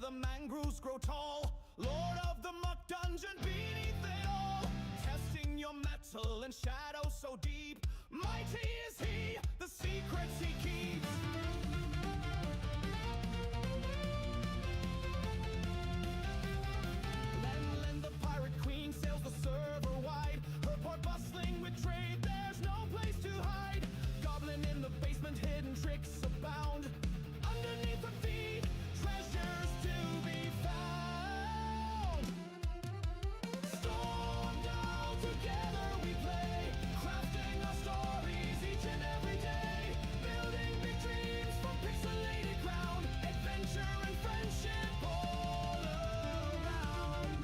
the mangroves grow tall. Lord of the muck dungeon beneath it all. Testing your metal in shadows so deep. Mighty is he, the secrets he keeps. Len, the pirate queen, sails the server wide. Her port bustling with trade, there's no place to hide. Goblin in the basement, hidden tricks abound. Underneath her feet, treasures to be found. Stormed out together we play, crafting our stories each and every day. Building big dreams from pixelated ground. Adventure and friendship all around.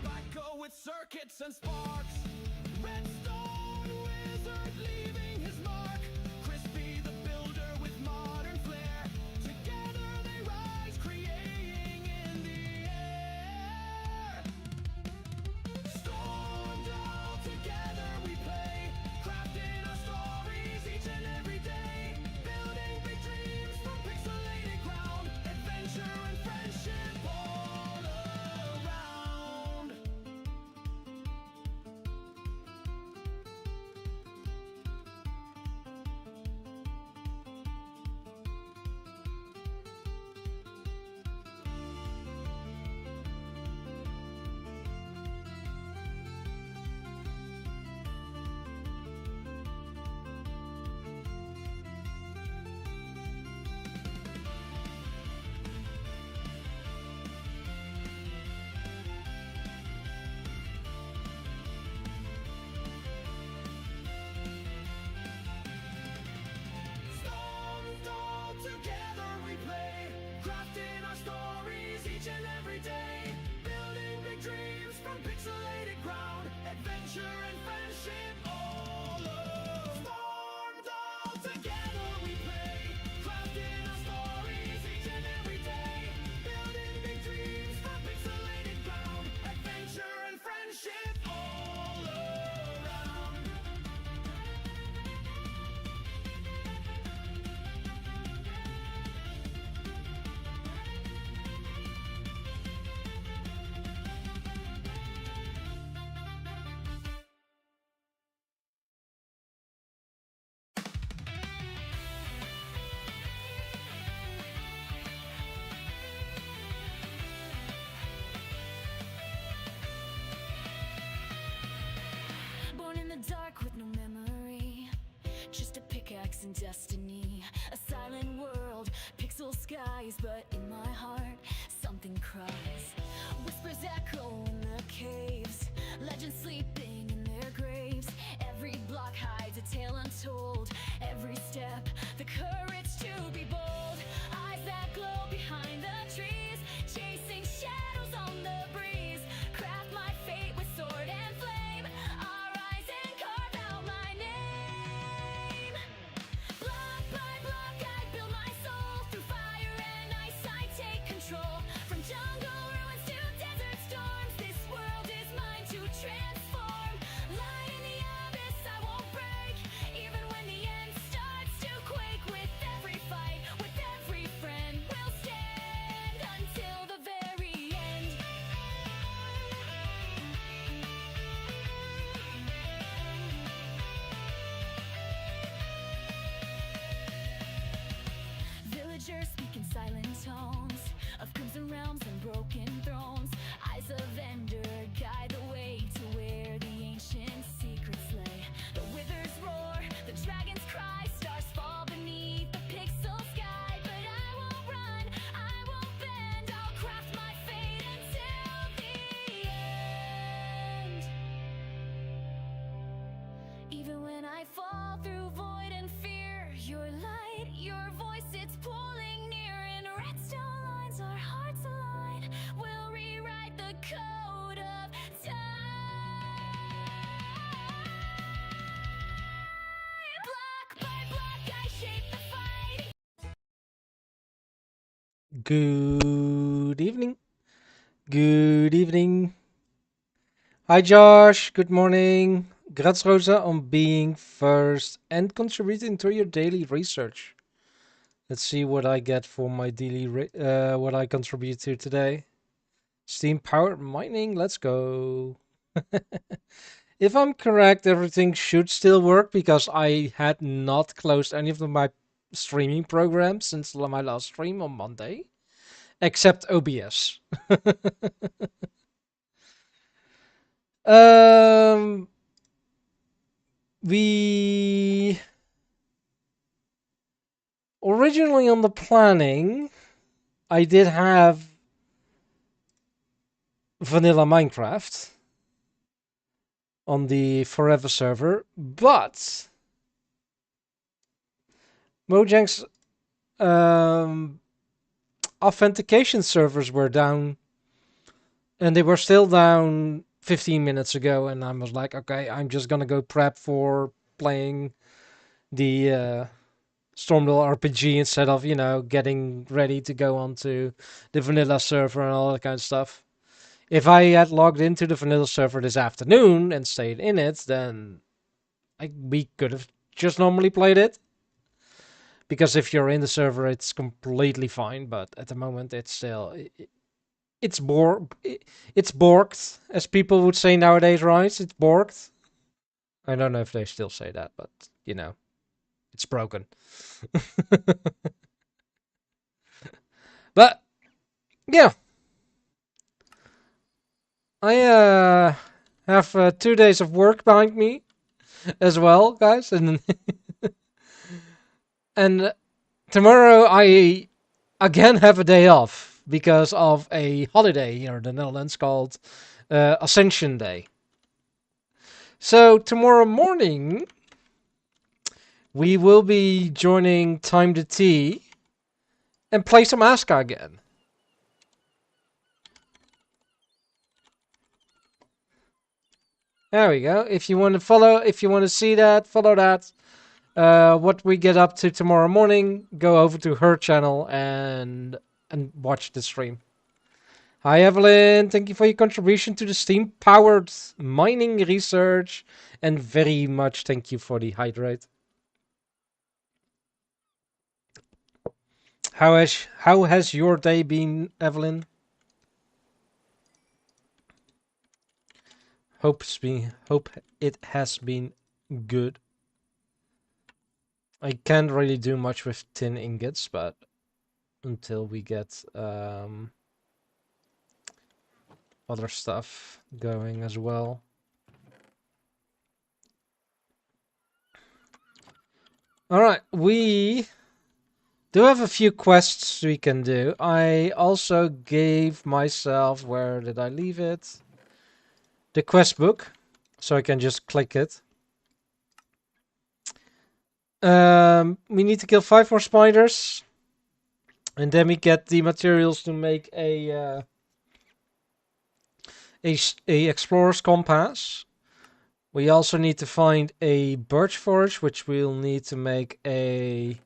Backo with circuits and sparks. Redstone wizard leaving his mark. Crispy the builder with modern flair. Together they rise, creating in the air. Stormed out together we play, crafting our stories each and every day. Building big dreams from pixelated ground. Adventure and friendship all around. Stormed all together we play, crafting our stories each and every day. Building big dreams from pixelated ground. Adventure and friendship all around. Stormed all together we play, crafting our stories each and every day. Building big dreams from pixelated ground. Adventure and friendship all around. Born in the dark with no memory, just a pickaxe and destiny. A silent world, pixel skies, but in my heart something cries. Whispers echo in the caves, legends sleeping in their graves. Every block hides a tale untold, every step the courage to be bold. Eyes that glow behind the trees, chasing shadows on the breeze. Craft my fate with sword and flame, arise and carve out my name. Block by block I build my soul, through fire and ice I take control. From jungle ruins to desert storms, this world is mine to transform. Light in the abyss I won't break, even when the end starts to quake. With every fight, with every friend, we'll stand until the very end. Villagers speak in silent tones of crimson realms and broken thrones. Eyes of Ender guide the way to where the ancient secrets lay. The withers roar, the dragons cry, stars fall beneath the pixel sky. But I won't run, I won't bend, I'll craft my fate until the end. Even when I fall through void and fear, your light, your voice, it's pulling near. In redstone lines, our hearts align. We'll rewrite the code of time. Block by block, I shape the fight. Good evening. Good evening. Hi, Josh. Good morning. Grats Rosa on being first and contributing to your daily research. Let's see what I get for my daily what I contribute to today. Steam powered mining. Let's go. If I'm correct, everything should still work because I had not closed any of my streaming programs since my last stream on Monday, except OBS. um, we originally on the planning, I did have vanilla Minecraft on the Forever server, but Mojang's um, authentication servers were down, and they were still down 15 minutes ago. And I was like, okay, I'm just gonna go prep for playing the Stormville RPG instead of getting ready to go onto the vanilla server and all that kind of stuff. If I had logged into the vanilla server this afternoon and stayed in it, then we could have just normally played it. Because if you're in the server, it's completely fine. But at the moment, it's still it's borked, as people would say nowadays, right? It's borked. I don't know if they still say that, but it's broken. But yeah, I have 2 days of work behind me as well, guys, and tomorrow I again have a day off because of a holiday here in the Netherlands called Ascension Day. So tomorrow morning we will be joining Time to Tea and play some Aska again. There we go. If you want to follow, if you want to see that, follow that. What we get up to tomorrow morning, go over to her channel and watch the stream. Hi Evelyn, thank you for your contribution to the Steam powered mining research, and very much thank you for the hydrate. How has your day been, Evelyn? Hope it has been good. I can't really do much with tin ingots, but until we get other stuff going as well. Alright, we do have a few quests we can do. I also gave myself, where did I leave it? The quest book, so I can just click it. We need to kill 5 more spiders, and then we get the materials to make a explorer's compass. We also need to find a birch forge, which we'll need to make a.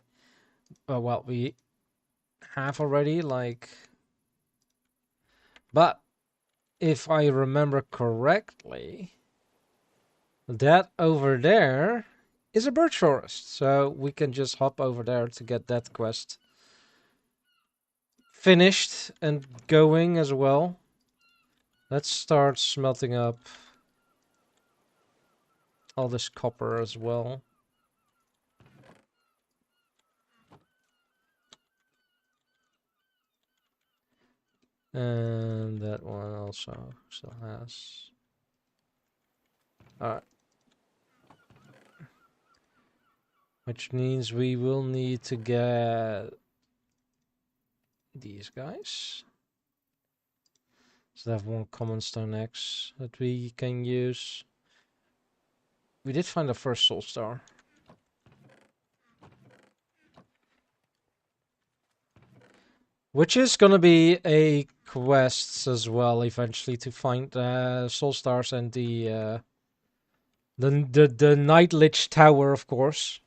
Well, we have already, like. But if I remember correctly, that over there is a birch forest. So we can just hop over there to get that quest finished and going as well. Let's start smelting up all this copper as well. And that one also still has. Alright. Which means we will need to get these guys. So they have one common stone axe that we can use. We did find the first soul star. Which is gonna be a quest as well eventually, to find soul stars and the Night Lich Tower, of course.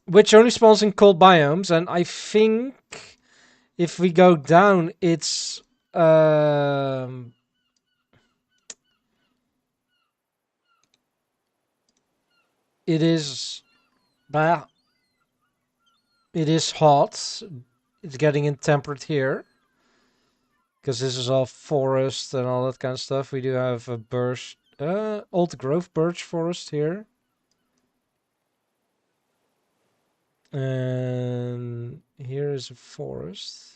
Which only spawns in cold biomes, and I think if we go down, it's it is, bah, it is hot. It's getting intemperate here because this is all forest and all that kind of stuff. We do have a birch, old growth birch forest here, and here is a forest.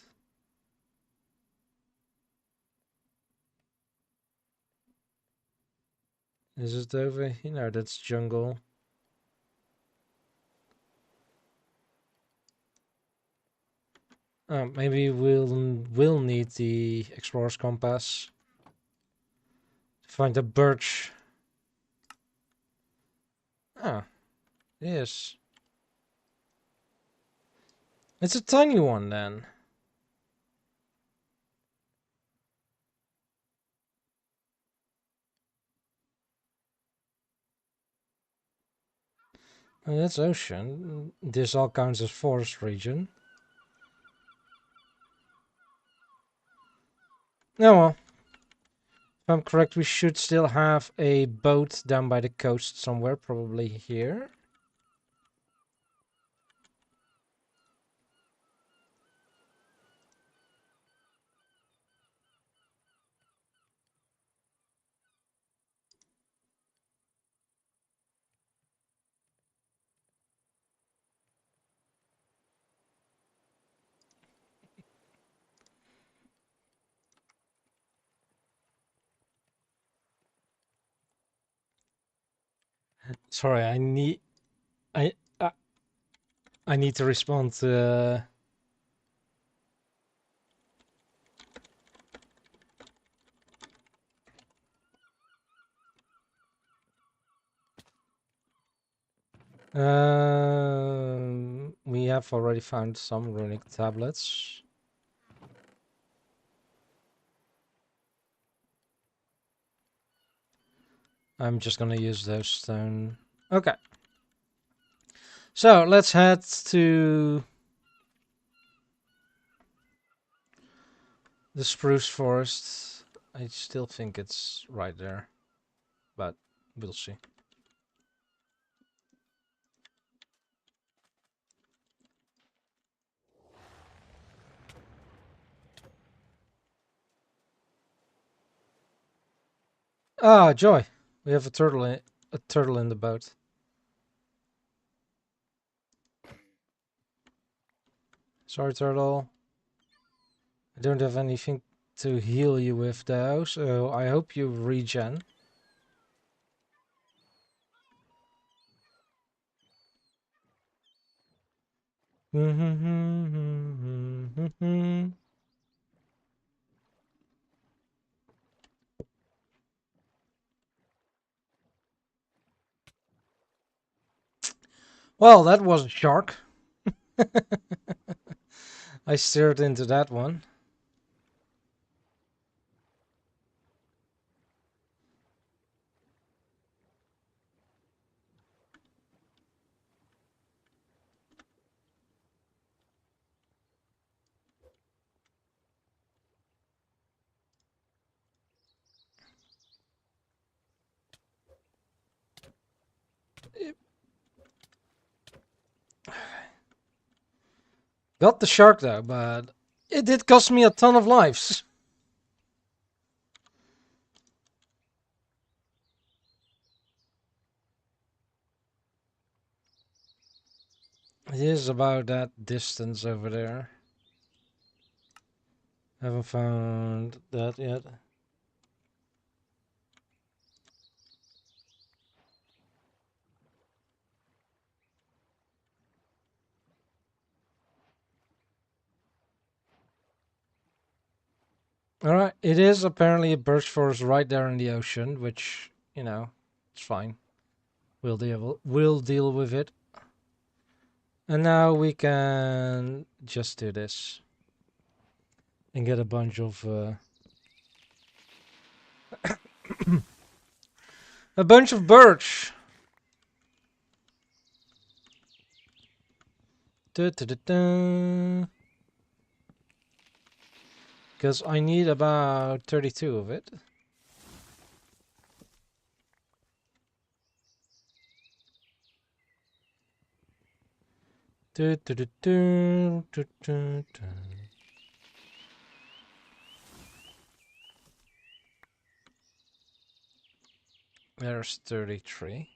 Is it over here? No, that's jungle. Maybe we'll need the explorer's compass to find the birch. Ah, yes. It's a tiny one then. Oh, that's ocean. This all counts as forest region. No, well, if I'm correct, we should still have a boat down by the coast somewhere, probably here. Sorry, I uh, I need to respond to. We have already found some runic tablets. I'm just gonna use those stone. Okay. So let's head to the spruce forest. I still think it's right there, but we'll see. Ah, joy! We have a turtle in the boat. Sorry, turtle. I don't have anything to heal you with though, so I hope you regen. Well, that was a shark. I stared into that one. Got the shark though, but it did cost me a ton of lives. It is about that distance over there. Haven't found that yet. Alright, it is apparently a birch forest right there in the ocean, which, you know, it's fine. We'll deal with it. And now we can just do this. And get a bunch of a bunch of birch. Because I need about 32 of it. Do, do, do, do, do, do, do. There's 33.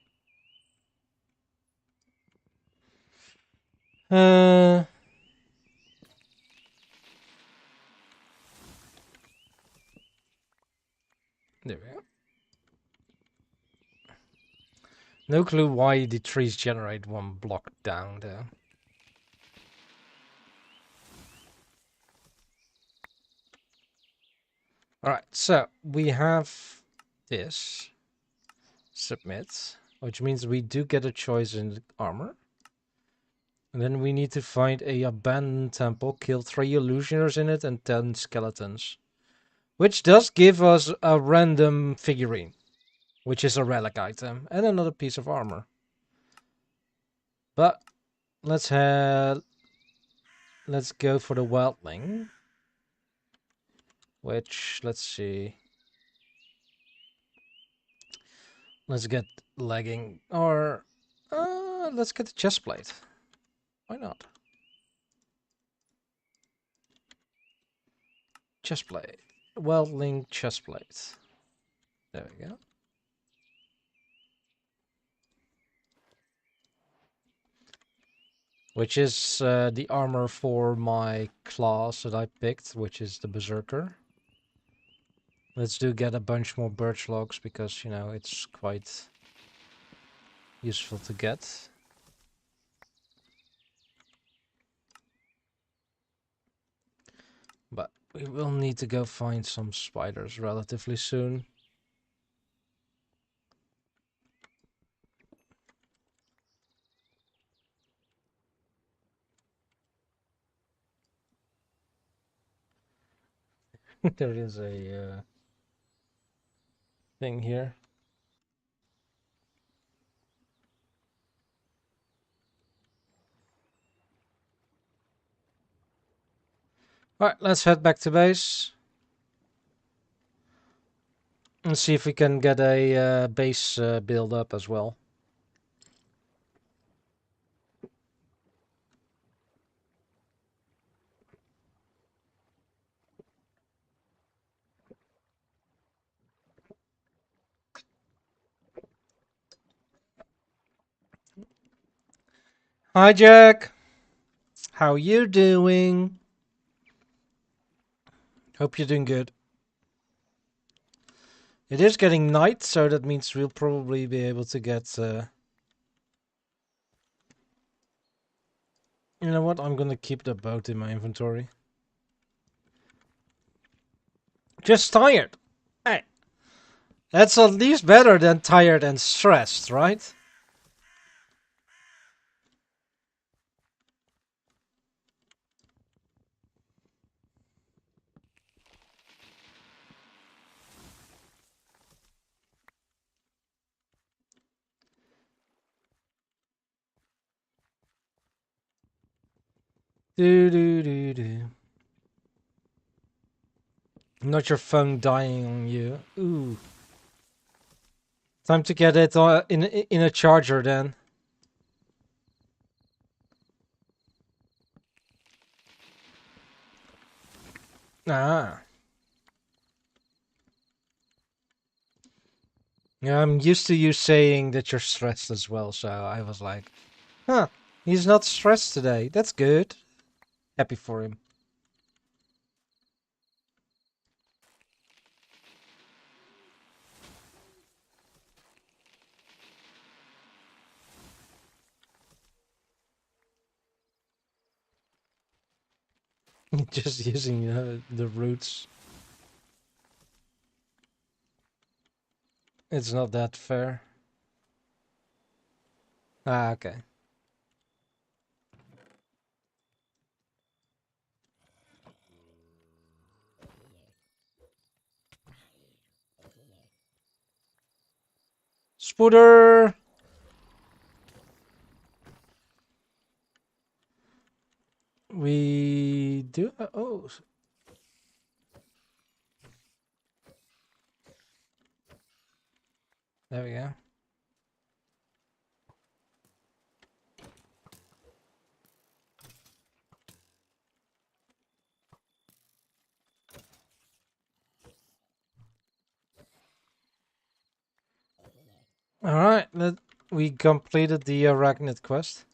There we go. No clue why the trees generate one block down there. Alright, so we have this. Submit. Which means we do get a choice in the armor. And then we need to find a abandoned temple, kill 3 illusioners in it and 10 skeletons. Which does give us a random figurine. Which is a relic item. And another piece of armor. But let's go for the wildling. Which, let's see. Let's get legging. Or let's get the chest plate. Why not? Chest plate. Wildling chest plate. There we go. Which is the armor for my class that I picked, which is the Berserker. Let's get a bunch more birch logs because, you know, it's quite useful to get. But we will need to go find some spiders relatively soon. There is a thing here. Alright, let's head back to base. And see if we can get a base build up as well. Hi Jack! How you doing? Hope you're doing good. It is getting night, so that means we'll probably be able to get... You know what? I'm gonna keep the boat in my inventory. Just tired. Hey. That's at least better than tired and stressed, right? Do. Not your phone dying on you. Ooh. Time to get it in a charger then. Ah. Yeah, I'm used to you saying that you're stressed as well, so I was like, huh, he's not stressed today. That's good. Happy for him. Just using the roots. It's not that fair. Ah, okay. Spooder! We do... oh. There we go. All right, we completed the arachnid quest.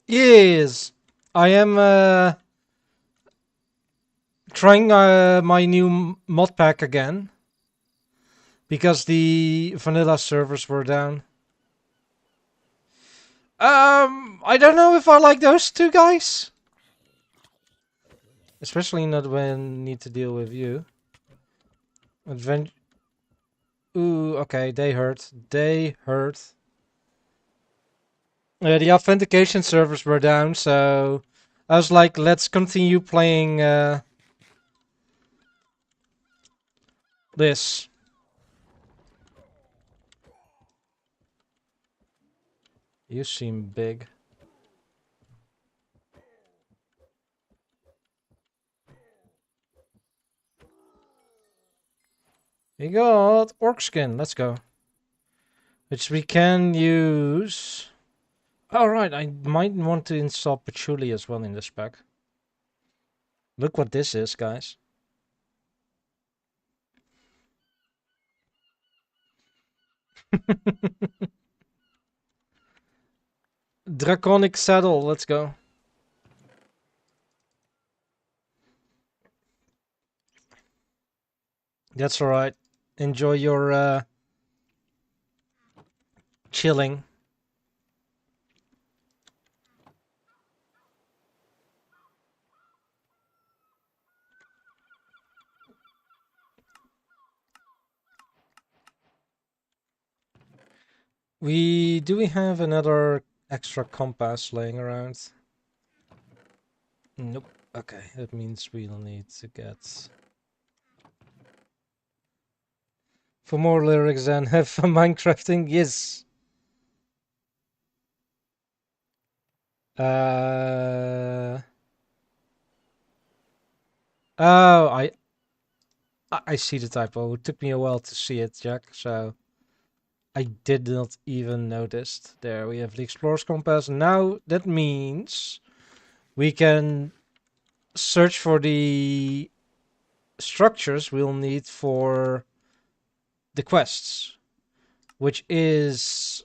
Yes, I am trying my new mod pack again because the vanilla servers were down. I don't know if I like those two guys, especially not when need to deal with you. Advent. Ooh, okay, they hurt. They hurt. The authentication servers were down, so I was like, let's continue playing this. You seem big. You got orc skin. Let's go. Which we can use. Alright, I might want to install patchouli as well in this pack. Look what this is, guys. Draconic saddle. Let's go. That's alright. Enjoy your chilling. Do we have another extra compass laying around? Nope. Okay, that means we'll need to get for more lyrics and have fun Minecrafting. Yes. Oh, I see the typo. It took me a while to see it, Jack. So I did not even notice. There we have the explorer's compass. Now that means we can search for the structures we'll need for the quests, which is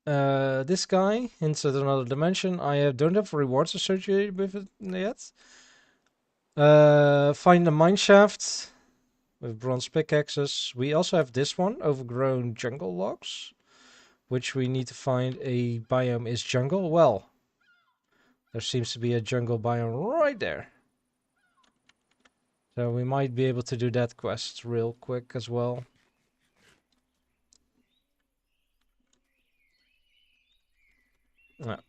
this guy inside another dimension. Don't have rewards associated with it yet. Find the mine shaft with bronze pickaxes. We also have this one, overgrown jungle logs, which we need to find a biome is jungle. Well, there seems to be a jungle biome right there. So we might be able to do that quest real quick as well.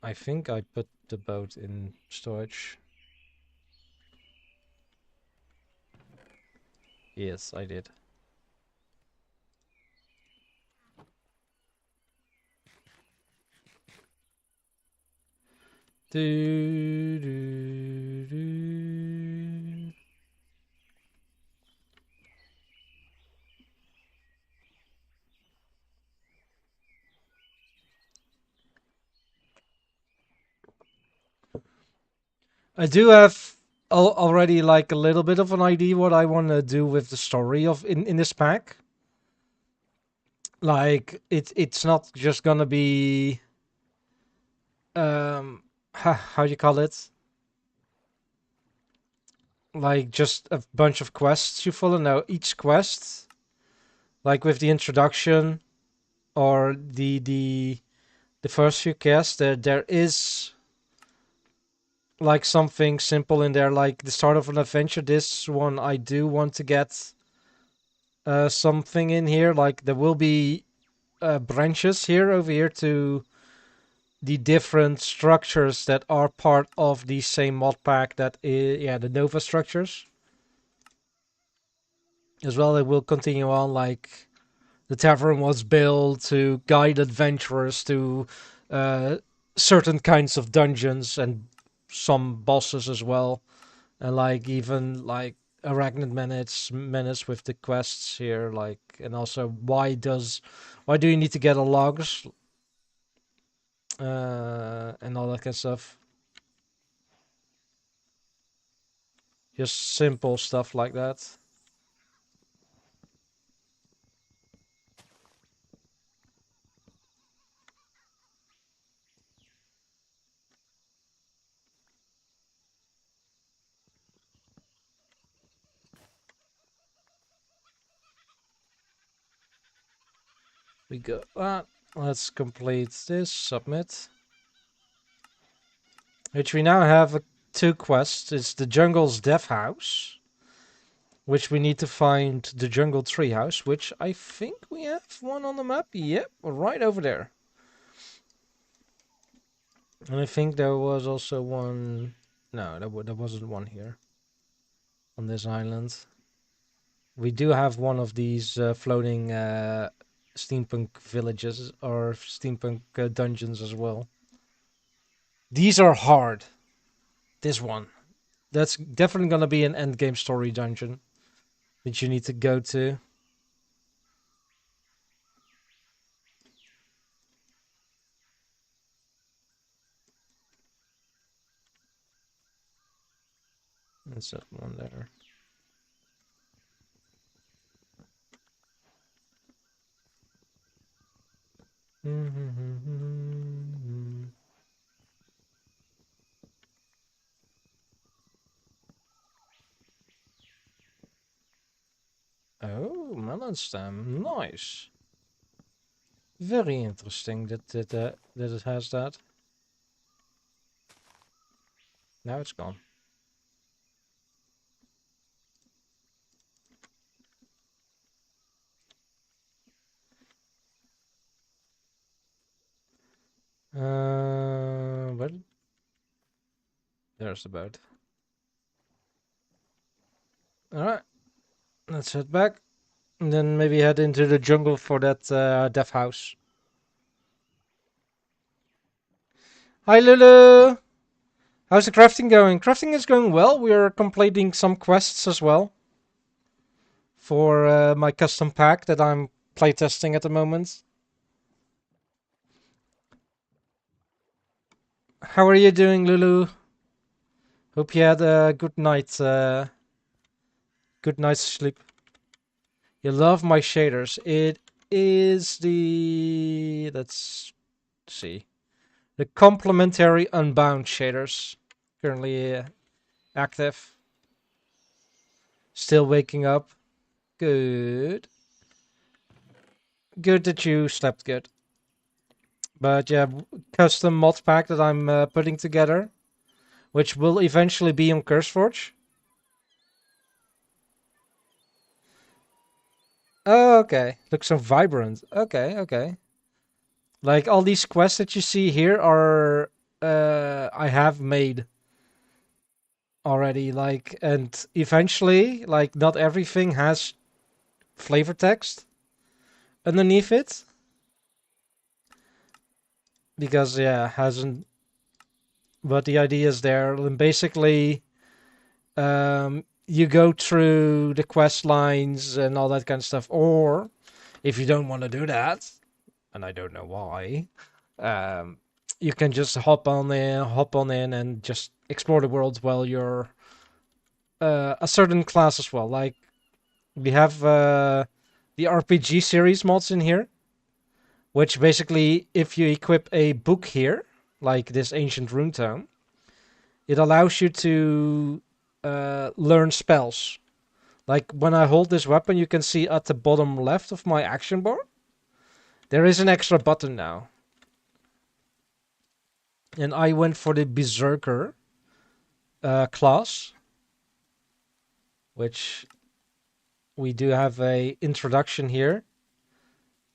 I think I put the boat in storage. Yes, I did. Do, do, do. I do have already like a little bit of an idea what I want to do with the story of in this pack. Like it's not just gonna be how do you call it? Like just a bunch of quests you follow. No, each quest, like with the introduction or the first few quests, there is like something simple in there, like the start of an adventure. This one I do want to get something in here. Like there will be branches here over here to the different structures that are part of the same mod pack. That is, yeah, the Nova structures. As well, it will continue on like the tavern was built to guide adventurers to uh, certain kinds of dungeons and some bosses as well, and like even like Arachnid menace with the quests here, like, and also why do you need to get a logs and all that kind of stuff. Just simple stuff like that. We got that. Let's complete this. Submit. Which we now have two quests. It's the jungle's death house, which we need to find the jungle treehouse, which I think we have one on the map. Yep, right over there. And I think there was also one. No, there wasn't one here on this island. We do have one of these floating steampunk villages or steampunk dungeons as well. These are hard. This one. That's definitely going to be an endgame story dungeon that you need to go to. That's that one there. Oh, melon stem. Nice. Very interesting that it has that. Now it's gone. Well, there's the boat. Alright, let's head back. And then maybe head into the jungle for that death house. Hi Lulu! How's the crafting going? Crafting is going well. We are completing some quests as well. For my custom pack that I'm playtesting at the moment. How are you doing, Lulu? Hope you had a good night. Good night's sleep. You love my shaders. It is the... Let's see. The complementary unbound shaders. Currently active. Still waking up. Good. Good that you slept good. But yeah, custom Modpack that I'm putting together. Which will eventually be on CurseForge. Oh, okay. Looks so vibrant. Okay, okay. Like all these quests that you see here are I have made already. Like, and eventually, like, not everything has flavor text underneath it because yeah, hasn't. But the idea is there. And basically, you go through the quest lines and all that kind of stuff, or if you don't want to do that, and I don't know why, you can just hop on in, and just explore the world while you're a certain class as well. Like we have the RPG series mods in here, which basically, if you equip a book here, like this ancient rune tome, it allows you to learn spells. Like when I hold this weapon, you can see at the bottom left of my action bar, there is an extra button now. And I went for the Berserker class, which we do have a introduction here,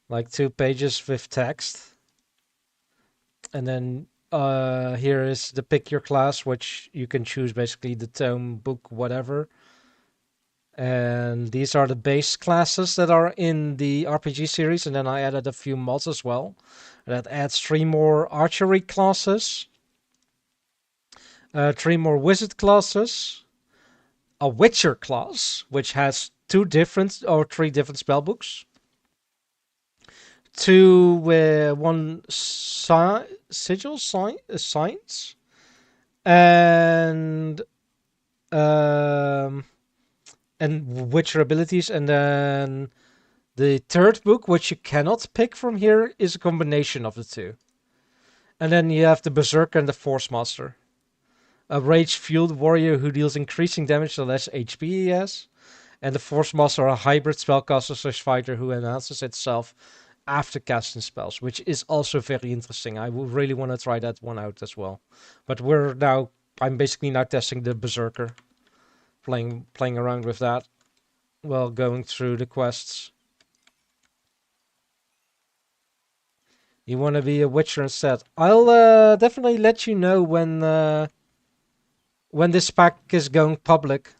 like 2 pages with text. And then here is the pick your class, which you can choose basically the tome, book, whatever. And these are the base classes that are in the RPG series, and then I added a few mods as well. That adds 3 more archery classes, 3 more wizard classes, a witcher class, which has 3 different spellbooks, 1 sigil signs, and witcher abilities, and then the 3rd book, which you cannot pick from here, is a combination of the 2. And then you have the Berserker and the Force Master. A rage-fueled warrior who deals increasing damage the less HP he has. And the Force Master, a hybrid spellcaster/fighter who enhances itself after casting spells, which is also very interesting. I would really want to try that one out as well. But I'm basically now testing the Berserker, playing around with that while going through the quests. You want to be a Witcher instead? I'll definitely let you know when this pack is going public.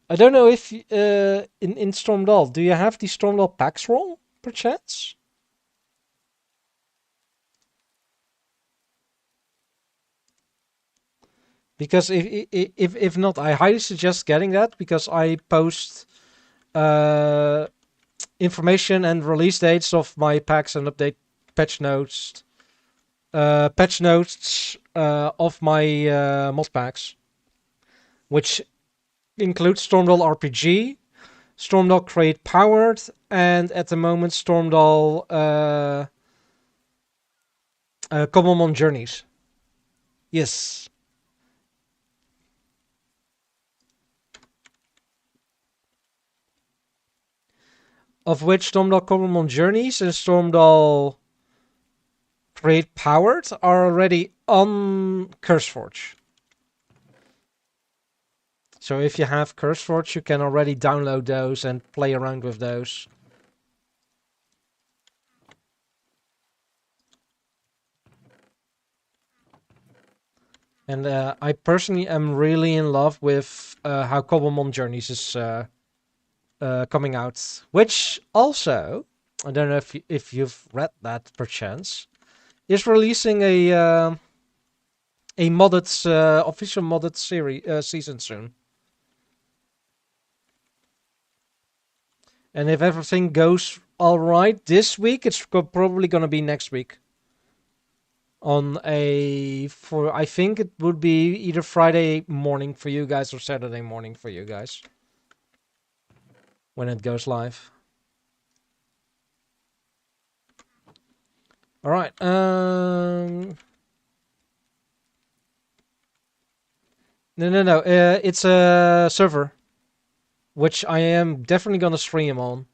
I don't know if in Stormdal, do you have the Stormdal packs roll perchance? Because if not, I highly suggest getting that because I post uh, information and release dates of my packs and update patch notes, of my mod packs, which includes Stormdal RPG, Stormdal Crate Powered, and at the moment Stormdal Common Journeys. Yes. Of which Stormdal Common Journeys and Stormdal Crate Powered are already on CurseForge. So if you have CurseForge, you can already download those and play around with those. And I personally am really in love with how Cobblemon Journeys is coming out. Which also, I don't know if you've read that perchance, is releasing a modded official modded series season soon. And if everything goes all right this week, it's probably going to be next week. I think it would be either Friday morning for you guys or Saturday morning for you guys when it goes live. All right. No. It's a server, which I am definitely gonna stream on.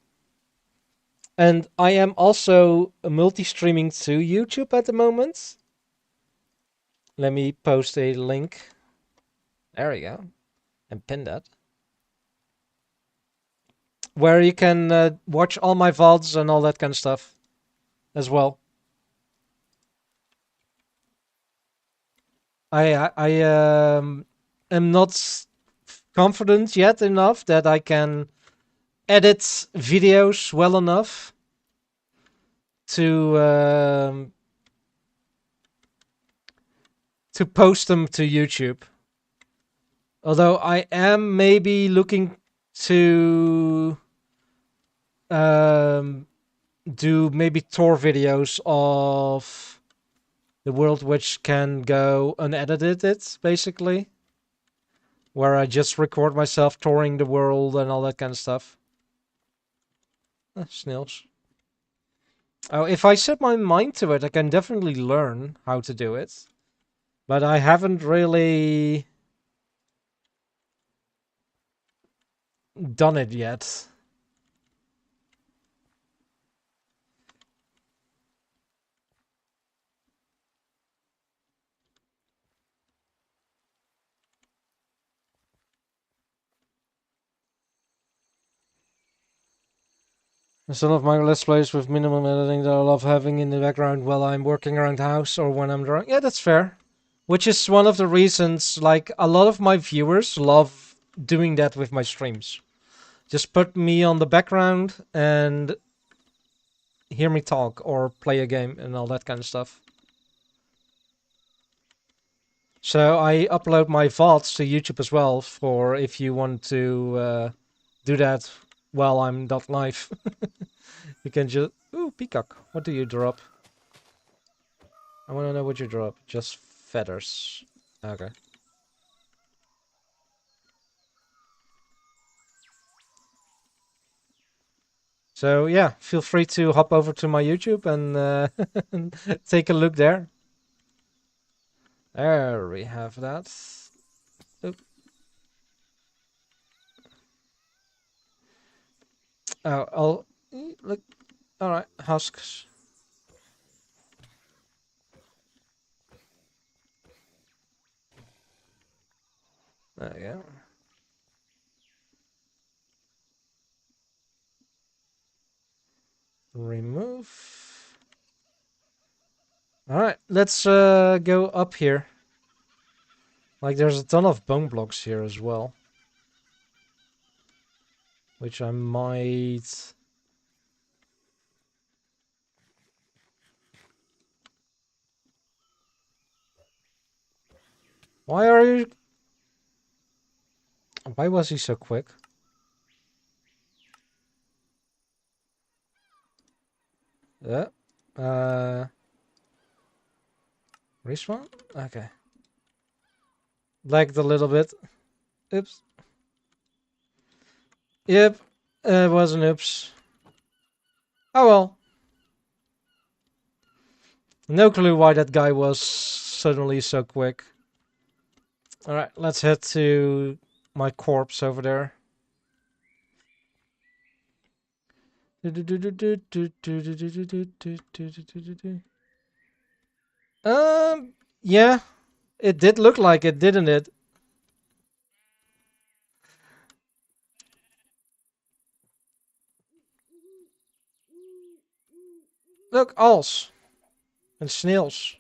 And I am also multi-streaming to YouTube at the moment. Let me post a link. There we go. And pin that. Where you can watch all my VODs and all that kind of stuff as well. I am not confident yet enough that I can edit videos well enough to post them to YouTube. Although I am maybe looking to do maybe tour videos of the world which can go unedited, basically. Where I just record myself touring the world and all that kind of stuff. Snails. Oh, if I set my mind to it, I can definitely learn how to do it. But I haven't really done it yet. Some of my let's plays with minimum editing that I love having in the background while I'm working around the house or when I'm drawing. Yeah, that's fair. Which is one of the reasons, like, a lot of my viewers love doing that with my streams. Just put me on the background and hear me talk or play a game and all that kind of stuff. So I upload my VODs to YouTube as well for if you want to do that while I'm not live. You can just... Ooh, peacock. What do you drop? I want to know what you drop. Just feathers. Okay. So yeah, feel free to hop over to my YouTube and take a look there. There we have that. Oop. Oh, Look. Alright, husks. There you go. Remove. Alright, let's go up here. Like, there's a ton of bone blocks here as well. Which I might... Why are you... Why was he so quick? Yeah. Respawn? Okay. Lagged a little bit. Oops. Yep. It was an oops. Oh well. No clue why that guy was suddenly so quick. Alright, let's head to my corpse over there. Yeah. It did look like it, didn't it? Look, owls. And snails.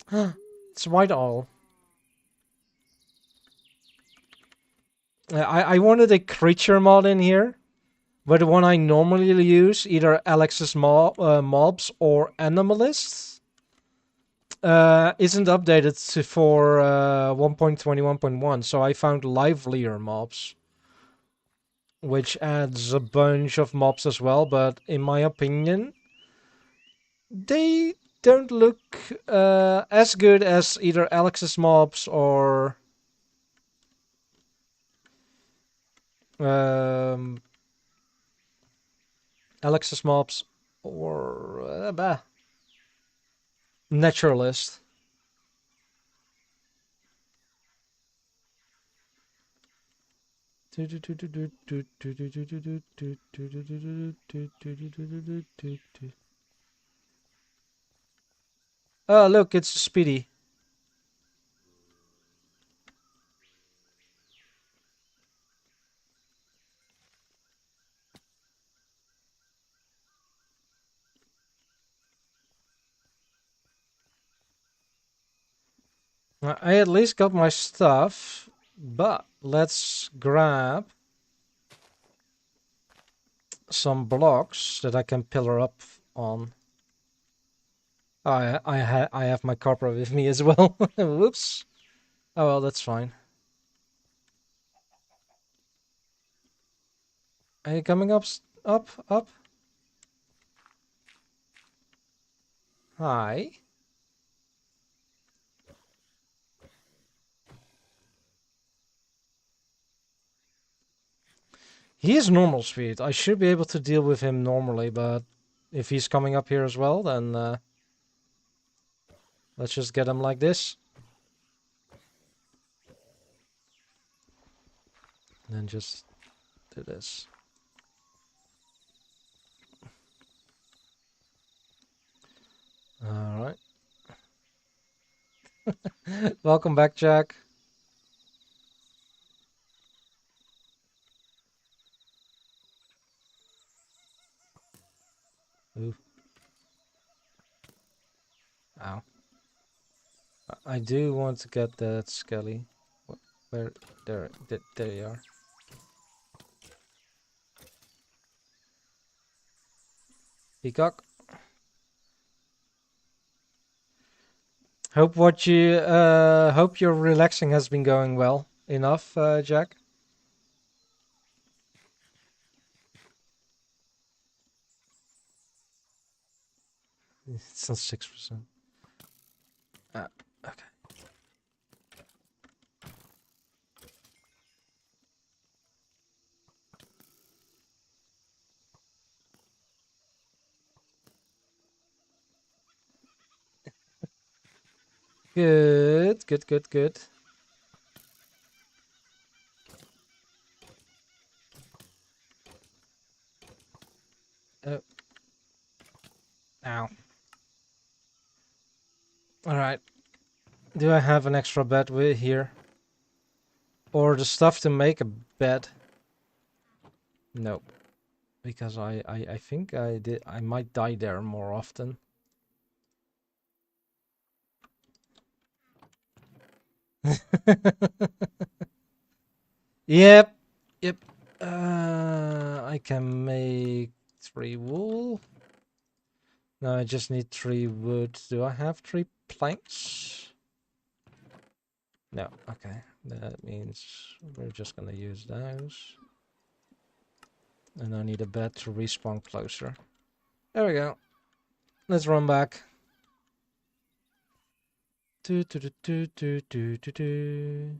It's white owl. I wanted a creature mod in here, but the one I normally use, either Alex's mobs or animalists, isn't updated for 1.21.1, so I found livelier mobs, which adds a bunch of mobs as well, but in my opinion, they don't look as good as either Alex's mobs or um, Alex's mobs or naturalist. Oh, look, it's Speedy. I at least got my stuff, but let's grab some blocks that I can pillar up on. Oh, I have my copper with me as well. Whoops. Oh well, that's fine. Are you coming up? Up? Hi. He is normal speed. I should be able to deal with him normally, but if he's coming up here as well, then let's just get him like this. And then just do this. Alright. Welcome back, Jack. Ooh. Ow. I do want to get that Skelly. Where? There you are. Peacock. Hope your relaxing has been going well enough, Jack. It's not 6%. Okay. Good. Alright. Do I have an extra bed with here? Or the stuff to make a bed? No. Because I think I might die there more often. Yep. Yep. I can make 3 wool. No, I just need 3 wood. Do I have 3 planks? No. Okay. That means we're just gonna use those. And I need a bed to respawn closer. There we go. Let's run back. Do, do, do, do, do, do, do, do.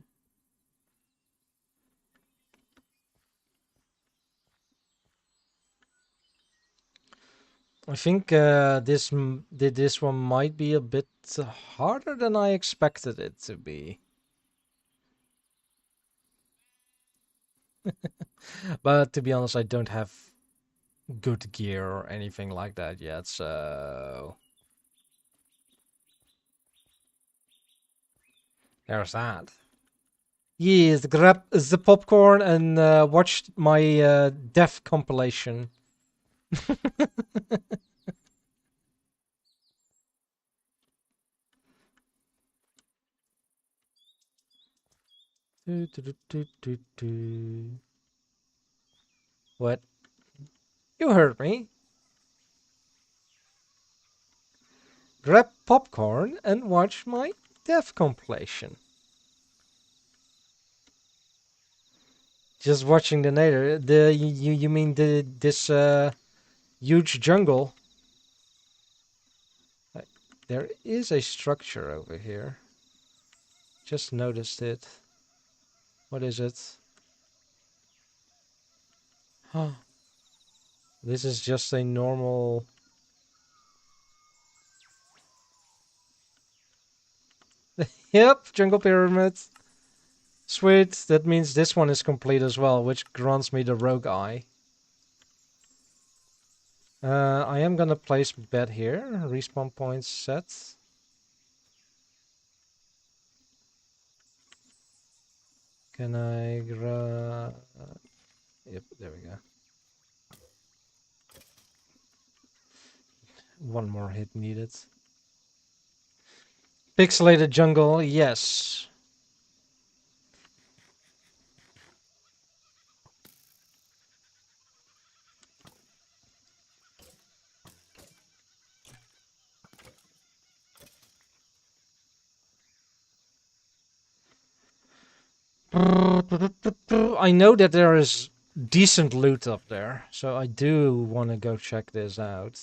I think this one might be a bit harder than I expected it to be. But to be honest, I don't have good gear or anything like that yet, so there's that. Yes, grab the popcorn and watch my death compilation. Do, do, do, do, do, do. What? You heard me. Grab popcorn and watch my death compilation. Just watching the nader. You mean this huge jungle? There is a structure over here. Just noticed it. What is it? Huh. This is just a normal. Yep, jungle pyramids. Sweet. That means this one is complete as well, which grants me the rogue eye. I am gonna place bed here. Respawn points set. Can I grab? Yep, there we go. One more hit needed. Pixelated jungle, yes. I know that there is decent loot up there, so I do want to go check this out.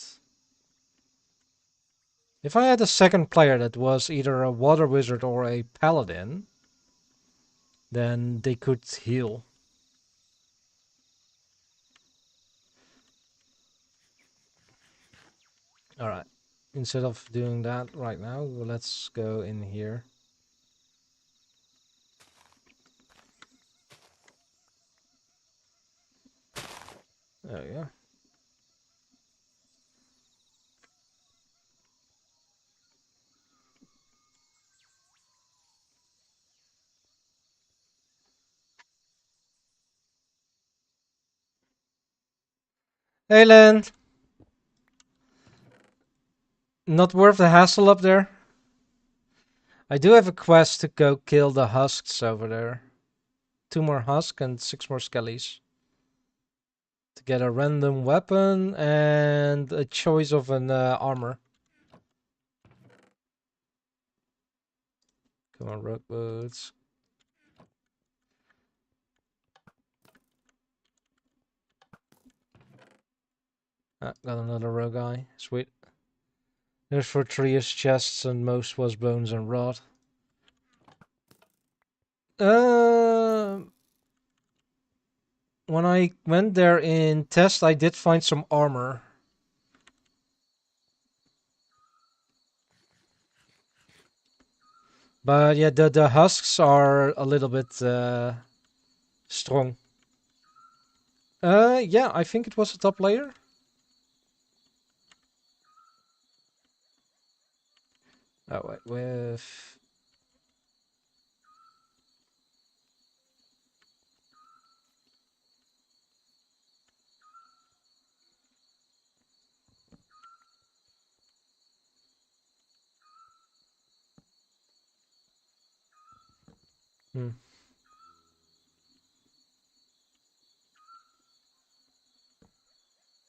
If I had a second player that was either a water wizard or a paladin, then they could heal. Alright, instead of doing that right now, let's go in here. There we go. Hey, Len! Not worth the hassle up there? I do have a quest to go kill the husks over there. 2 more husks and 6 more skellies. To get a random weapon and a choice of an armor. Come on, rogue boots. Ah, got another rogue eye. Sweet. There's for Trius chests and most was bones and rot. When I went there in test, I did find some armor. But yeah, the husks are a little bit strong. Yeah, I think it was a top layer. Oh wait, with hmm.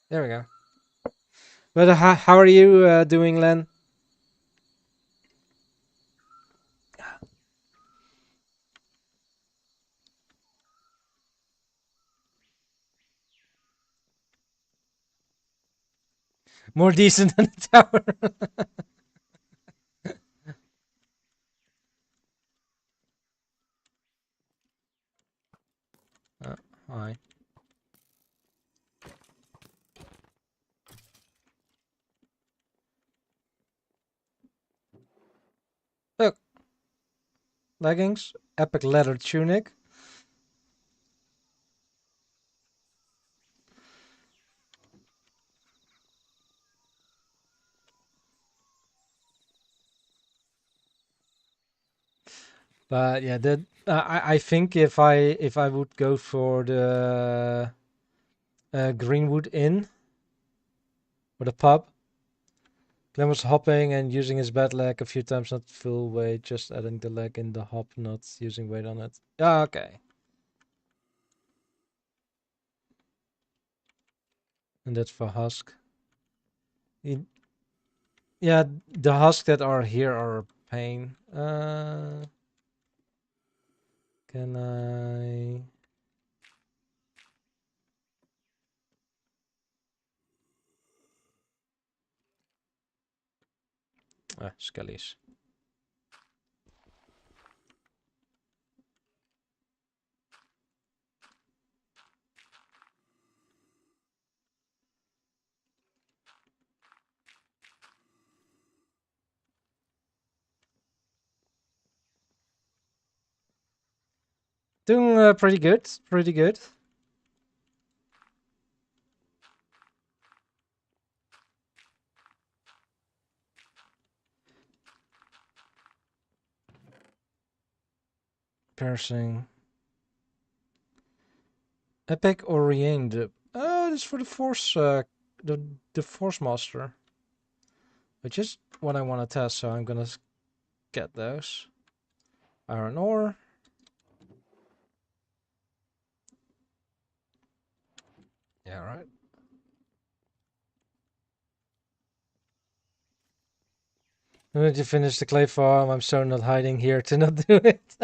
There we go. But how are you doing, Len? More decent than the tower. Hi. Look, leggings, epic leather tunic. But yeah, that I think if I would go for the Greenwood Inn or the pub, Glenn was hopping and using his bad leg a few times, not full weight, just adding the leg in the hop, not using weight on it. Yeah, okay. And that's for husk. Yeah, the husks that are here are a pain. Can I? Skellies. Doing pretty good. Pretty good. Piercing. Epic Orient. Oh, this is for the Force. The Force Master. Which is what I want to test, so I'm gonna get those. Iron ore. Yeah, right. I'm going to finish the clay farm. I'm so not hiding here to not do it.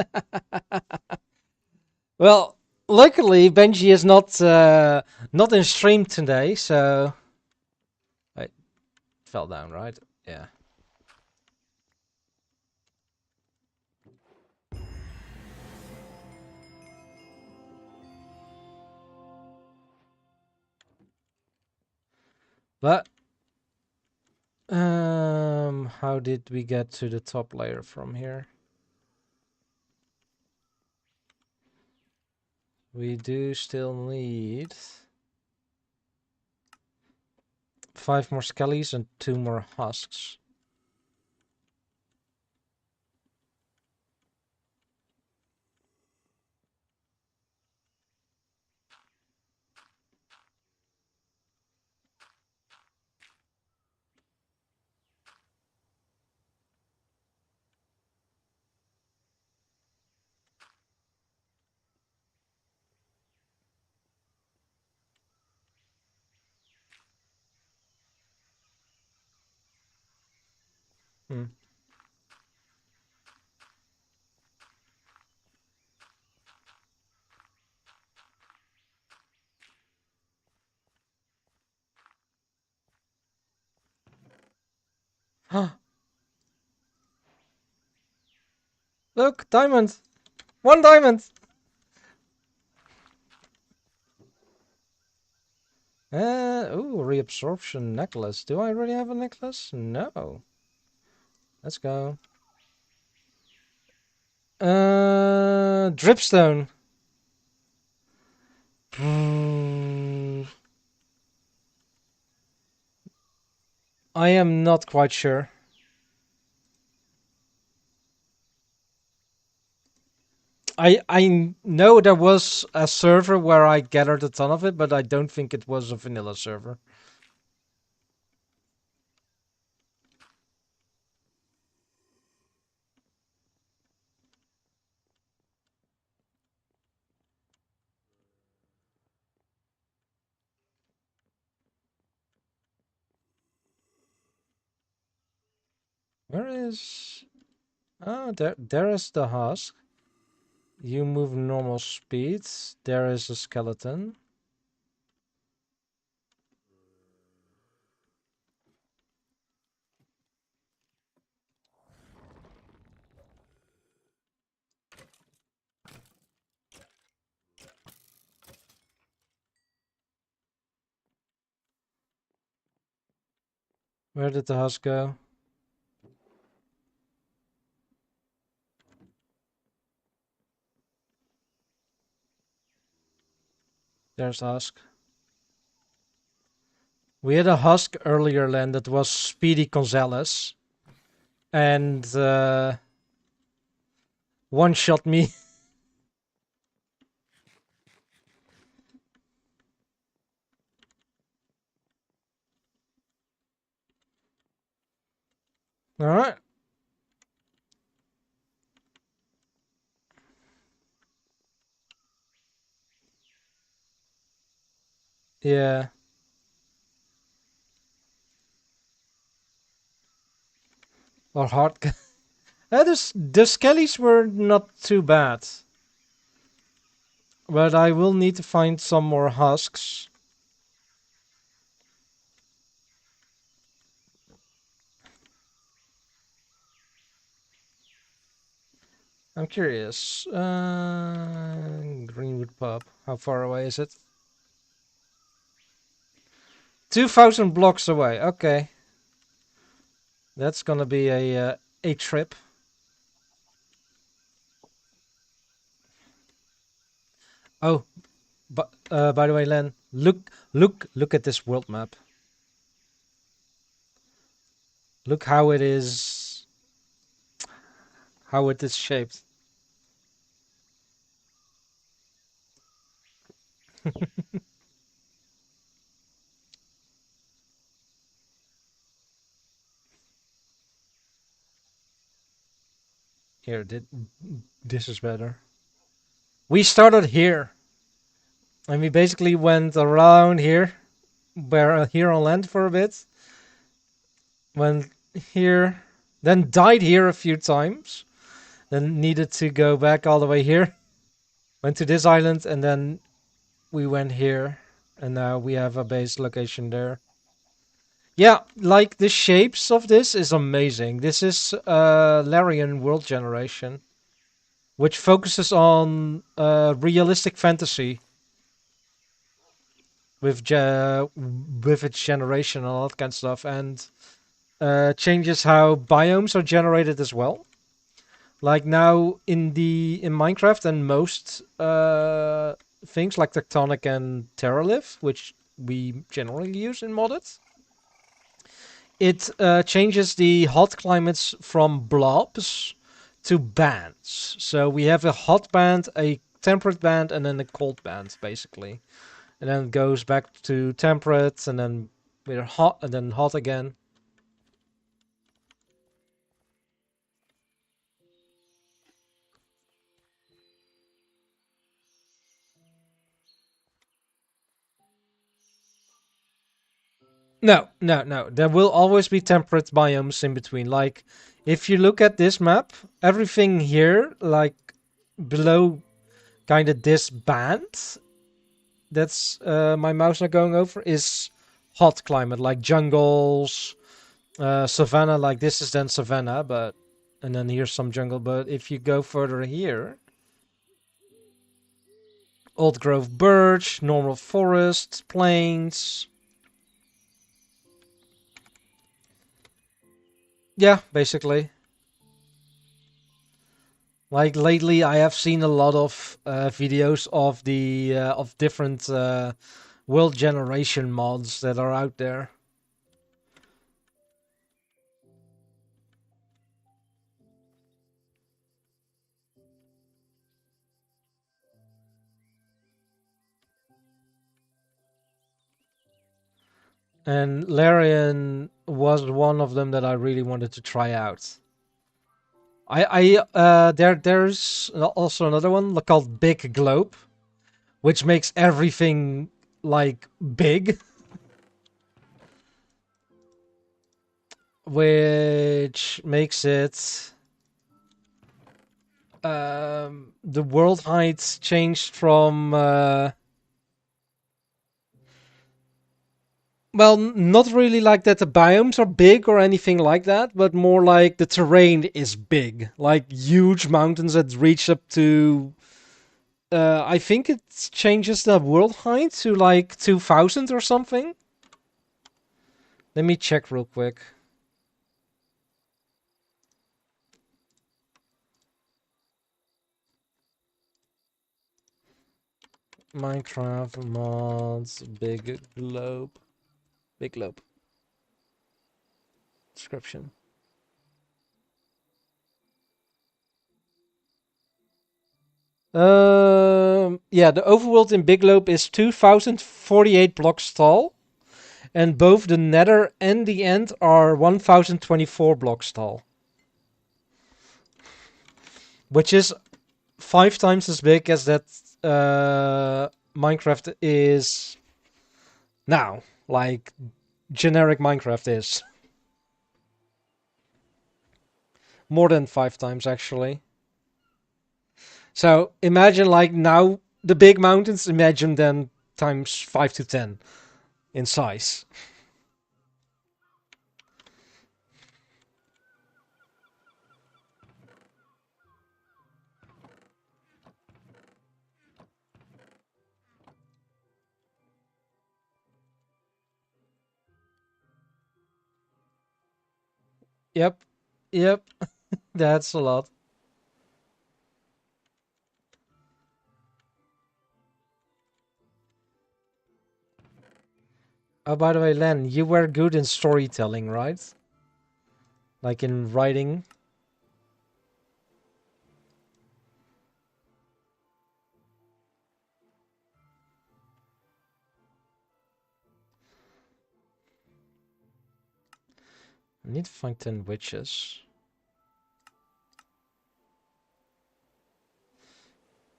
Well, luckily Benji is not in stream today, so I fell down, right? Yeah. But how did we get to the top layer from here? We do still need 5 more skellies and 2 more husks. Hmm. Look, diamond! 1 diamond! Reabsorption necklace. Do I already have a necklace? No. Let's go. Dripstone. I am not quite sure. I know there was a server where I gathered a ton of it, but I don't think it was a vanilla server. Where is? Oh, there is the husk. You move normal speed. There is a skeleton. Where did the husk go? There's the husk. We had a husk earlier, Len, that was Speedy Gonzalez. And one-shot me. Alright. Yeah. Or hard. The skellies were not too bad. But I will need to find some more husks. I'm curious. Greenwood Pub. How far away is it? 2,000 blocks away. Okay. That's gonna be a trip. Oh, but by the way, Len, look at this world map. Look how it is shaped. Here, this is better. We started here, and we basically went around here, where here on land for a bit. Went here, then died here a few times. Then needed to go back all the way here. Went to this island, and then we went here, and now we have a base location there. Yeah, like the shapes of this is amazing. This is Larian World Generation, which focuses on realistic fantasy with its generation and all that kind of stuff, and changes how biomes are generated as well. Like now in Minecraft and most things like Tectonic and Terralith, which we generally use in modded, it changes the hot climates from blobs to bands. So we have a hot band, a temperate band, and then a cold band, basically. And then it goes back to temperate, and then we're hot, and then hot again. No. There will always be temperate biomes in between. Like, if you look at this map, everything here, like below kind of this band, that's my mouse not going over, is hot climate, like jungles, savanna. Like this is then savanna, but and then here's some jungle. But if you go further here, old growth birch, normal forest, plains. Yeah, basically. Like lately, I have seen a lot of videos of the of different world generation mods that are out there. And Larian was one of them that I really wanted to try out. There's also another one called Big Globe, which makes everything like big, which makes it the world height changed from well, not really like that the biomes are big or anything like that, but more like the terrain is big, like huge mountains that reach up to. I think it changes the world height to like 2000 or something. Let me check real quick. Minecraft mods, big globe. Big globe. Description. Yeah, the overworld in Big Globe is 2048 blocks tall, and both the nether and the end are 1024 blocks tall, which is 5 times as big as that Minecraft is now. Like, generic Minecraft is. More than 5 times, actually. So imagine like now the big mountains, imagine them times 5 to 10 in size. Yep, yep, that's a lot. Oh, by the way, Len, you were good in storytelling, right? Like in writing. I need to find 10 witches.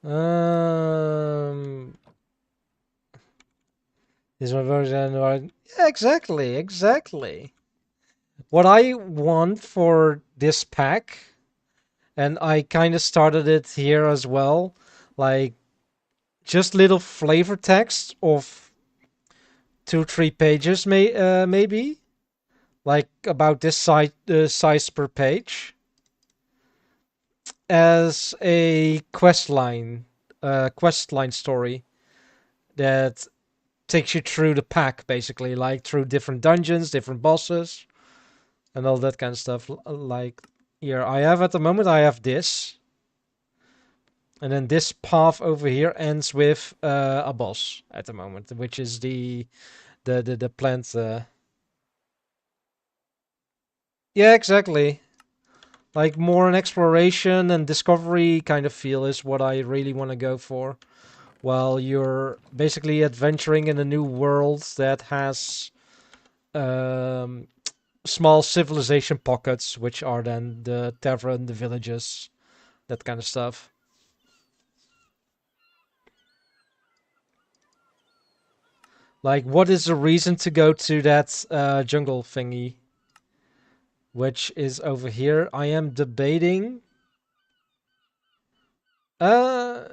Um, is my version right? Yeah, exactly, exactly. What I want for this pack, and I kind of started it here as well, like just little flavor text of 2-3 pages, maybe, like about this size per page, as a quest line story that takes you through the pack, basically, like through different dungeons, different bosses, and all that kind of stuff. Like here, I have at the moment, I have this, and then this path over here ends with a boss at the moment, which is the plant. Yeah, exactly. Like more an exploration and discovery kind of feel is what I really want to go for. While you're basically adventuring in a new world that has um, small civilization pockets, which are then the tavern, the villages, that kind of stuff. Like, what is the reason to go to that jungle thingy, which is over here? I am debating. Uh,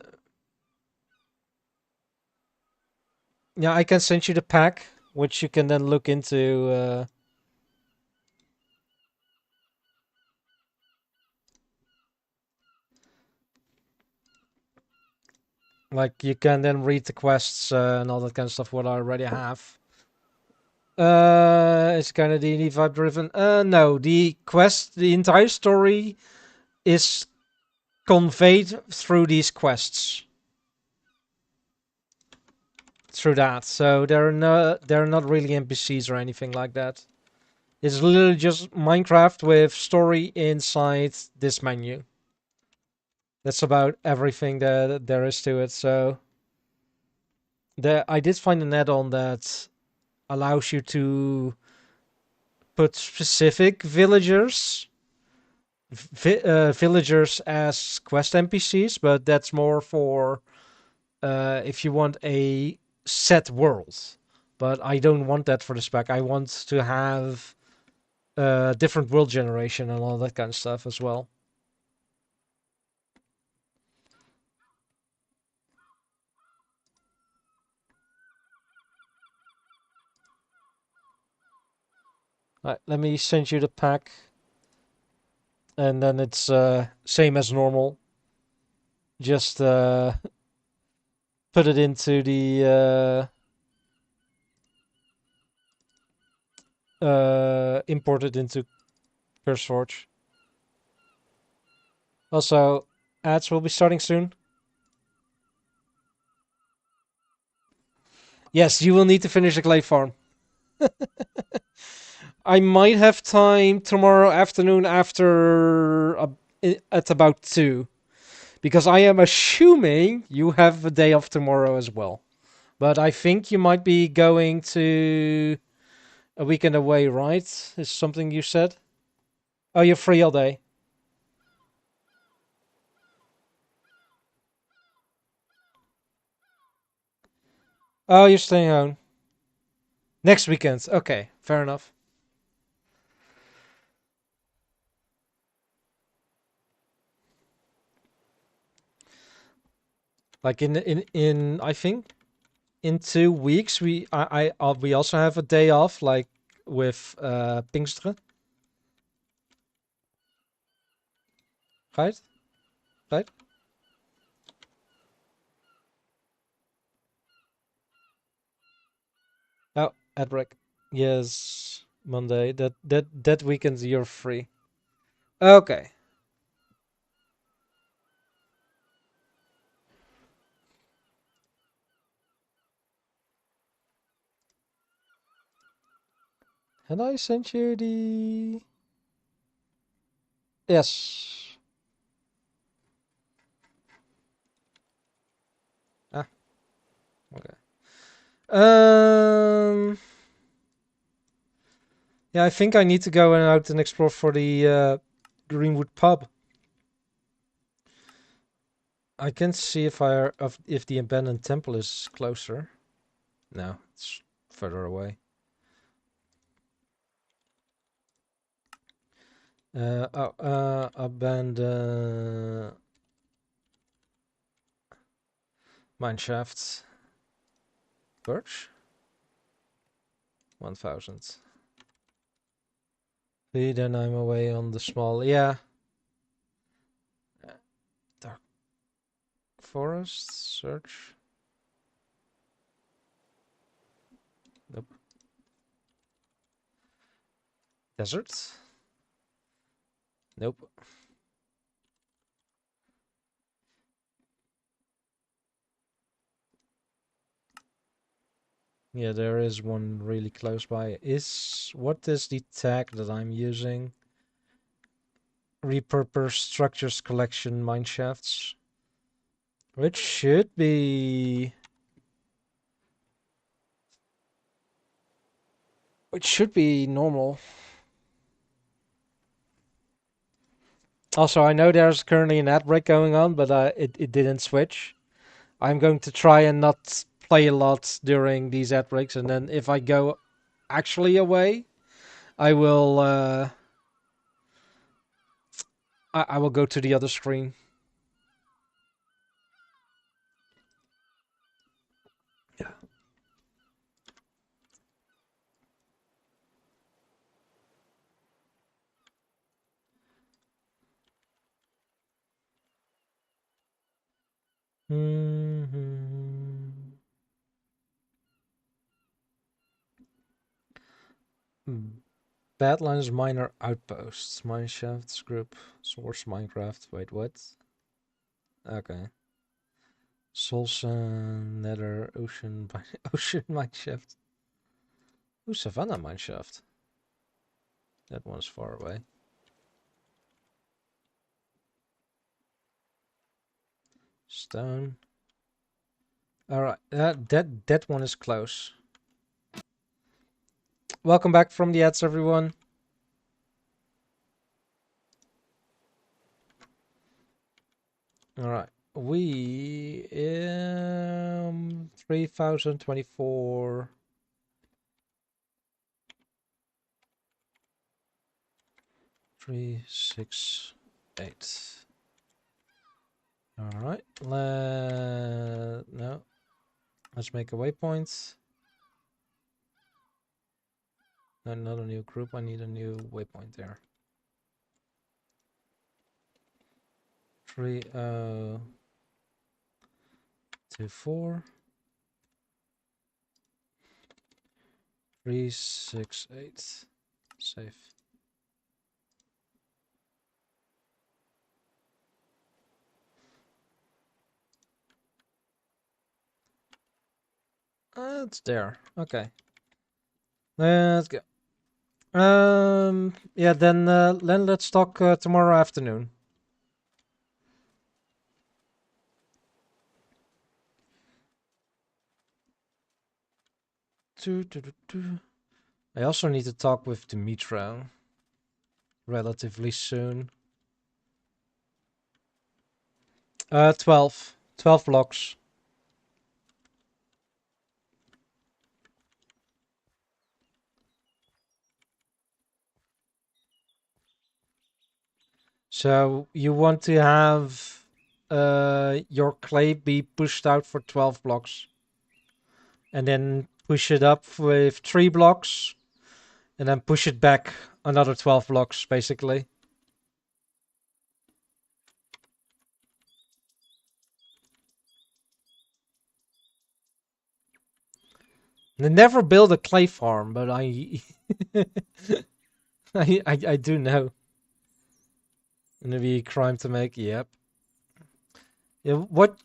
yeah, I can send you the pack, which you can then look into. Like you can then read the quests and all that kind of stuff. What I already have. It's kind of D&D vibe driven. No, the quest, the entire story is conveyed through these quests. Through that, so they're not really NPCs or anything like that. It's literally just Minecraft with story inside this menu. That's about everything that there is to it. So I did find an add-on that allows you to put specific villagers as quest NPCs, but that's more for if you want a set world. But I don't want that for the spec. I want to have different world generation and all that kind of stuff as well. Right, let me send you the pack, and then it's same as normal. Just put it into the import it into CurseForge. Also, ads will be starting soon. Yes, you will need to finish the clay farm. I might have time tomorrow afternoon after at about 2. Because I am assuming you have a day off tomorrow as well. But I think you might be going to a weekend away, right? Is something you said? Oh, you're free all day. Oh, you're staying home. Next weekend. Okay, fair enough. Like in I think in 2 weeks we also have a day off, like with Pinksteren, right? Right? Oh, at break. Yes, Monday. That weekend you're free. Okay. And I sent you the yes. Ah, okay. Yeah, I think I need to go out and explore for the Greenwood pub. I can see if the abandoned temple is closer. No, it's further away. Abandoned mineshaft. Birch. 1000. Then I'm away on the small. Yeah. Dark forest search. Nope. Desert. Nope. Yeah, there is one really close by. What is the tag that I'm using? Repurpose structures collection mineshafts. Which should be normal. Also, I know there's currently an ad break going on, but it didn't switch. I'm going to try and not play a lot during these ad breaks, and then if I go actually away, I will I will go to the other screen. Yeah. Mm-hmm. Badlands Minor Outposts, Mineshafts Group, Source Minecraft. Wait, what? Okay. Solson, Nether, Ocean, Ocean Mineshaft. Ooh, Savannah Mineshaft. That one's far away. Stone. All right, that one is close. welcome back from the ads, everyone. All right, we 3024. 368. All right, no, let's make a waypoint. No, not a new group. I need a new waypoint there. 3024. 368. Save. It's there. Okay. Let's go. Yeah, then let's talk tomorrow afternoon. I also need to talk with Dimitro relatively soon. 12 blocks. So you want to have your clay be pushed out for 12 blocks. And then push it up with 3 blocks. And then push it back another 12 blocks, basically. I never build a clay farm, but I I do know. And it'd be a crime to make, yep. Yeah, what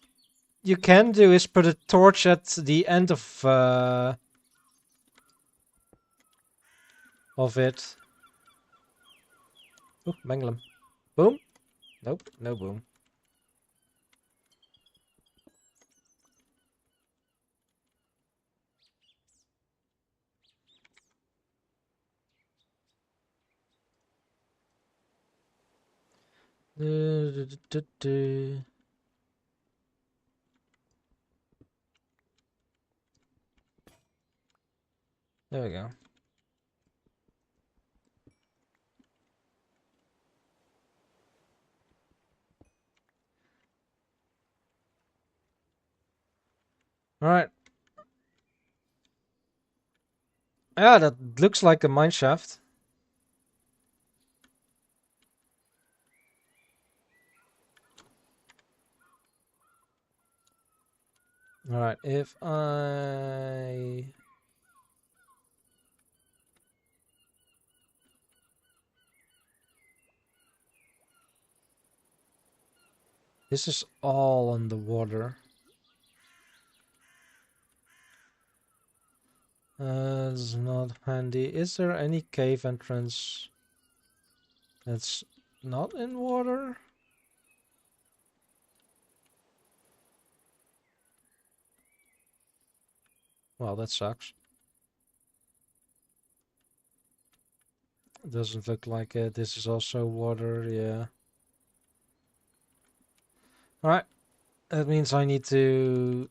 you can do is put a torch at the end of it. Oh, mangle him. Boom. Nope, no boom. There we go. All right. Yeah, that looks like a mine shaft. All right, if I... This is all on the water. It's not handy. Is there any cave entrance that's not in water? Well, that sucks. Doesn't look like it. This is also water, yeah. Alright. That means I need to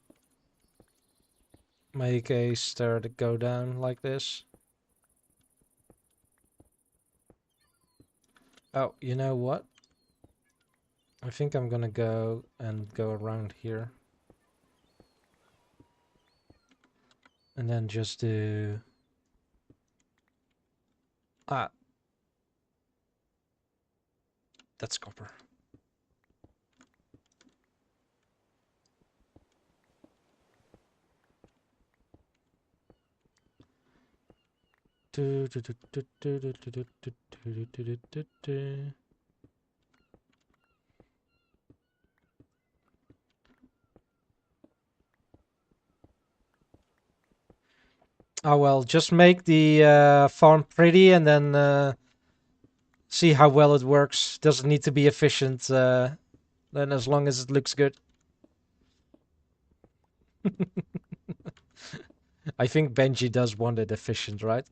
make a stair to go down like this. Oh, you know what? I think I'm gonna go around here. And then just do... Ah. That's copper. Oh well, just make the farm pretty and then see how well it works. Doesn't need to be efficient, then as long as it looks good. I think Benji does want it efficient, right?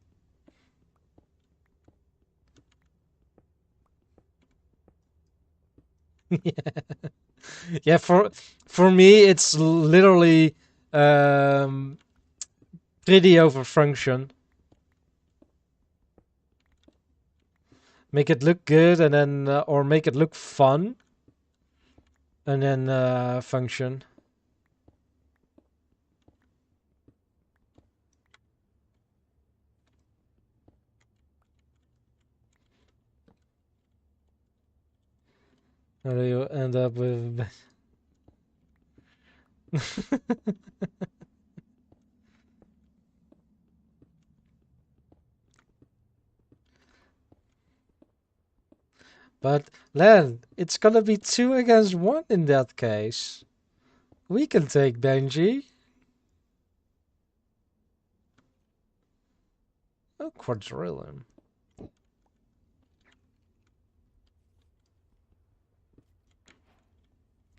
Yeah, for me, it's literally um, pretty over function. Make it look good, and then or make it look fun, and then function. And you end up with. But Len, it's gonna be 2 against 1 in that case. We can take Benji. A quadrillion.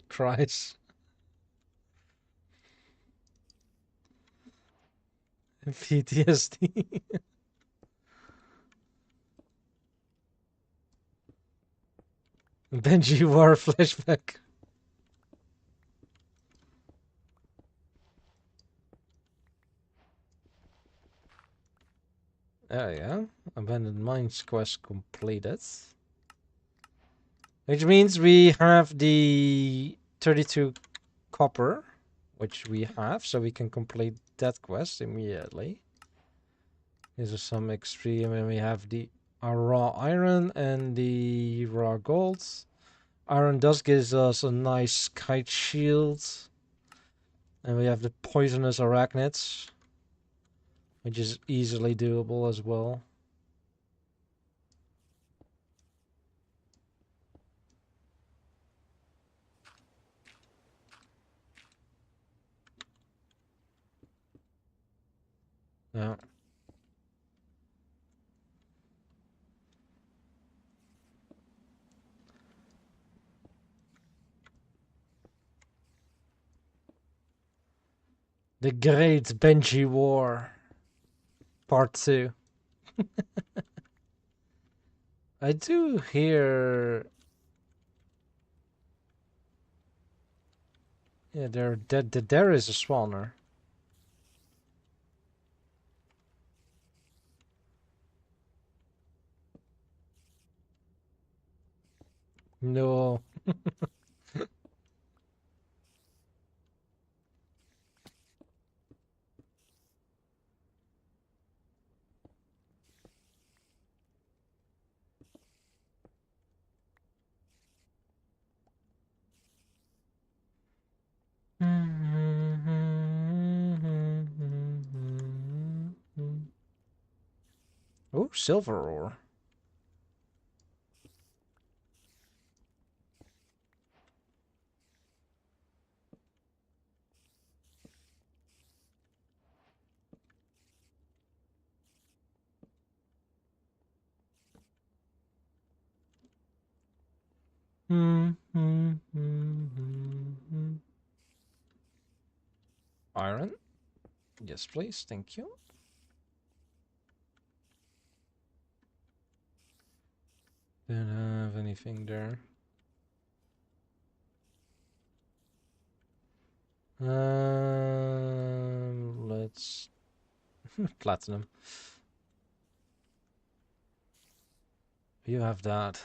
Christ. PTSD. Benji War flashback. Oh yeah. Abandoned Mines quest completed. Which means we have the 32 copper, which we have, so we can complete that quest immediately. These are some XP, and then we have the raw iron and the raw gold. Iron does give us a nice kite shield. And we have the poisonous arachnids, which is easily doable as well. Yeah. The Great Benji War, Part 2. I do hear... Yeah, there is a spawner. No. Oh, silver ore. Iron? Yes, please. Thank you. Don't have anything there. Let's platinum. You have that.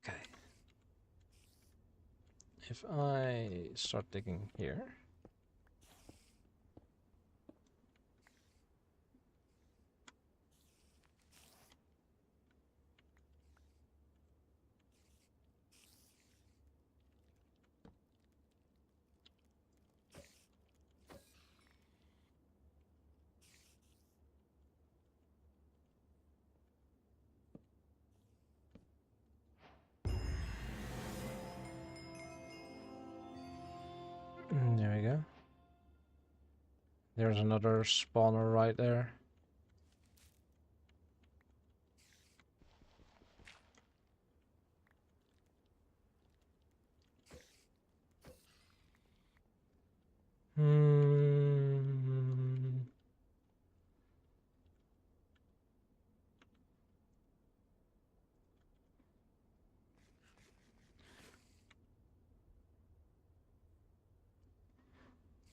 Okay. If I start digging here. There we go. There's another spawner right there. Hmm.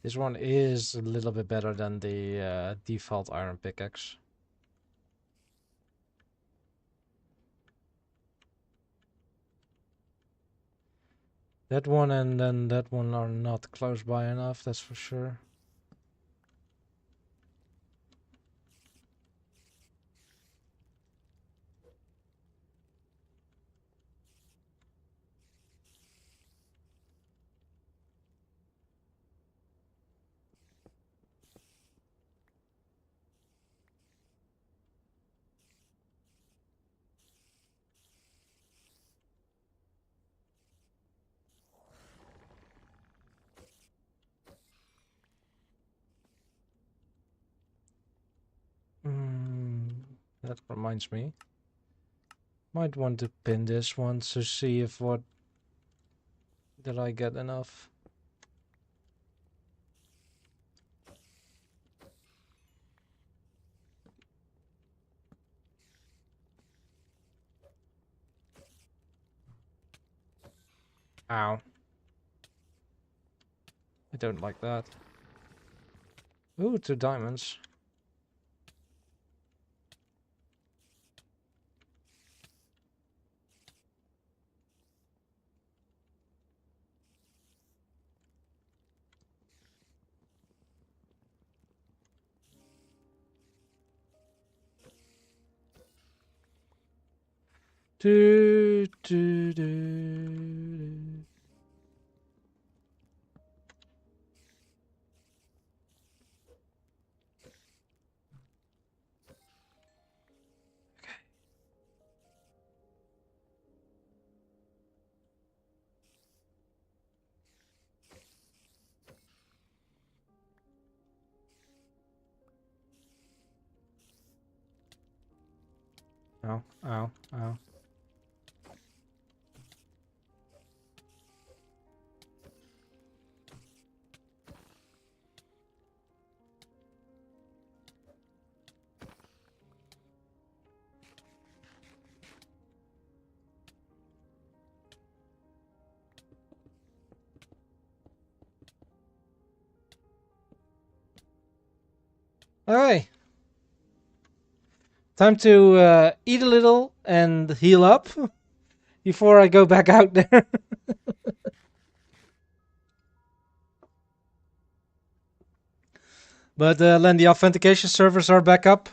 This one is a little bit better than the default iron pickaxe. That one and then that one are not close by enough, that's for sure. That reminds me. Might want to pin this one to see if what... Did I get enough? Ow. I don't like that. Ooh, 2 diamonds. Do, do, do, do. Ow, ow, ow. Alright. Time to eat a little and heal up before I go back out there. But then the authentication servers are back up.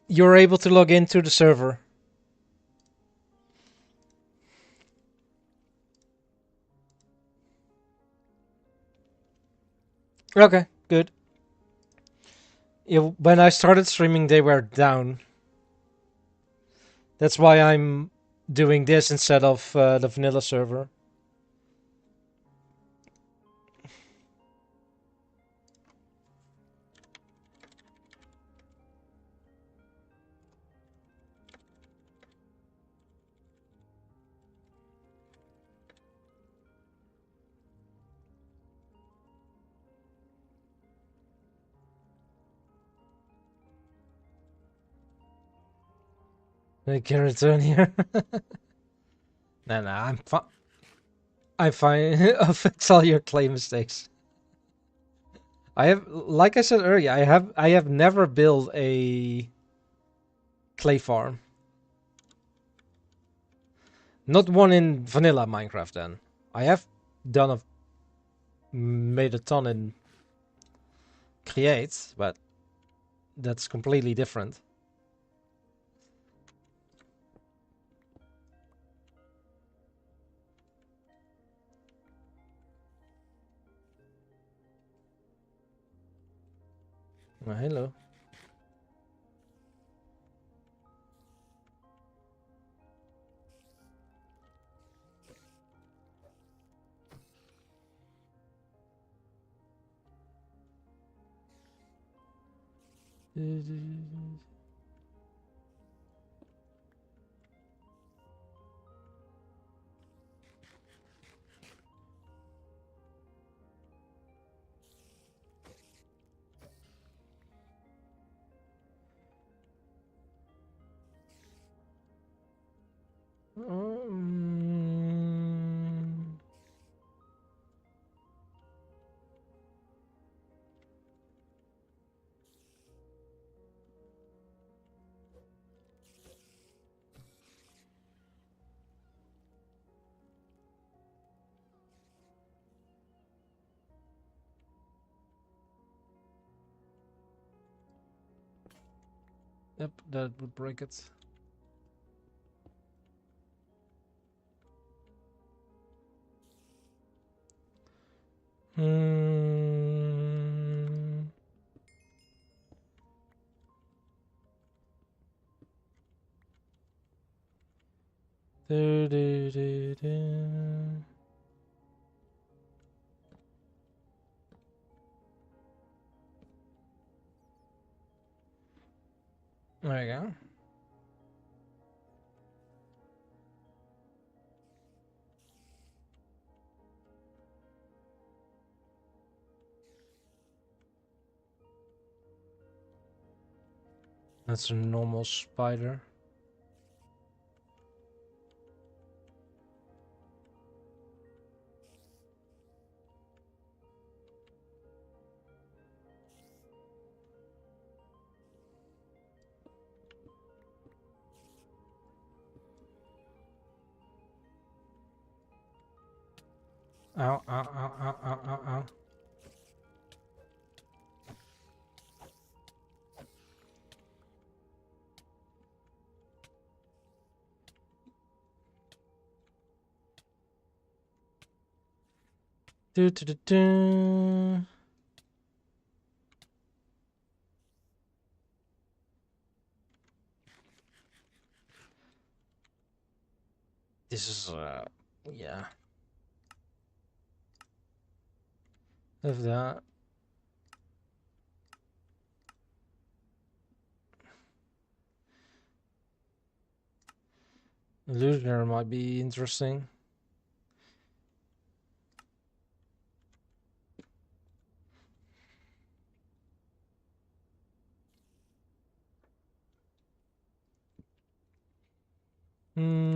You're able to log into the server. Okay, good. When I started streaming, they were down. That's why I'm doing this instead of the vanilla server. The carrots on here. No, I'm fine. I'm fine. I'll fix all your clay mistakes. I have, like I said earlier, I have never built a clay farm. Not one in vanilla Minecraft. Then I have made a ton in Create, but that's completely different. Hello. Yep, that would break it. Hmm. Do, do, do, do. There you go. That's a normal spider. Ow, ow, ow, ow, ow, ow, ow. Do, do, do, do. This is, yeah. Of that. Illusioner might be interesting. Hmm.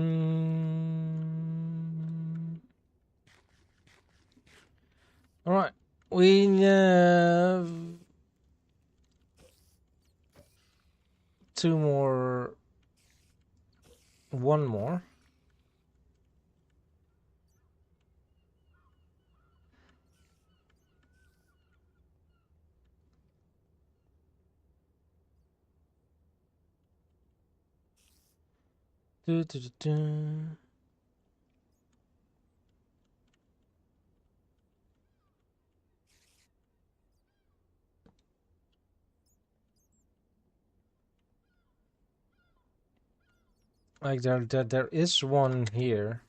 All right, we have two more. One more. Do, do, do, do. Like there is one here.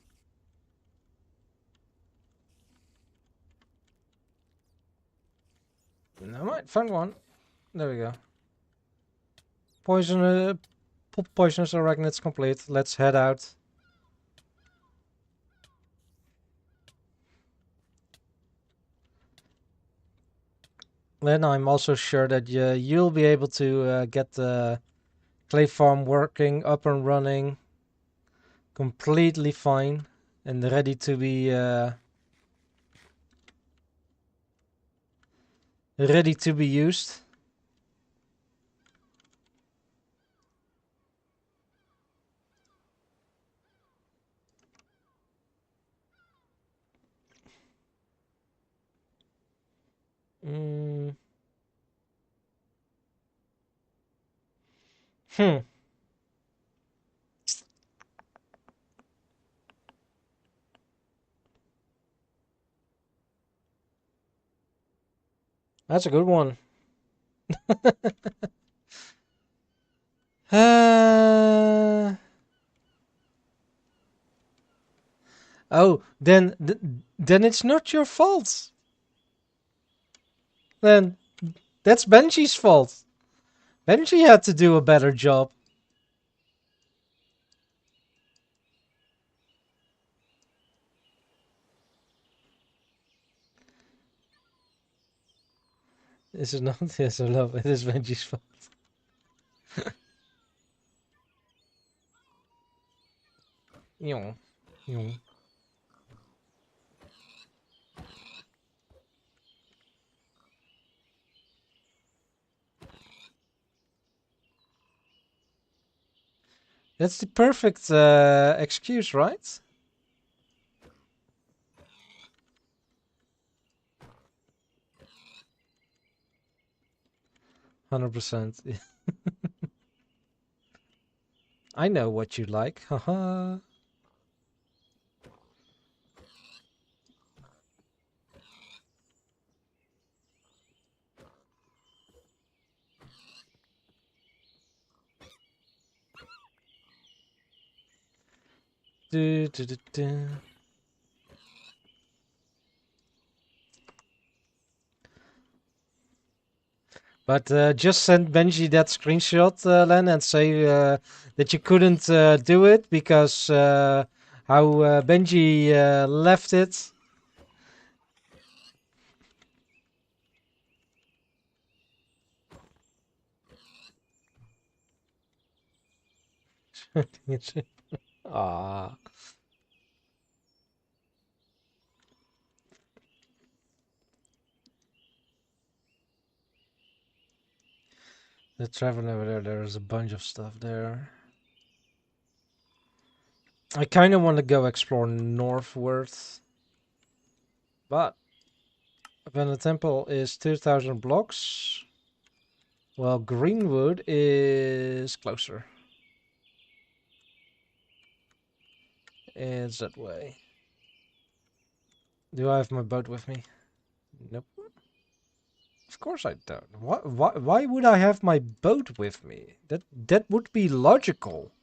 I might find one. There we go. Poisonous arachnids complete. Let's head out. Then I'm also sure that you'll be able to get the clay farm working, up and running, completely fine, and ready to be used. Mm. Hmm. That's a good one. uh... Oh, then it's not your fault. Then that's Benji's fault. Benji had to do a better job. This is not. Yes, I love it. It is Benji's fault. Yong. Yong. That's the perfect excuse, right? 100%. I know what you like. Haha. Do, do, do, do. But just send Benji that screenshot, Len, and say that you couldn't do it because how Benji left it. Ah, the traveling over there. There's a bunch of stuff there. I kind of want to go explore northward, but when the temple is 2,000 blocks, well, Greenwood is closer. It's that way. Do I have my boat with me? Nope. Of course I don't. Why would I have my boat with me? That would be logical.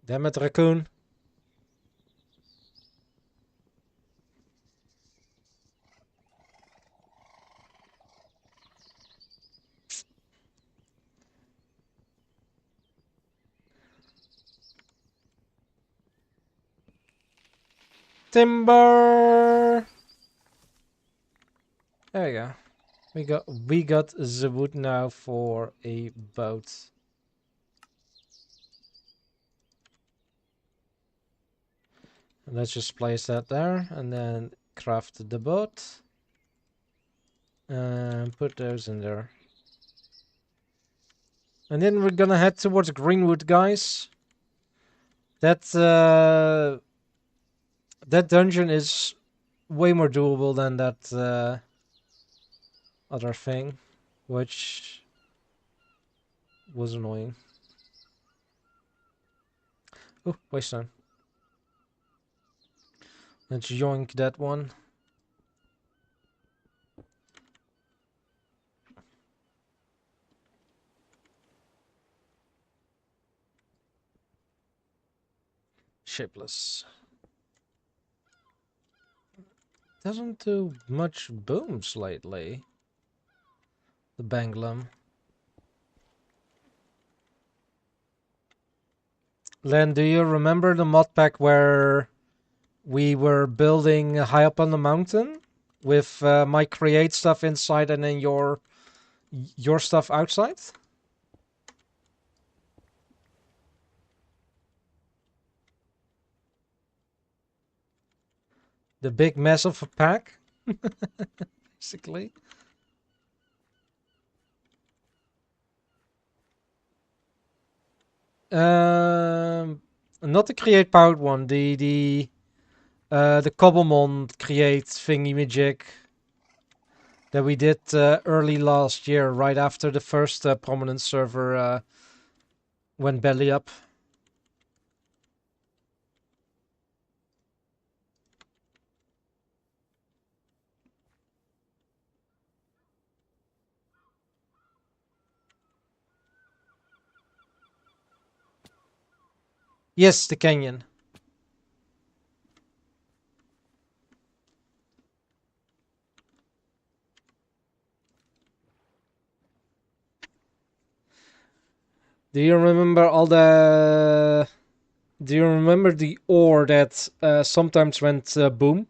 Damn it, raccoon. Timber. There we go. We got the wood now for a boat. And let's just place that there and then craft the boat. And put those in there. And then we're gonna head towards Greenwood, guys. That dungeon is way more doable than that other thing, which was annoying. Oh, waystone. Let's yoink that one. Shapeless. Doesn't do much booms lately. The Banglum. Len, do you remember the modpack where we were building high up on the mountain with my create stuff inside and then your stuff outside? The big mess of a pack, basically. Not the create powered one. The Cobblemon create thingy magic that we did early last year, right after the first prominent server went belly up. Yes, the canyon. Do you remember all the? Do you remember the ore that sometimes went boom?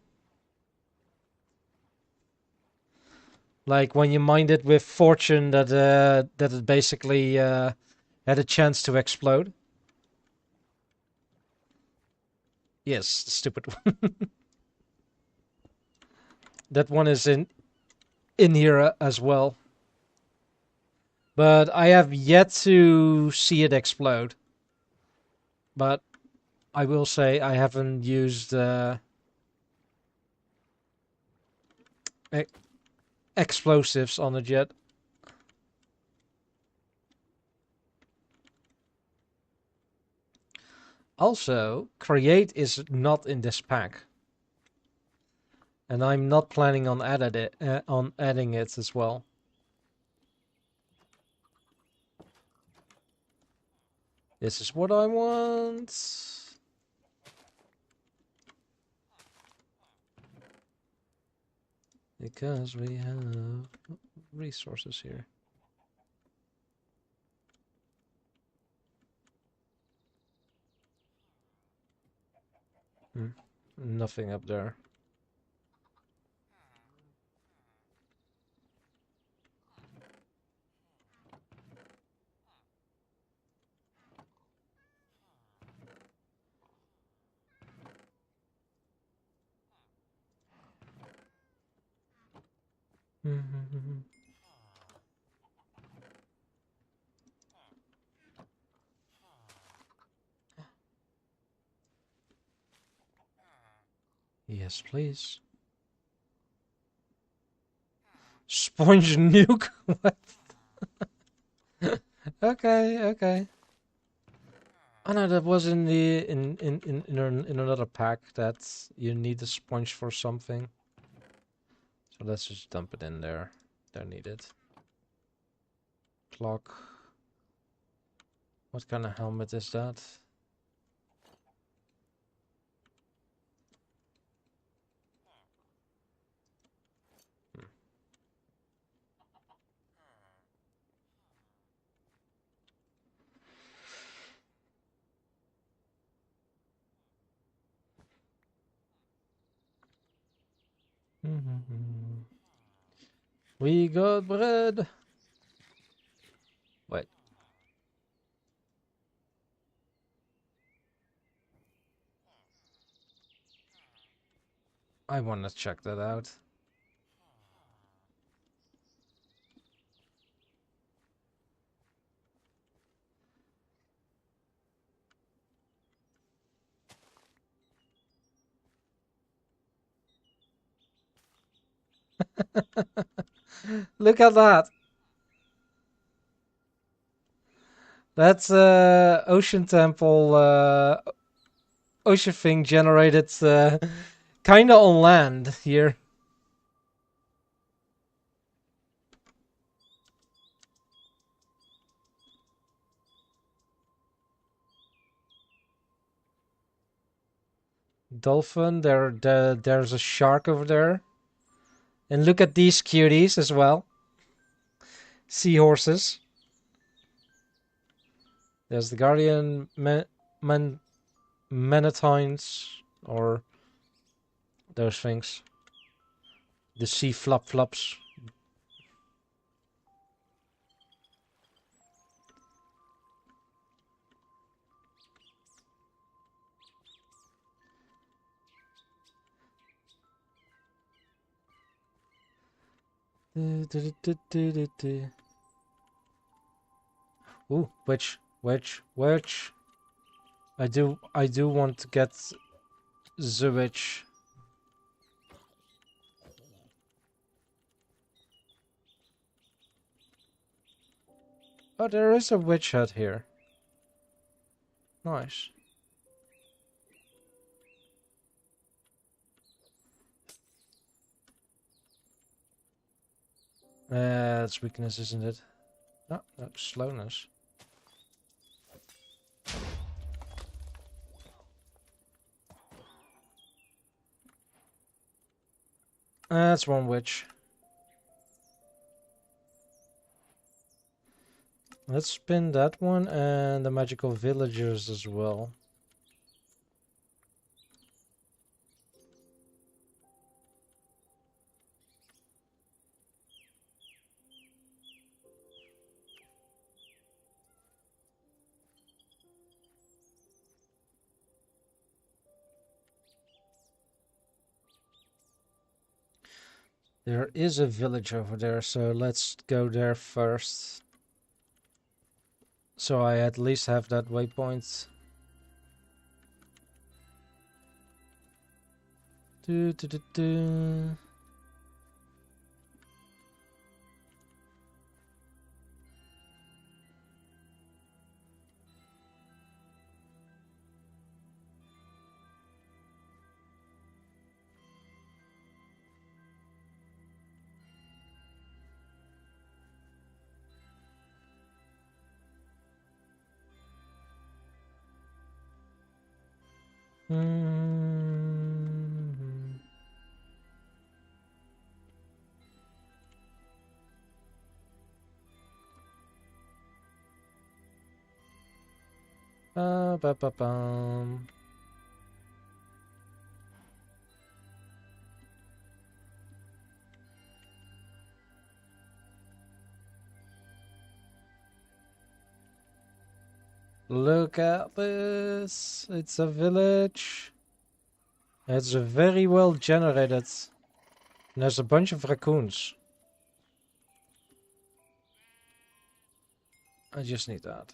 Like when you mined it with fortune, that it basically had a chance to explode. Yes, the stupid one. That one is in here as well. But I have yet to see it explode. But I will say I haven't used explosives on it yet. Also, create is not in this pack. And I'm not planning on adding it as well. This is what I want. Because we have resources here. Nothing up there. Yes, please. Sponge nuke? What? Okay. Oh no, that was in the in another pack that you need a sponge for something. So let's just dump it in there. Don't need it. Clock. What kind of helmet is that? We got bread. Wait. I want to check that out. Look at that. That's Ocean Temple ocean thing generated kind of on land here. Dolphin, there's a shark over there. And look at these cuties as well. Seahorses. There's the guardian manatines, or those things. The sea flop-flops. Ooh, which? I do want to get the witch. Oh, there is a witch hut here. Nice. That's weakness, isn't it? No, that's slowness. That's one witch. Let's spin that one and the magical villagers as well. There is a village over there, so let's go there first. So I at least have that waypoint. Mm. Ba-ba-bum. Look at this. It's a village. It's very well generated. And there's a bunch of raccoons. I just need that.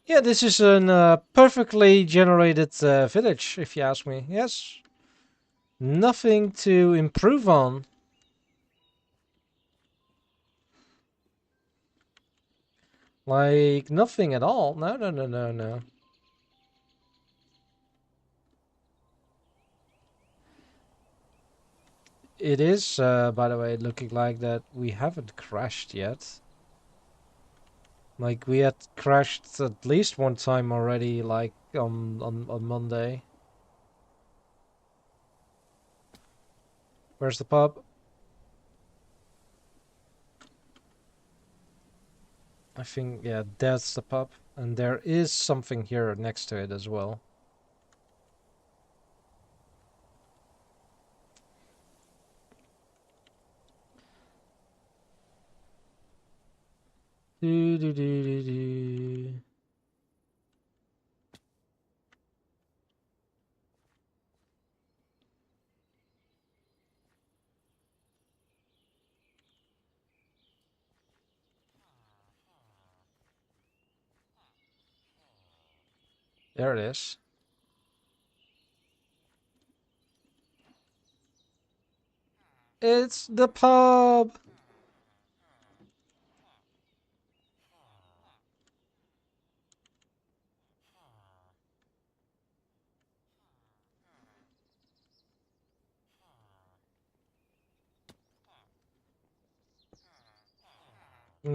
Yeah, this is a perfectly generated village, if you ask me. Yes. Nothing to improve on. Like, nothing at all. No, no, no, no, no. It is, by the way, looking like that we haven't crashed yet. Like, we had crashed at least one time already, like, on Monday. Where's the pub? I think, yeah, that's the pub. And there is something here next to it as well. Do, do, do, do, do. There it is. It's the pub!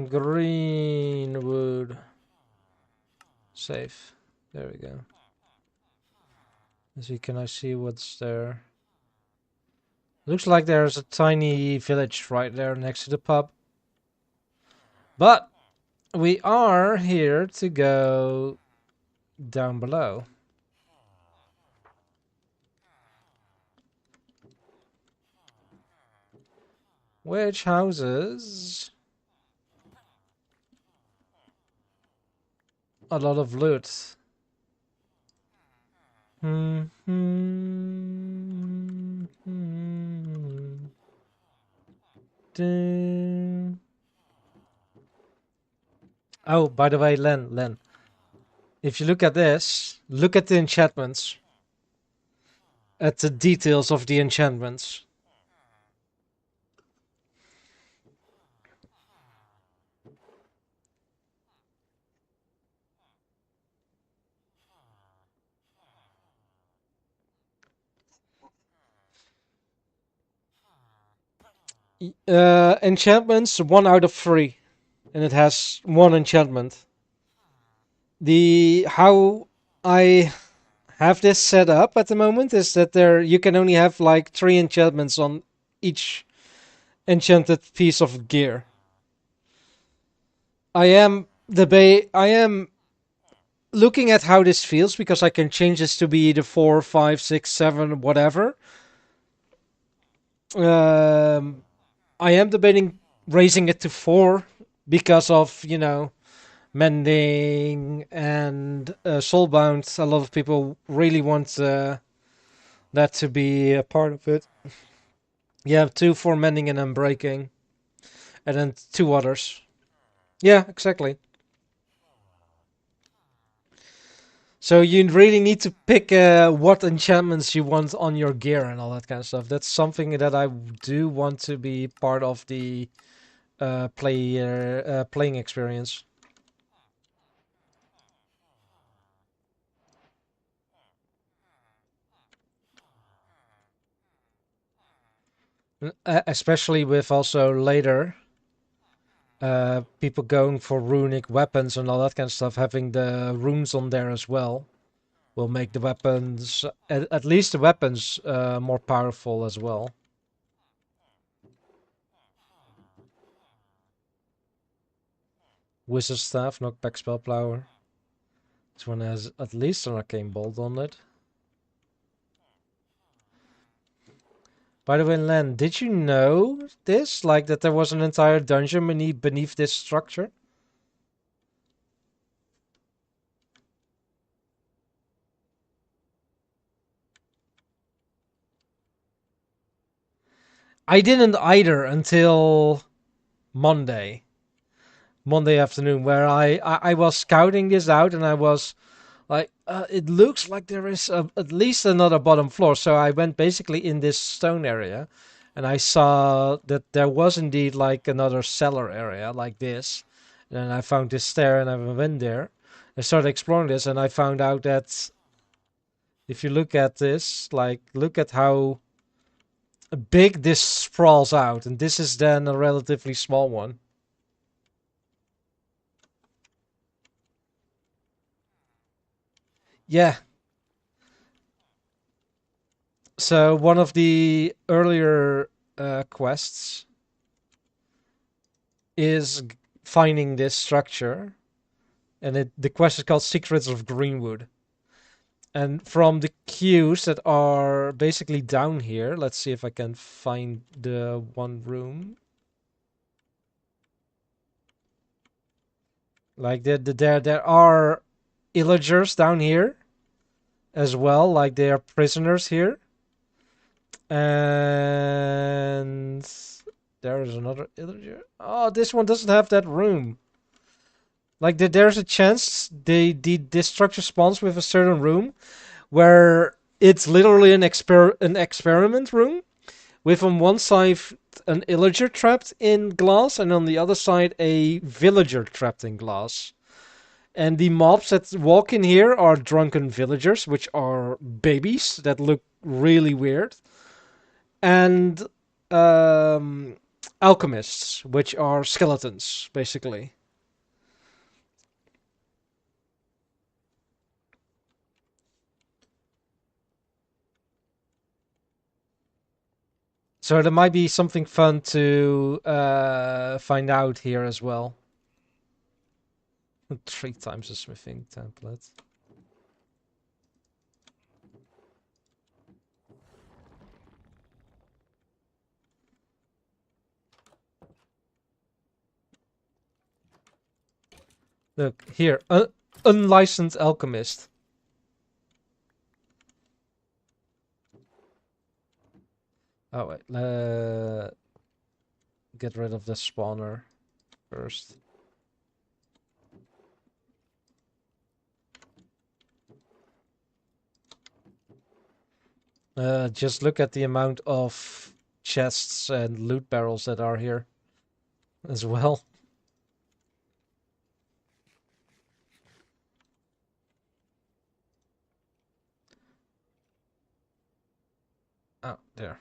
Greenwood. Safe. There we go. Let's see, can I see what's there? Looks like there's a tiny village right there next to the pub. But we are here to go down below. Which houses a lot of loot. Hmm. Oh, by the way, Len, if you look at this, look at the enchantments. At the details of the enchantments. Enchantments, 1 out of 3. And it has 1 enchantment. The how I have this set up at the moment is that you can only have like 3 enchantments on each enchanted piece of gear. I am looking at how this feels because I can change this to be the 4, 5, 6, 7, whatever. I am debating raising it to 4 because of, mending and soulbound. A lot of people really want that to be a part of it. Yeah, 2 for mending and unbreaking, and then 2 others. Yeah, exactly. So you really need to pick what enchantments you want on your gear and all that kind of stuff. That's something that I do want to be part of the playing experience. Especially with also later people going for runic weapons and all that kind of stuff, having the runes on there as well will make the weapons, at least the weapons, more powerful as well. Wizard Staff, Knockback Spell Plower. This one has at least an Arcane Bolt on it. By the way, Len, did you know this? Like that there was an entire dungeon beneath this structure? I didn't either until Monday afternoon, where I was scouting this out, and I was like, it looks like there is at least another bottom floor. So I went basically in this stone area, and I saw that there was indeed like another cellar area like this. And then I found this stair, and I went there. I started exploring this, and I found out that if you look at this, like, look at how big this sprawls out, and this is then a relatively small one. Yeah. So one of the earlier quests is finding this structure, and the quest is called Secrets of Greenwood. And from the queues that are basically down here, let's see if I can find the one room. Like there are illagers down here as well, like they are prisoners here. And there is another illager. Oh, this one doesn't have that room. Like there's a chance this structure spawns with a certain room where it's literally an experiment room with on one side an illager trapped in glass and on the other side a villager trapped in glass. And the mobs that walk in here are drunken villagers, which are babies that look really weird. And alchemists, which are skeletons, basically. So there might be something fun to find out here as well. 3 times the smithing template. Look, here. Unlicensed alchemist. Oh, wait. Get rid of the spawner first. Just look at the amount of chests and loot barrels that are here as well. Oh, there.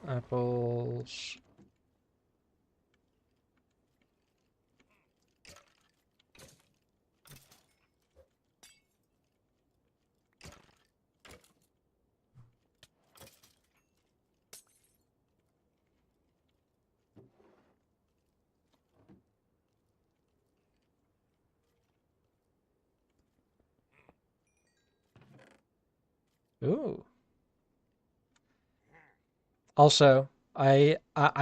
Apples. Ooh. Also, I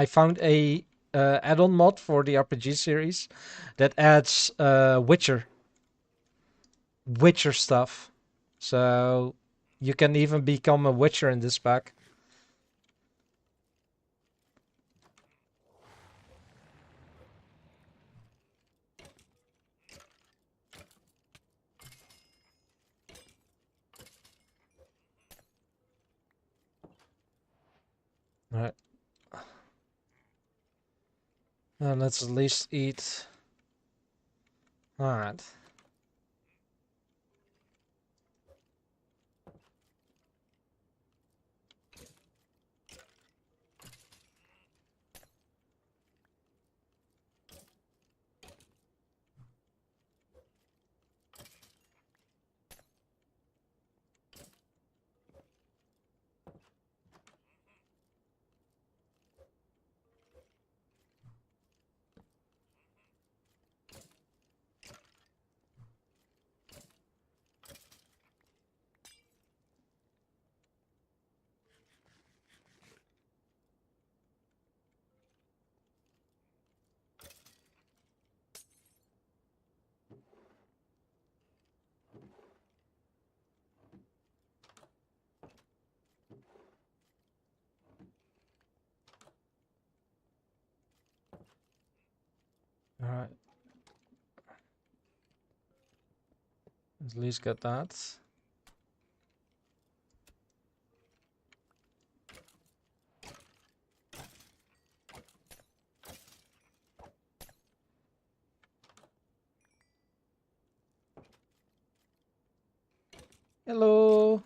found a add-on mod for the RPG series that adds Witcher stuff. So you can even become a Witcher in this pack. Alright. Let's at least eat. Alright. Alright. At least get that. Hello.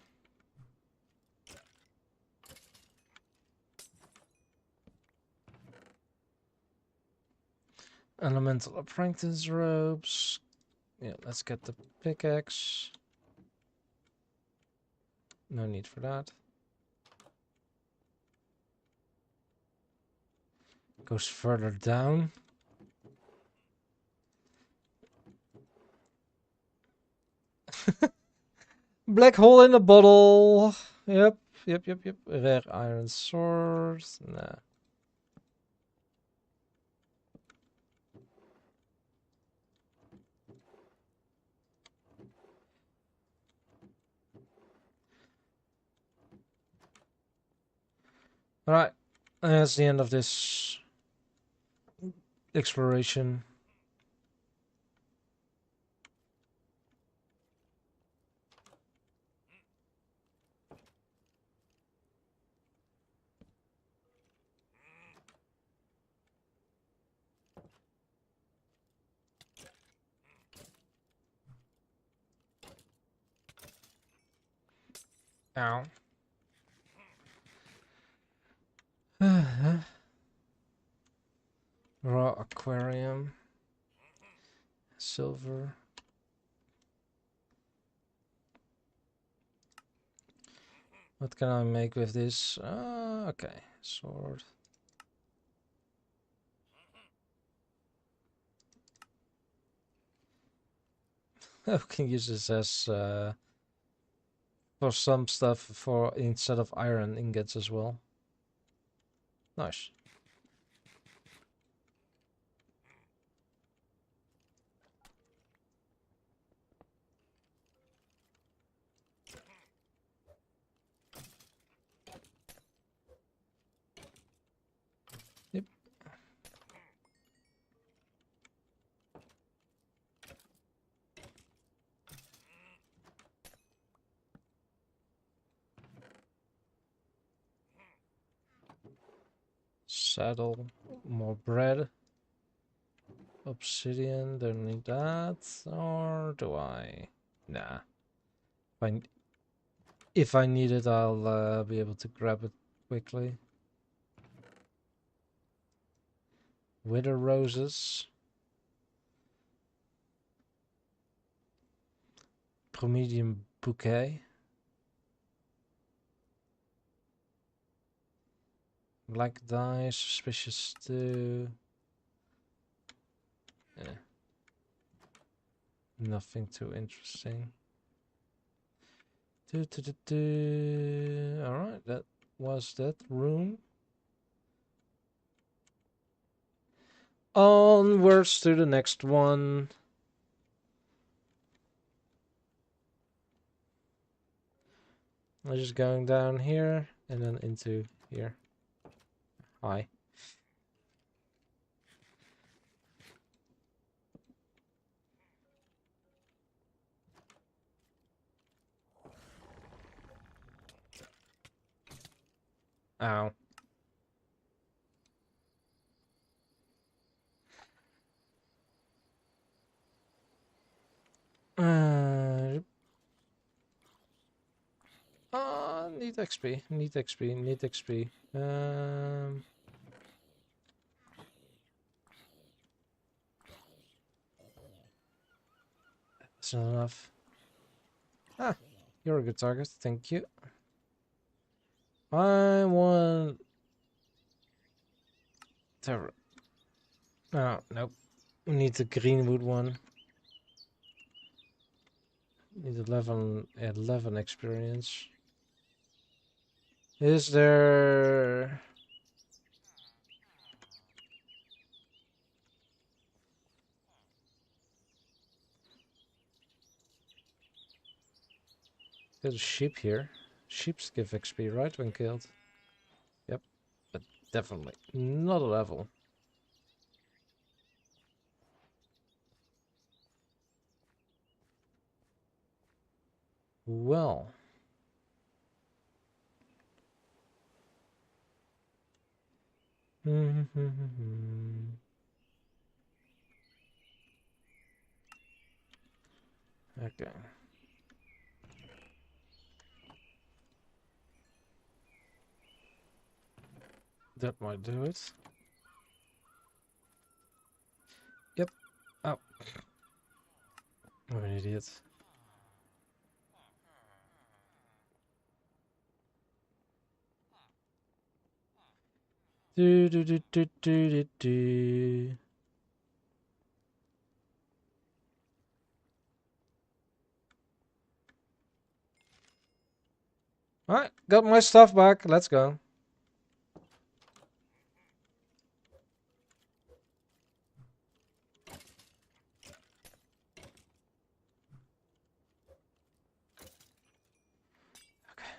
Elemental apprentice robes. Yeah, let's get the pickaxe. No need for that. Goes further down. Black hole in a bottle. Yep. Rare iron sword. Nah. Alright. That's the end of this exploration. Ow. Raw aquarium. Silver. What can I make with this? Okay. Sword. I can use this as for some stuff for instead of iron ingots as well. Nice. Yep. Saddle, more bread. Obsidian, don't need that. Or do I? Nah. If I need it, I'll be able to grab it quickly. Wither roses. Promedium bouquet. Black dye, suspicious stew. Nothing too interesting. Alright, that was that room. Onwards to the next one. I'm just going down here and then into here. Hi. Ow. Need XP. Need XP. Need XP. That's not enough. Ah, you're a good target. Thank you. I want... Terror. Oh, nope. We need the greenwood one. Need 11 experience. Is there... There's a sheep here. Sheeps give XP, right, when killed? Yep, but definitely not a level. Well... Okay. That might do it. Yep. Oh. I'm an idiot. Do do do do do do do. Alright, got my stuff back. Let's go. Okay.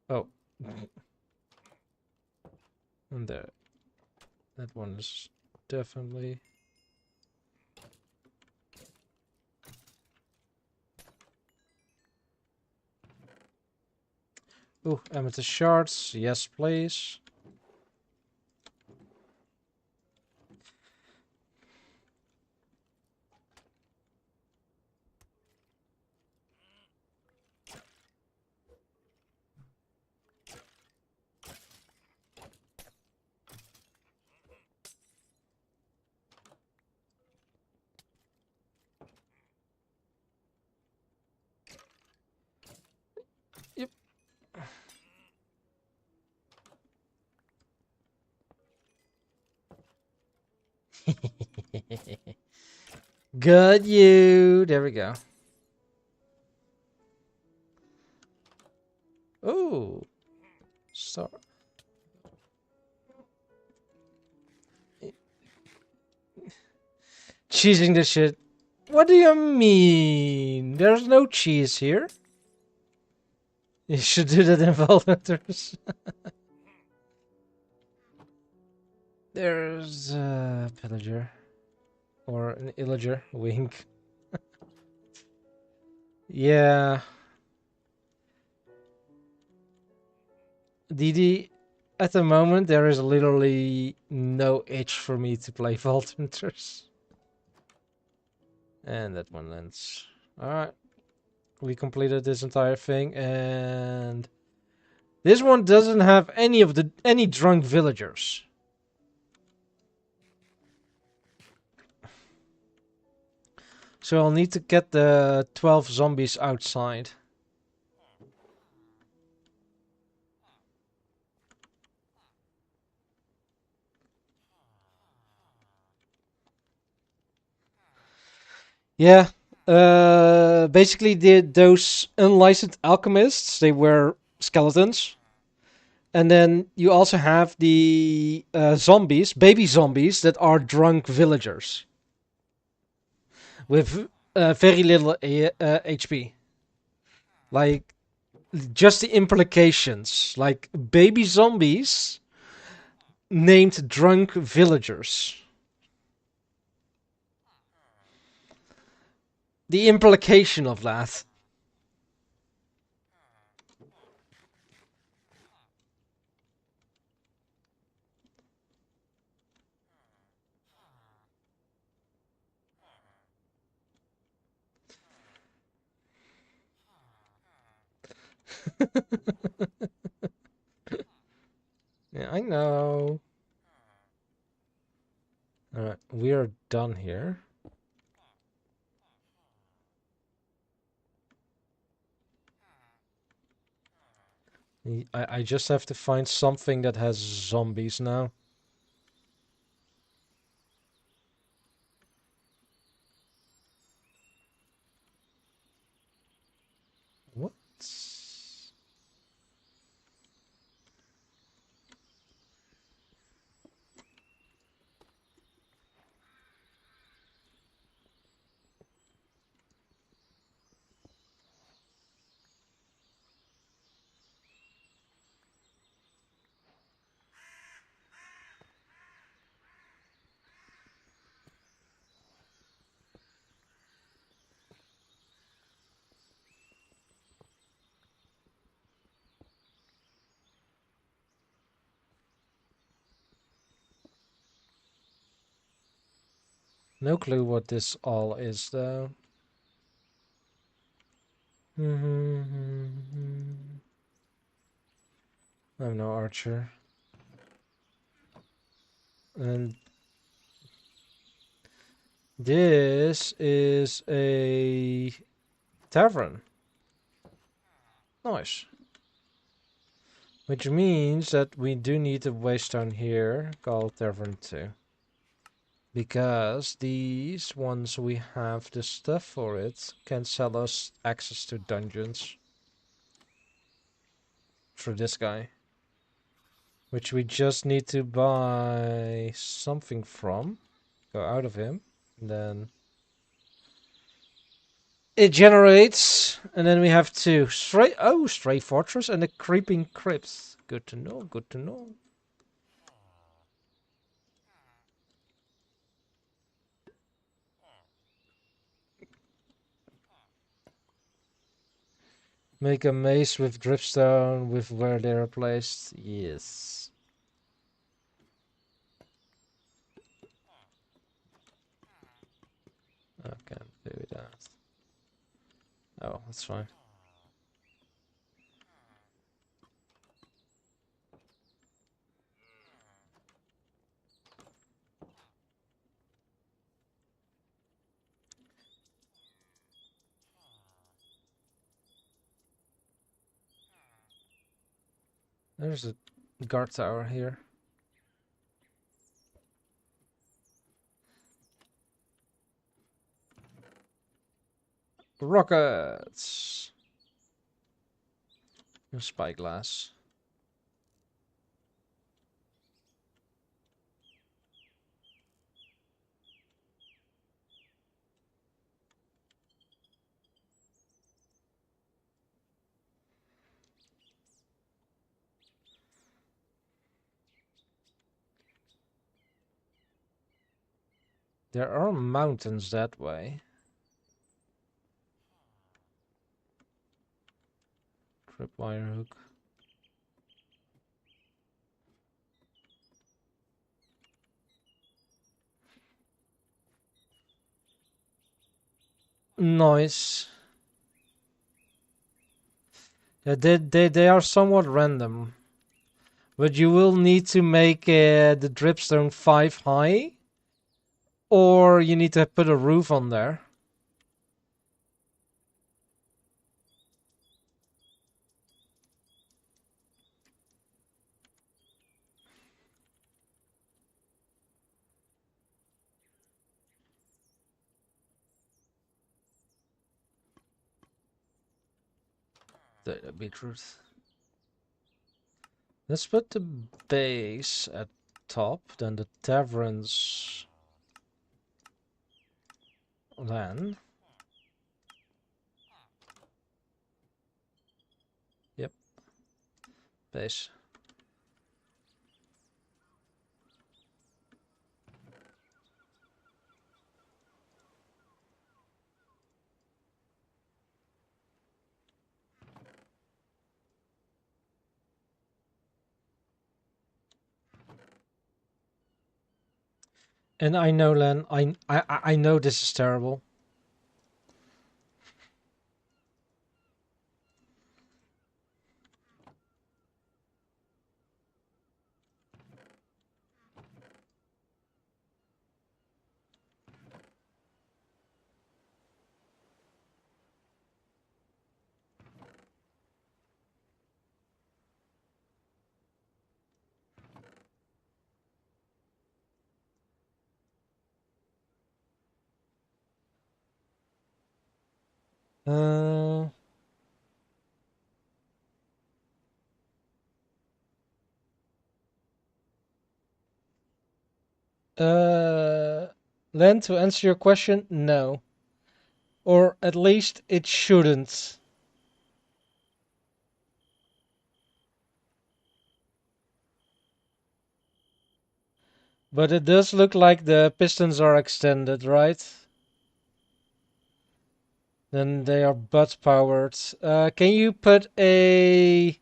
Oh. And there. That one is definitely... Oh, amethyst shards. Yes, please. Yep. Got you. There we go. Oh. So. Cheesing this shit. What do you mean? There's no cheese here. You should do that in Vault Hunters. There's a pillager. Or an illager. Wink. Yeah. DD, at the moment, there is literally no itch for me to play Vault Hunters. And that one lands. Alright. We completed this entire thing, and this one doesn't have any drunk villagers. So I'll need to get the 12 zombies outside. Yeah. Basically, those unlicensed alchemists, they were skeletons. And then you also have the zombies, baby zombies, that are drunk villagers. With very little HP. Like, just the implications. Like, baby zombies named drunk villagers. The implication of that. Yeah, I know. Alright, we are done here. I just have to find something that has zombies now. What? No clue what this all is, though. I'm no archer. And this is a tavern. Nice. Which means that we do need a waystone here called Tavern 2. Because these, once we have the stuff for it, can sell us access to dungeons. Through this guy. Which we just need to buy something from. Go out of him. And then it generates. And then we have two. Stray Fortress and a Creeping Crypts. Good to know, good to know. Make a maze with dripstone with where they are placed. Yes. I can't do that. Oh, that's fine. There's a guard tower here. Rockets! No spyglass. There are mountains that way. Tripwire hook. Nice. Yeah, they are somewhat random. But you will need to make the dripstone 5 high. Or you need to put a roof on there. The beetroot. Let's put the base at top, then the taverns then. Yep. Base. And I know, Len, I know this is terrible. Uh, Then to answer your question, no. Or at least it shouldn't. But it does look like the pistons are extended, right? Then they are butt powered. Can you put a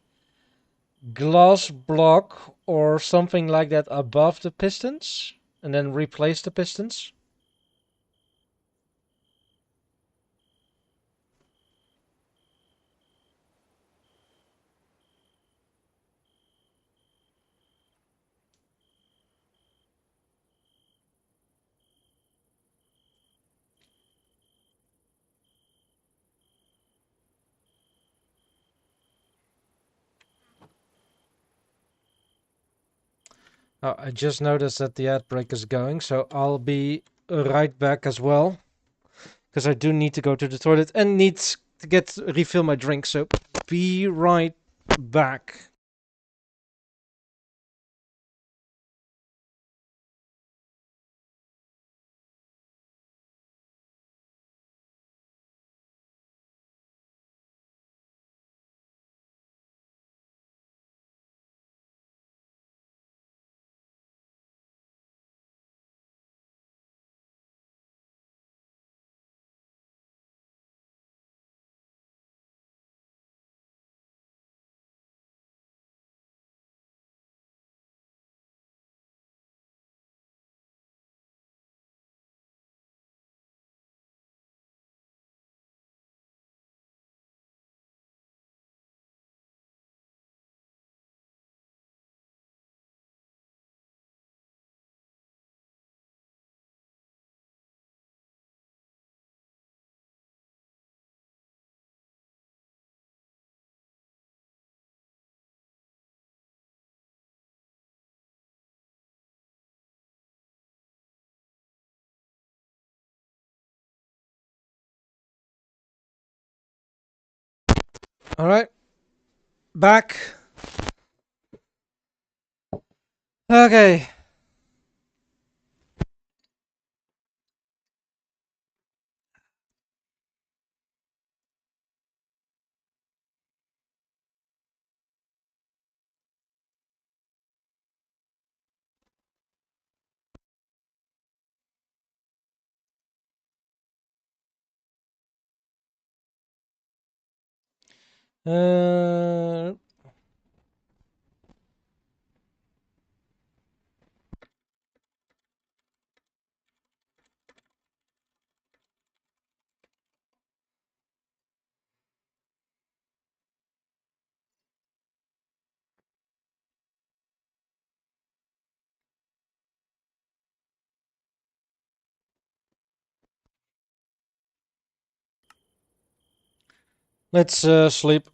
glass block or something like that above the pistons? And then replace the pistons? Oh, I just noticed that the ad break is going, so I'll be right back as well. Because I do need to go to the toilet and need to refill my drink, so be right back. Alright, back. Okay. Uh, let's sleep.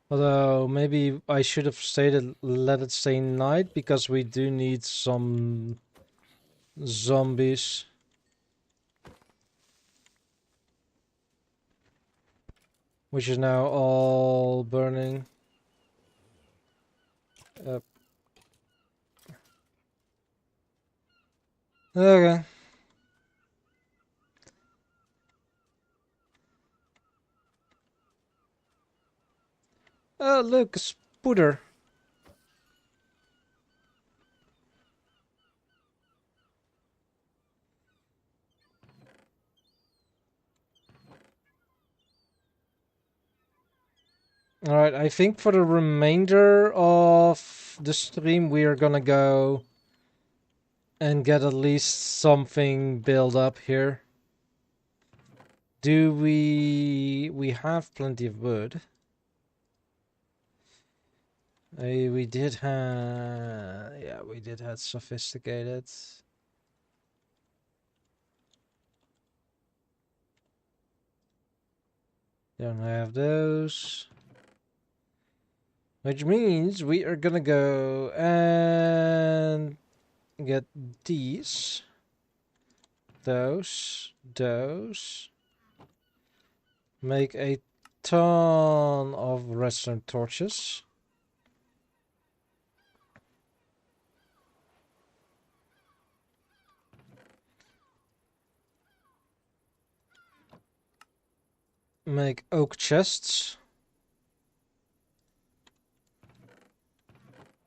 Although maybe I should have stated let it stay night because we do need some zombies. Which is now all burning. Okay. Oh, look, a spooter. Alright, I think for the remainder of the stream, we are gonna go and get at least something built up here. Do we have plenty of wood? We did have... Yeah, we did have sophisticated. Don't have those. Which means we are gonna go and get these, those, make a ton of redstone torches. Make oak chests.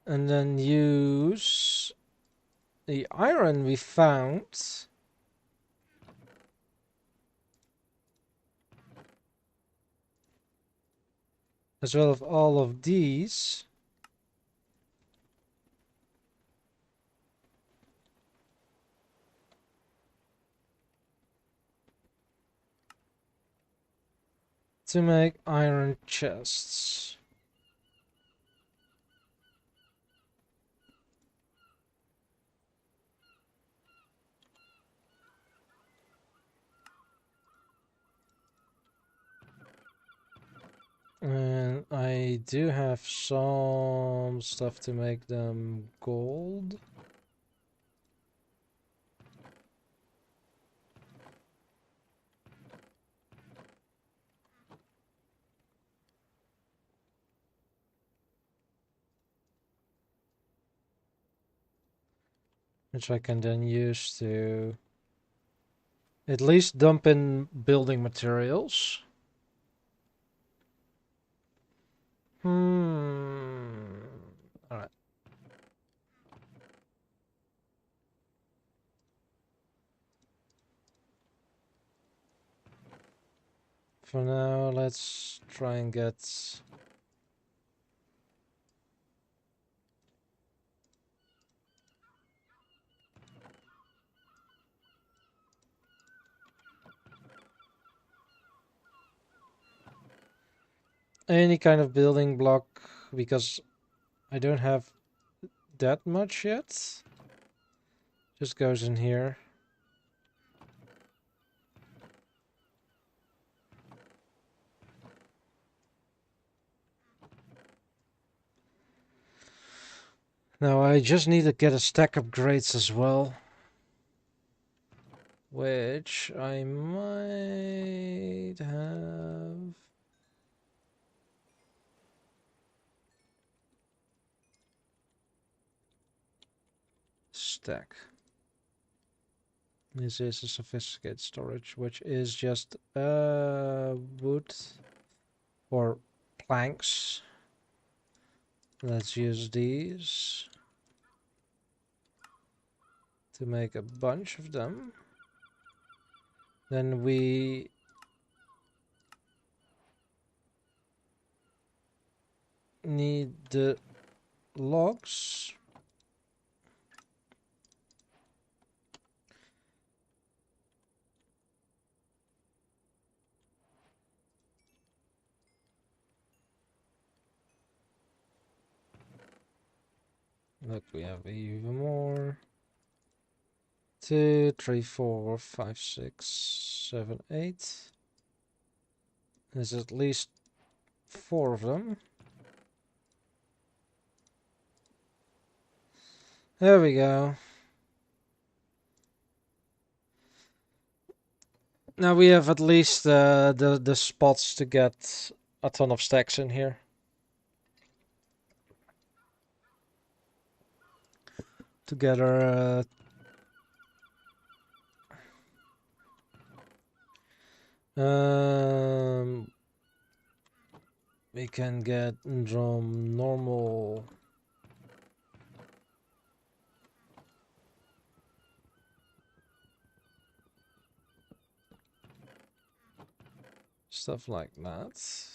And then use the iron we found as well as all of these to make iron chests. And I do have some stuff to make them gold. Which I can then use to at least dump in building materials. Alright. For now, let's try and get any kind of building block because I don't have that much yet. Just goes in here. Now I just need to get a stack of grates as well. Which I might have. Stack. This is a sophisticated storage, which is just wood or planks. Let's use these to make a bunch of them. Then we need the logs. Look, we have even more. 2, 3, 4, 5, 6, 7, 8. There's at least 4 of them. There we go. Now we have at least the spots to get a ton of stacks in here. Together. We can get some normal stuff like that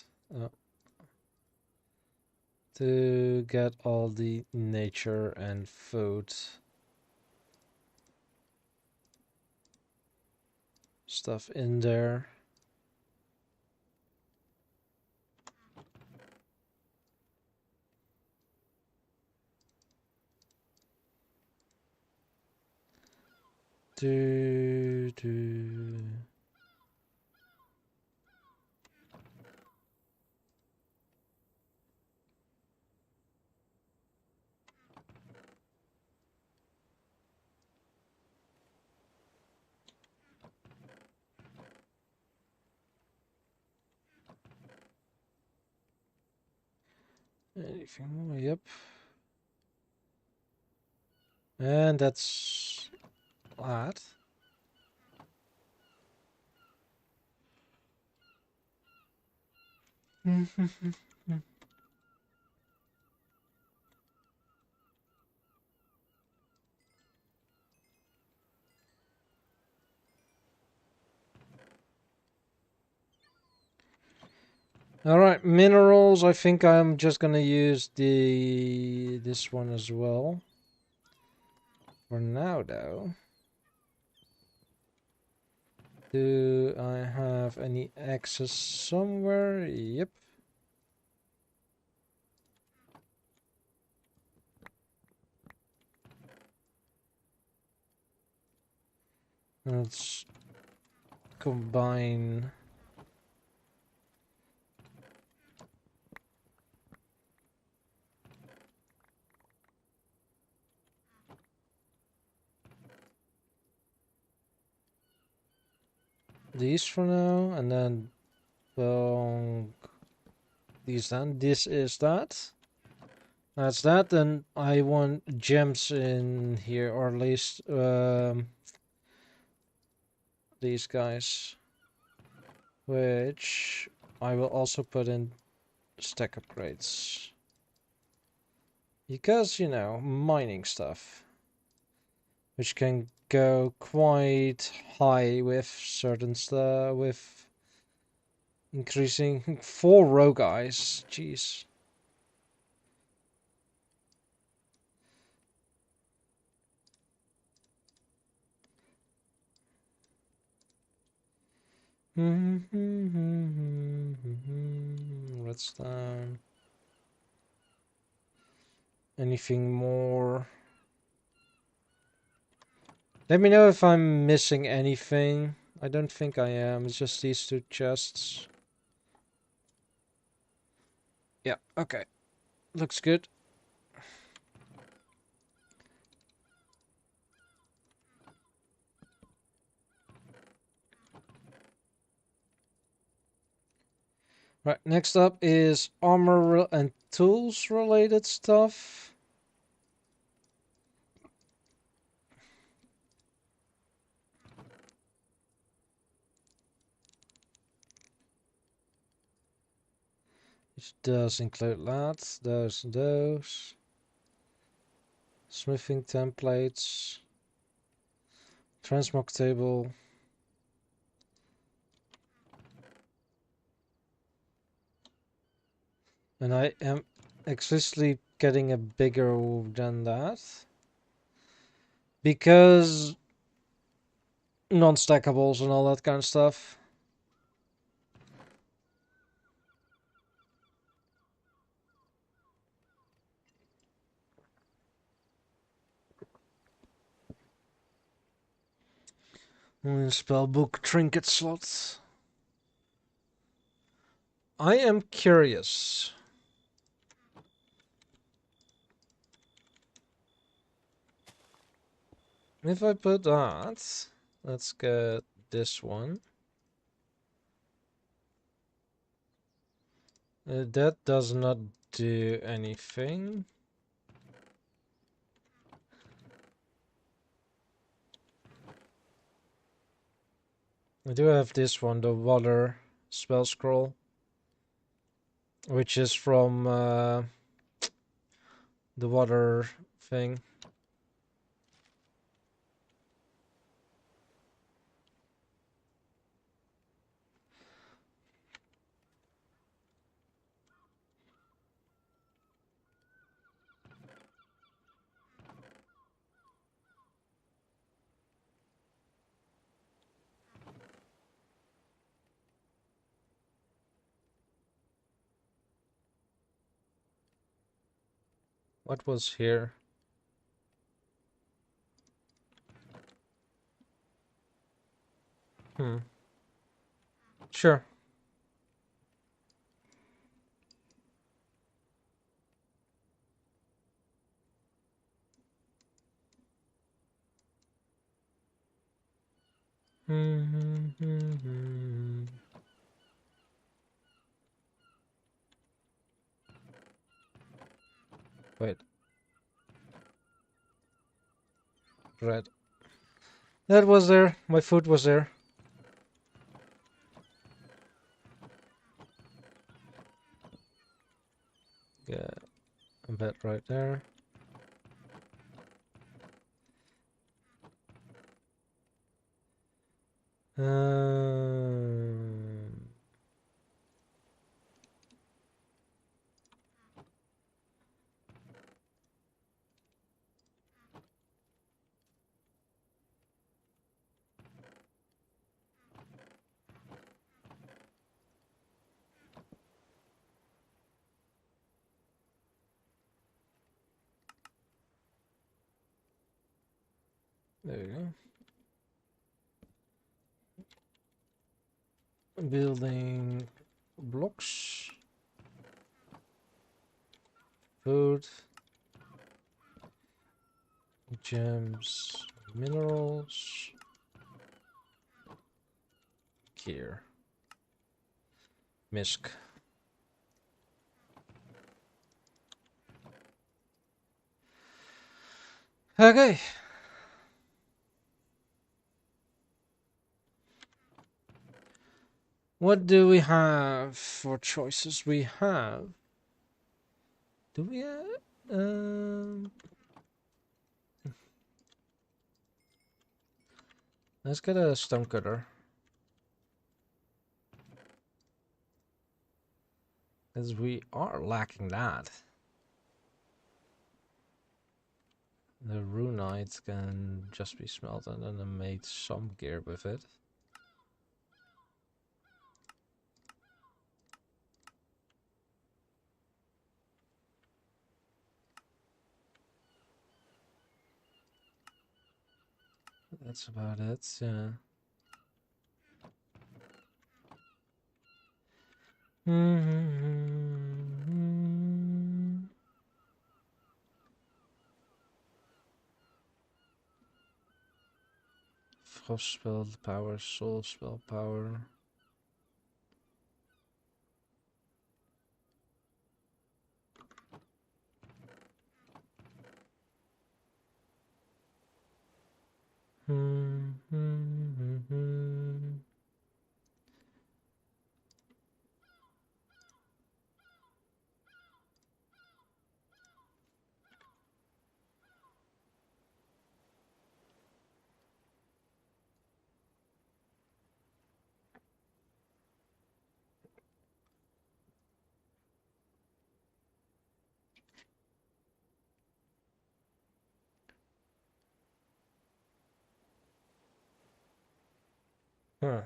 to get all the nature and food stuff in there. Do. Anything more? Yep. And that's that. Alright, minerals. I think I'm just gonna use this one as well. For now, though. Do I have any access somewhere? Yep. Let's combine. These for now, and then these then. This is that. That's that. And I want gems in here, or at least these guys, which I will also put in stack upgrades. Because, you know, mining stuff, which can go quite high with certain stuff, with increasing 4 row guys. Jeez. Redstone. Anything more? Let me know if I'm missing anything. I don't think I am. It's just these 2 chests. Yeah, okay. Looks good. Right, next up is armor and tools related stuff. Which does include that, those. Smithing templates. Transmog table. And I am explicitly getting a bigger than that. Because non-stackables and all that kind of stuff. Spellbook trinket slots. I am curious. If I put that, let's get this one. That does not do anything. I do have this one, the water spell scroll, which is from the water thing. What was here? Sure. Wait. Red. That was there. My food was there. Yeah, a bed right there. Um, there you go. Building blocks. Food. Gems. Minerals. Gear. Misc. Okay. What do we have for choices? We have. Do we have? Let's get a stone cutter. Because we are lacking that. The runite can just be smelted and then made some gear with it. That's about it, yeah. Frost spell power, soul spell power. Huh.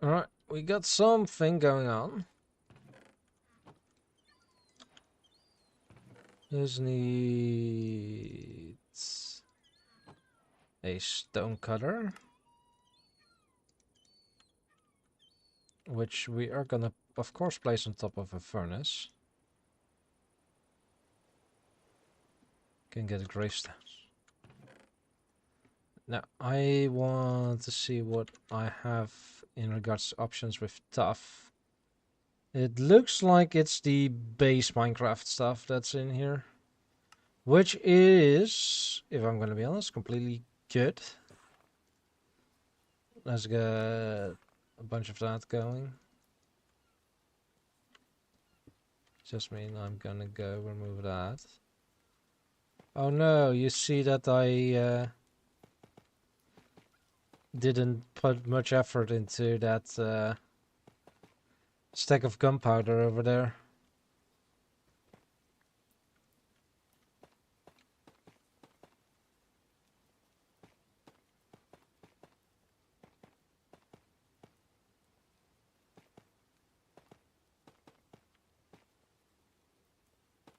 Alright, we got something going on. This needs a stone cutter, which we are gonna, of course, place on top of a furnace. Can get gravestones. Now, I want to see what I have in regards to options with tough. It looks like it's the base Minecraft stuff that's in here. Which is, if I'm gonna be honest, completely good. Let's get a bunch of that going. Just mean I'm gonna go remove that. Oh no, you see that I didn't put much effort into that stack of gunpowder over there.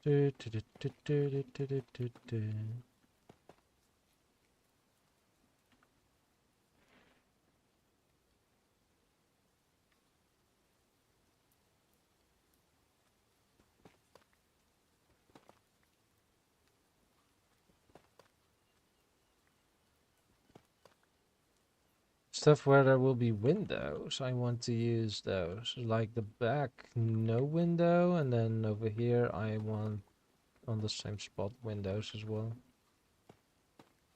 Do, do, do, do, do, do, do, do, do. stuff where there will be windows, I want to use those. Like the back, no window, and then over here I want on the same spot windows as well.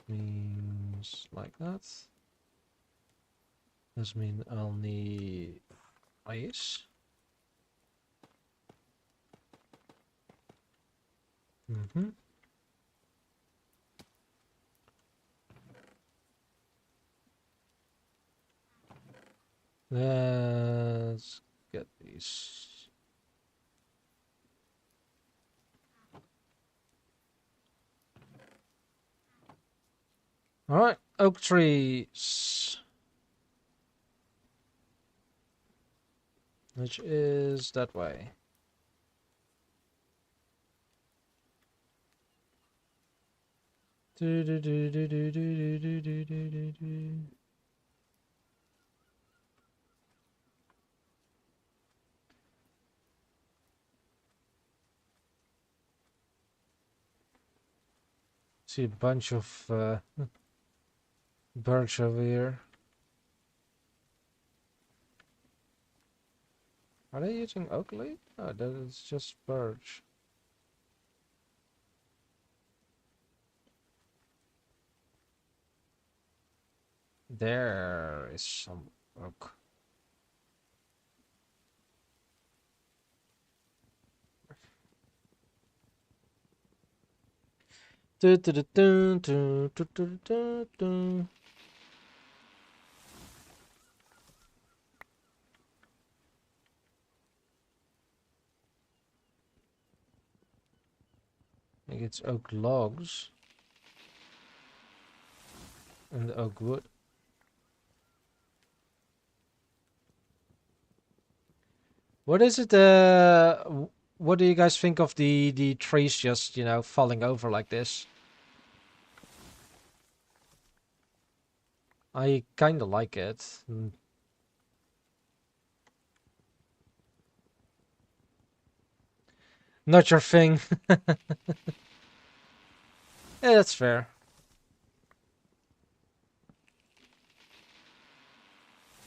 Means like that. This means I'll need ice. Mm-hmm. Let's get these. Alright, oak trees. Which is that way. Do do do do do do do do do do do. See a bunch of birch over here. Are they using oak leaf? No, that is just birch. There is some oak. Do, do, do, do, do, do, do, do, do. I think it's oak logs and oak wood. What is it? What do you guys think of the trees just falling over like this? I kind of like it. Not your thing. Yeah, that's fair.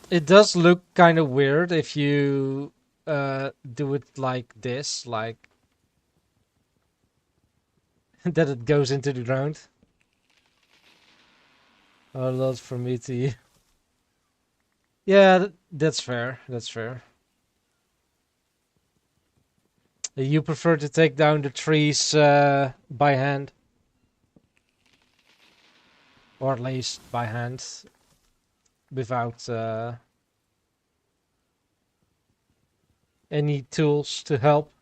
It does look kind of weird if you do it like this, like that it goes into the ground. A lot for me to. Yeah, that's fair. That's fair. You prefer to take down the trees by hand, or at least by hand, without any tools to help.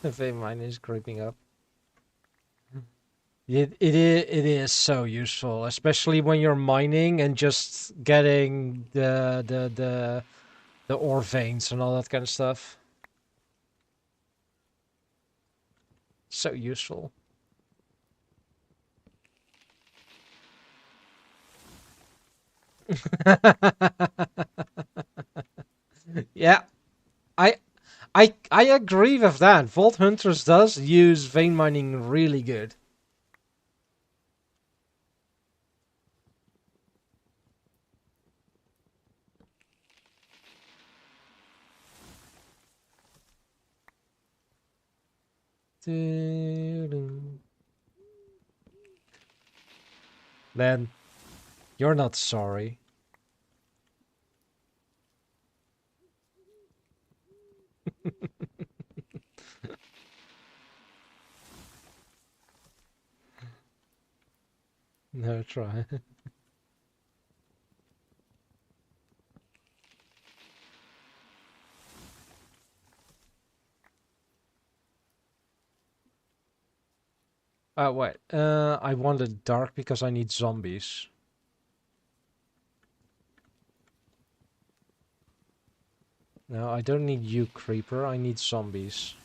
Vein mine is creeping up. It is so useful, especially when you're mining and just getting the ore veins and all that kind of stuff. So useful. Yeah, I agree with that. Vault Hunters does use vein mining really good. Then you're not sorry. No, try. Wait. I wanted dark because I need zombies. No, I don't need you, creeper. I need zombies.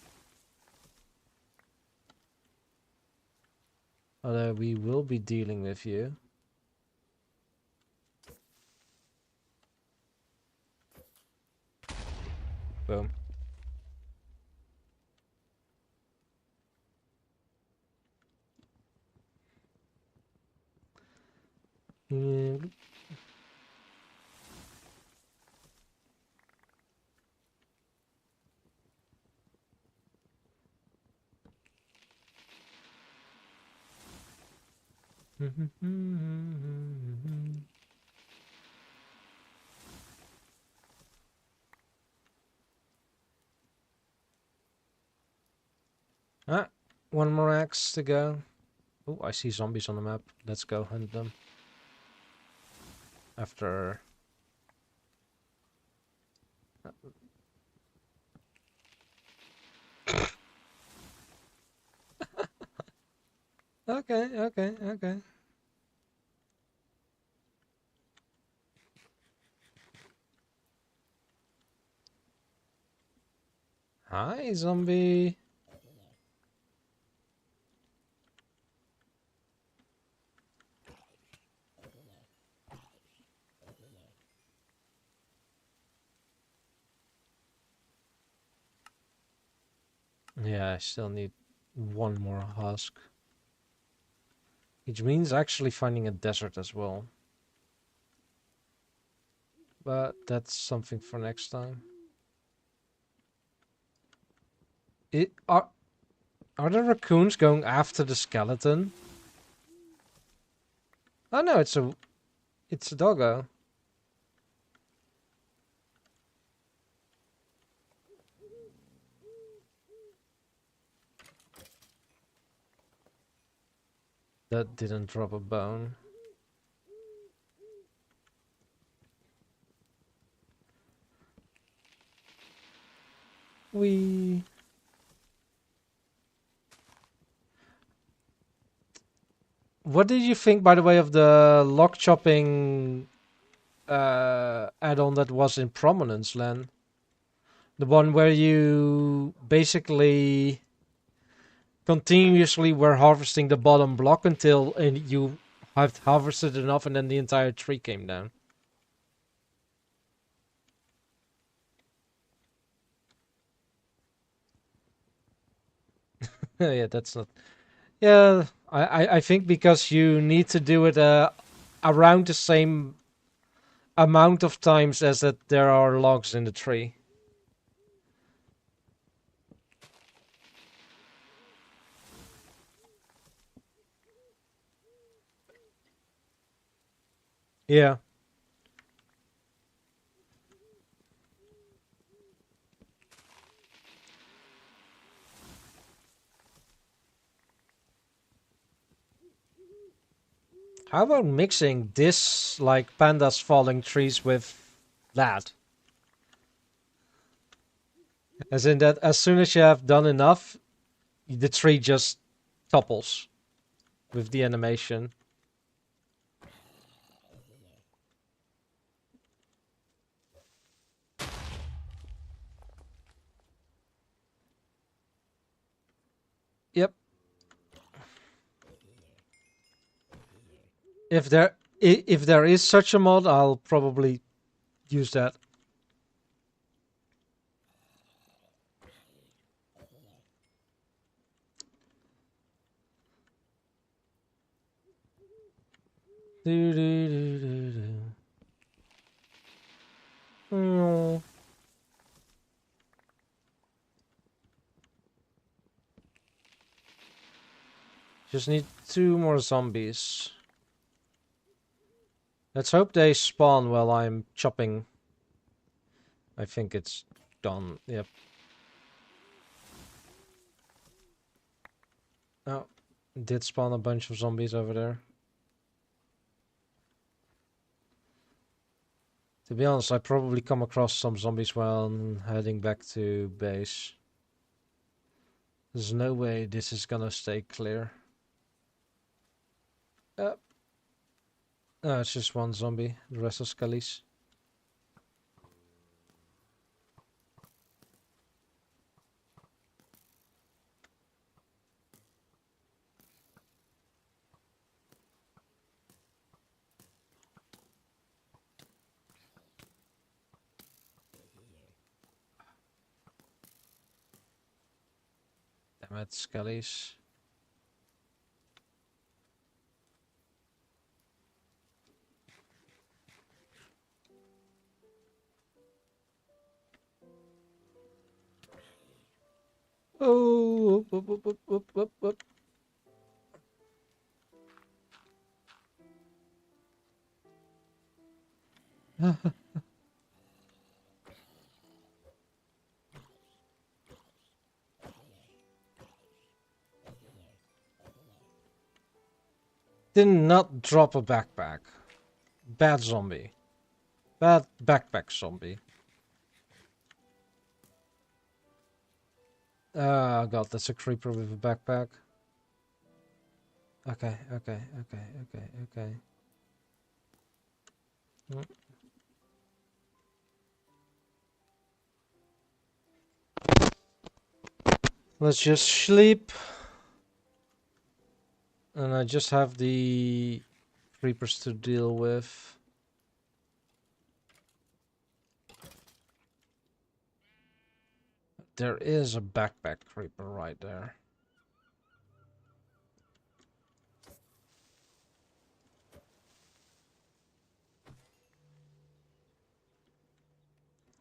Although we will be dealing with you. Boom. Mm. Ah, one more axe to go. Oh, I see zombies on the map. Let's go hunt them. After... Okay, okay, okay. Hi, zombie. Yeah, I still need one more husk. Which means actually finding a desert as well. But that's something for next time. It are the raccoons going after the skeleton? Oh no, it's a doggo. That didn't drop a bone. We What did you think, by the way, of the lock chopping add-on that was in Prominence, Len? The one where you basically continuously were harvesting the bottom block until you have harvested enough and then the entire tree came down. Yeah, that's not... Yeah, I think because you need to do it around the same amount of times as that there are logs in the tree. Yeah. How about mixing this, like, pandas falling trees with that? As in that as soon as you have done enough, the tree just topples with the animation. Yep. If there is such a mod, I'll probably use that. Do, do, do, do, do. Mm. Just need 2 more zombies. Let's hope they spawn while I'm chopping. I think it's done. Yep. Oh, did spawn a bunch of zombies over there. To be honest, I probably come across some zombies while I'm heading back to base. There's no way this is gonna stay clear. No, it's just one zombie. The rest are skellies. Damn it, Skellies. Oh, whoop, whoop, whoop, whoop, whoop, whoop. Did not drop a backpack. Bad zombie. Bad backpack zombie. Oh god, that's a creeper with a backpack. Okay, okay, okay, okay, okay. Mm. Let's just sleep. And I just have the creepers to deal with. There is a backpack creeper right there.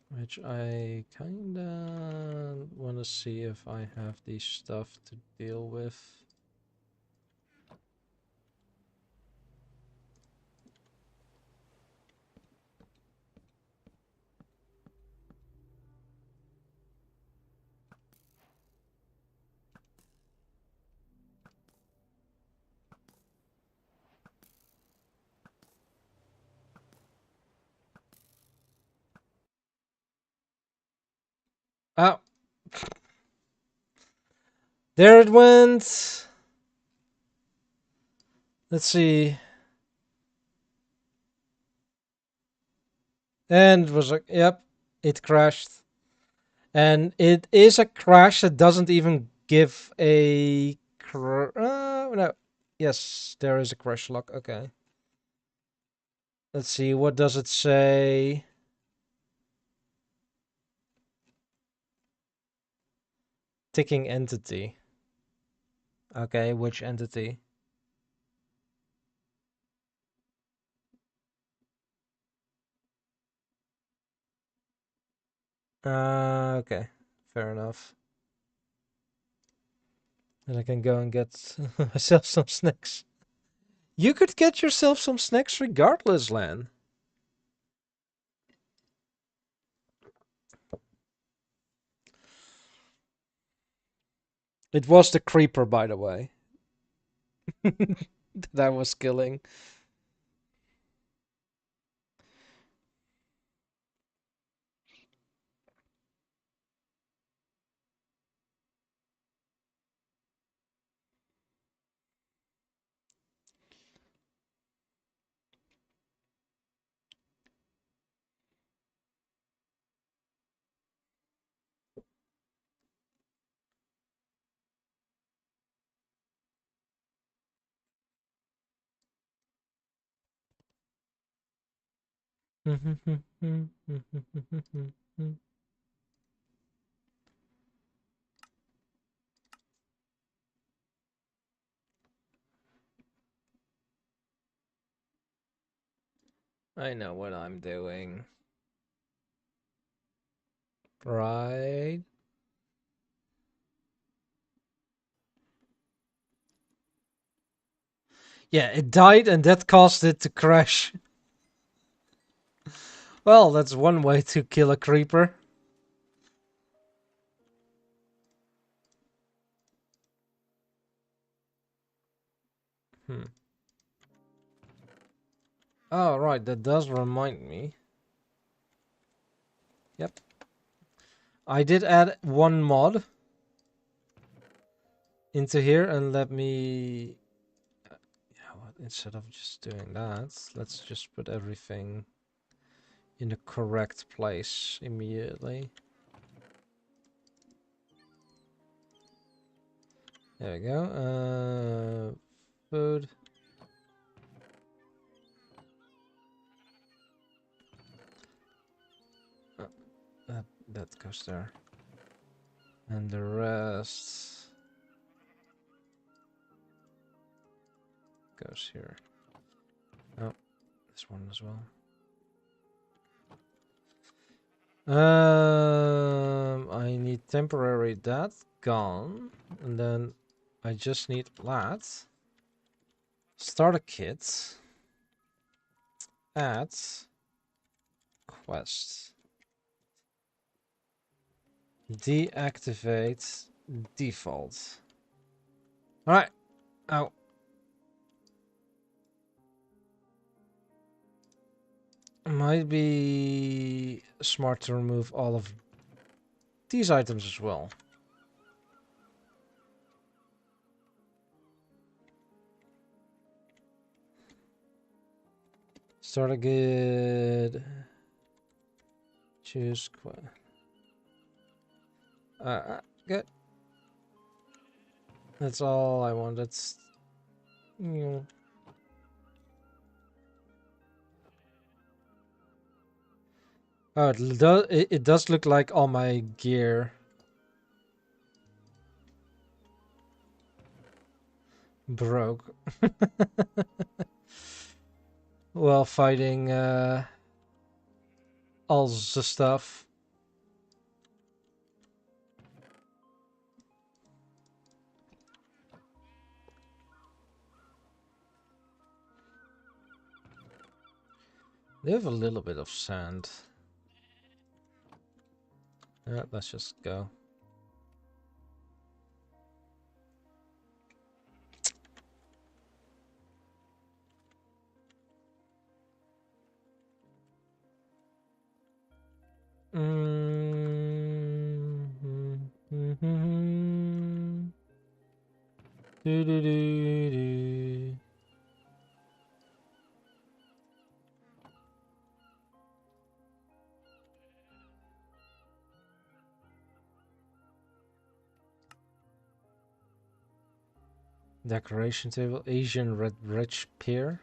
Which I kinda wanna see if I have the stuff to deal with. Oh! There it went! Let's see. And it was like, yep, it crashed. And it is a crash that doesn't even give a... no. Yes, there is a crash log. Okay. Let's see, what does it say? Ticking entity. Okay, which entity? Okay. Fair enough. And I can go and get myself some snacks. You could get yourself some snacks regardless, Lan. It was the creeper, by the way, that I was killing. I know what I'm doing. Right? Yeah, it died and that caused it to crash. Well, that's one way to kill a creeper. Hmm. Oh, right, that does remind me. Yep. I did add one mod into here, and let me... Yeah, what? Instead of just doing that, let's just put everything in the correct place immediately. There we go. Food. That goes there. And the rest... goes here. Oh, this one as well. I need temporary that gone, and then I just need that. Starter kit. Add quest. Deactivate default. Alright. Oh. Might be smart to remove all of these items as well. Start a good. Choose quest. Good. That's all I want. That's, you know. Oh, it does look like all my gear broke while fighting all the stuff. They have a little bit of sand. Yeah, let's just go. Do, do, do, do. Decoration table, Asian red rich pear.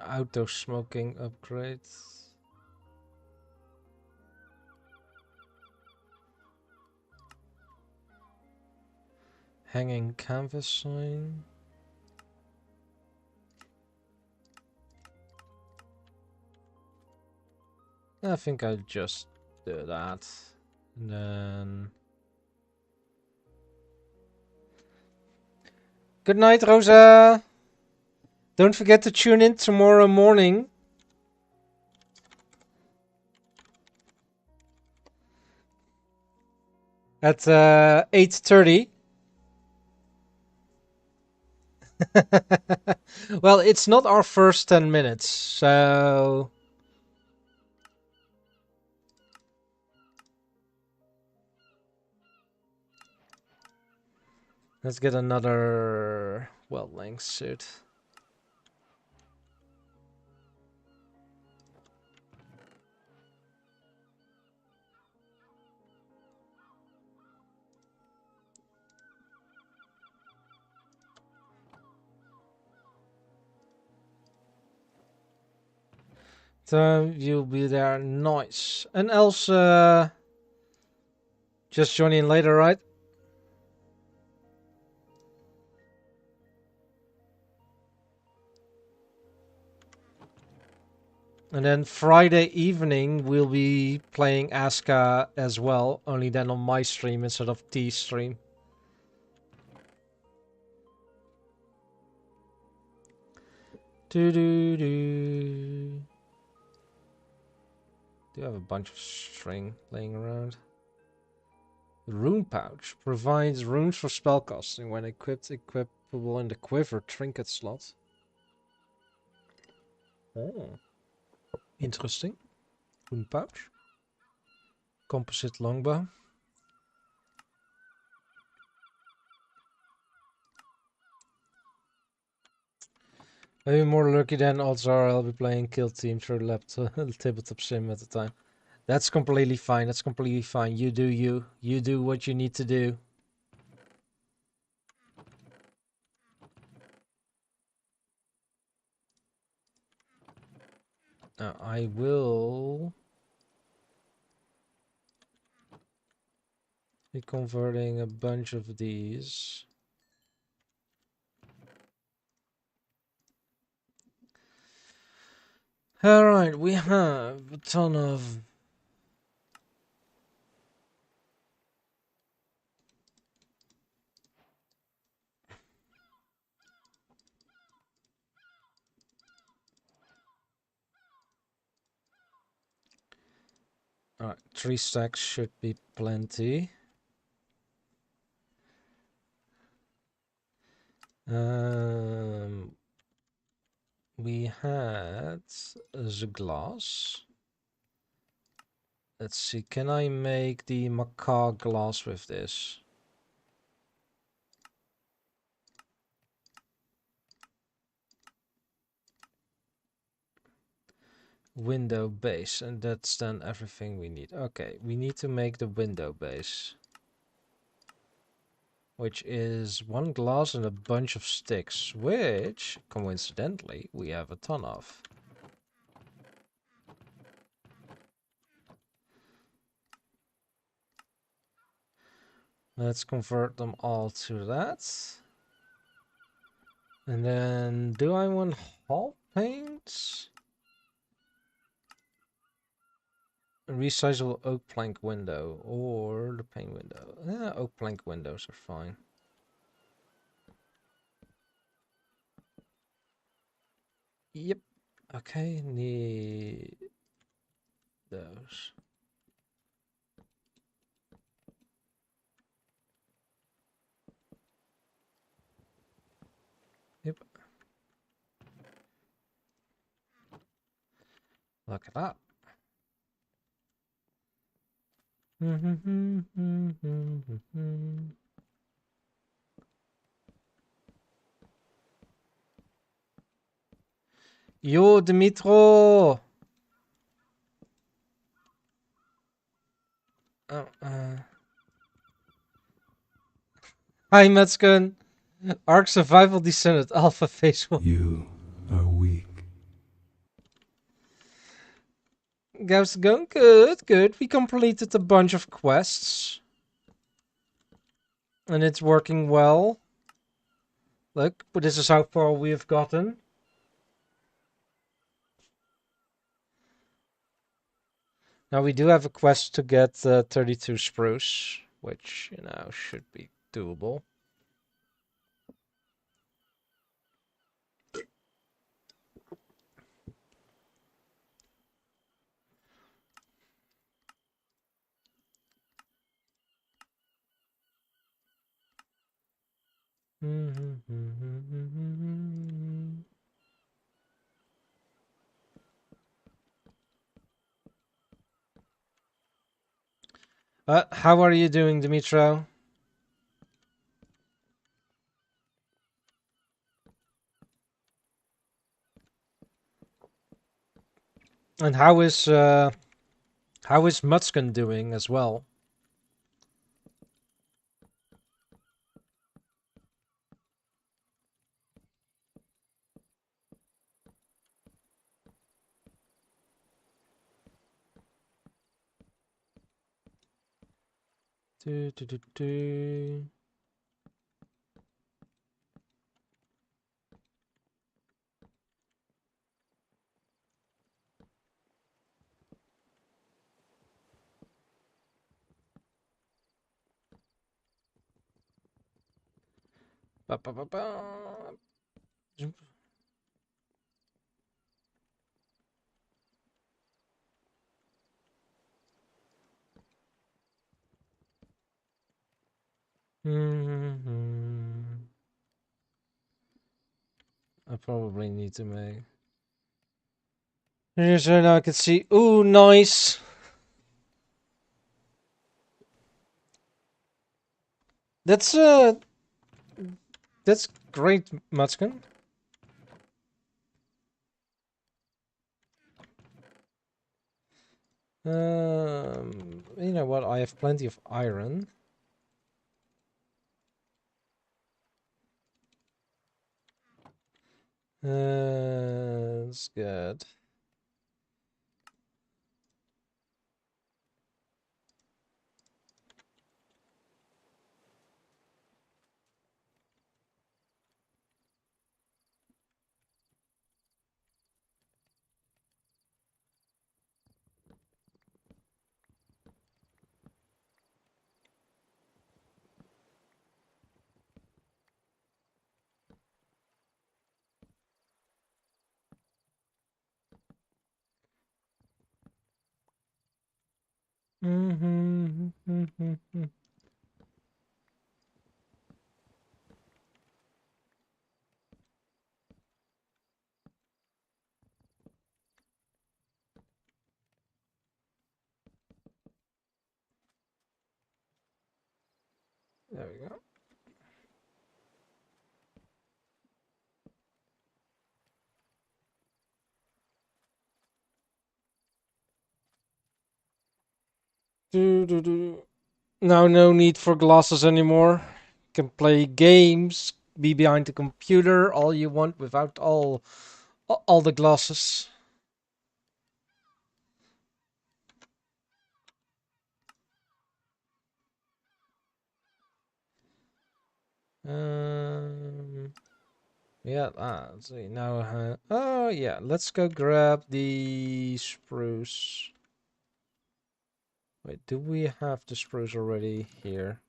Outdoor smoking upgrades. Hanging canvas sign. I think I'll just do that. And then... Good night, Rosa! Don't forget to tune in tomorrow morning. At 8:30. Well, it's not our first 10 minutes, so... Let's get another well-length suit. So you'll be there, nice. And else, just join in later, right? And then Friday evening we'll be playing Aska as well, only then on my stream instead of T's stream. Do do do. Do have a bunch of string laying around. The rune pouch provides runes for spellcasting when equipped, equipable in the quiver trinket slot. Oh, interesting. Rune pouch. Composite longbow. Maybe more lucky than odds are I'll be playing Kill Team through laptop, tabletop sim at the time. That's completely fine. That's completely fine. You do you. You do what you need to do. Now I will... Be converting a bunch of these. Alright, we have a ton of... Alright, 3 stacks should be plenty. We had the glass. Let's see, can I make the macaw glass with this? Window base, and that's then everything we need. Okay, we need to make the window base, which is 1 glass and a bunch of sticks, which, coincidentally, we have a ton of. Let's convert them all to that. And then, do I want hall paint? A resizable oak plank window, or the pane window. Oak plank windows are fine. Yep. Okay, need those. Yep. Look at that. Yo, Dimitro! Hi, Metzgen. Ark Survival Descended Alpha Phase 1. You are weak. How's it going? Good, good. We completed a bunch of quests. And it's working well. Look, but this is how far we have gotten. Now we do have a quest to get 32 spruce, which, you know, should be doable. How are you doing, Dimitro? And how is Mutskin doing as well? Do, do, do, do. Ba, ba, ba, ba. I probably need to make. So now I can see. Ooh, nice. That's great, Mutskin. You know what? I have plenty of iron. It's good. There we go. Now no need for glasses anymore. Can play games, be behind the computer all you want without all the glasses. Yeah, let's see now. Oh yeah, let's go grab the spruce. Wait, do we have the spruce already here?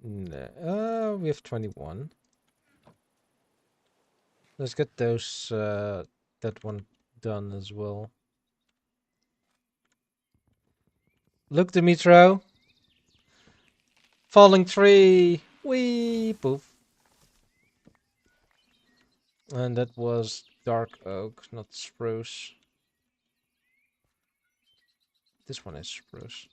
No. We have 21. Let's get those that one done as well. Look, Dimitro. Falling tree. Wee poof. And that was dark oak, not spruce. This one is spruce.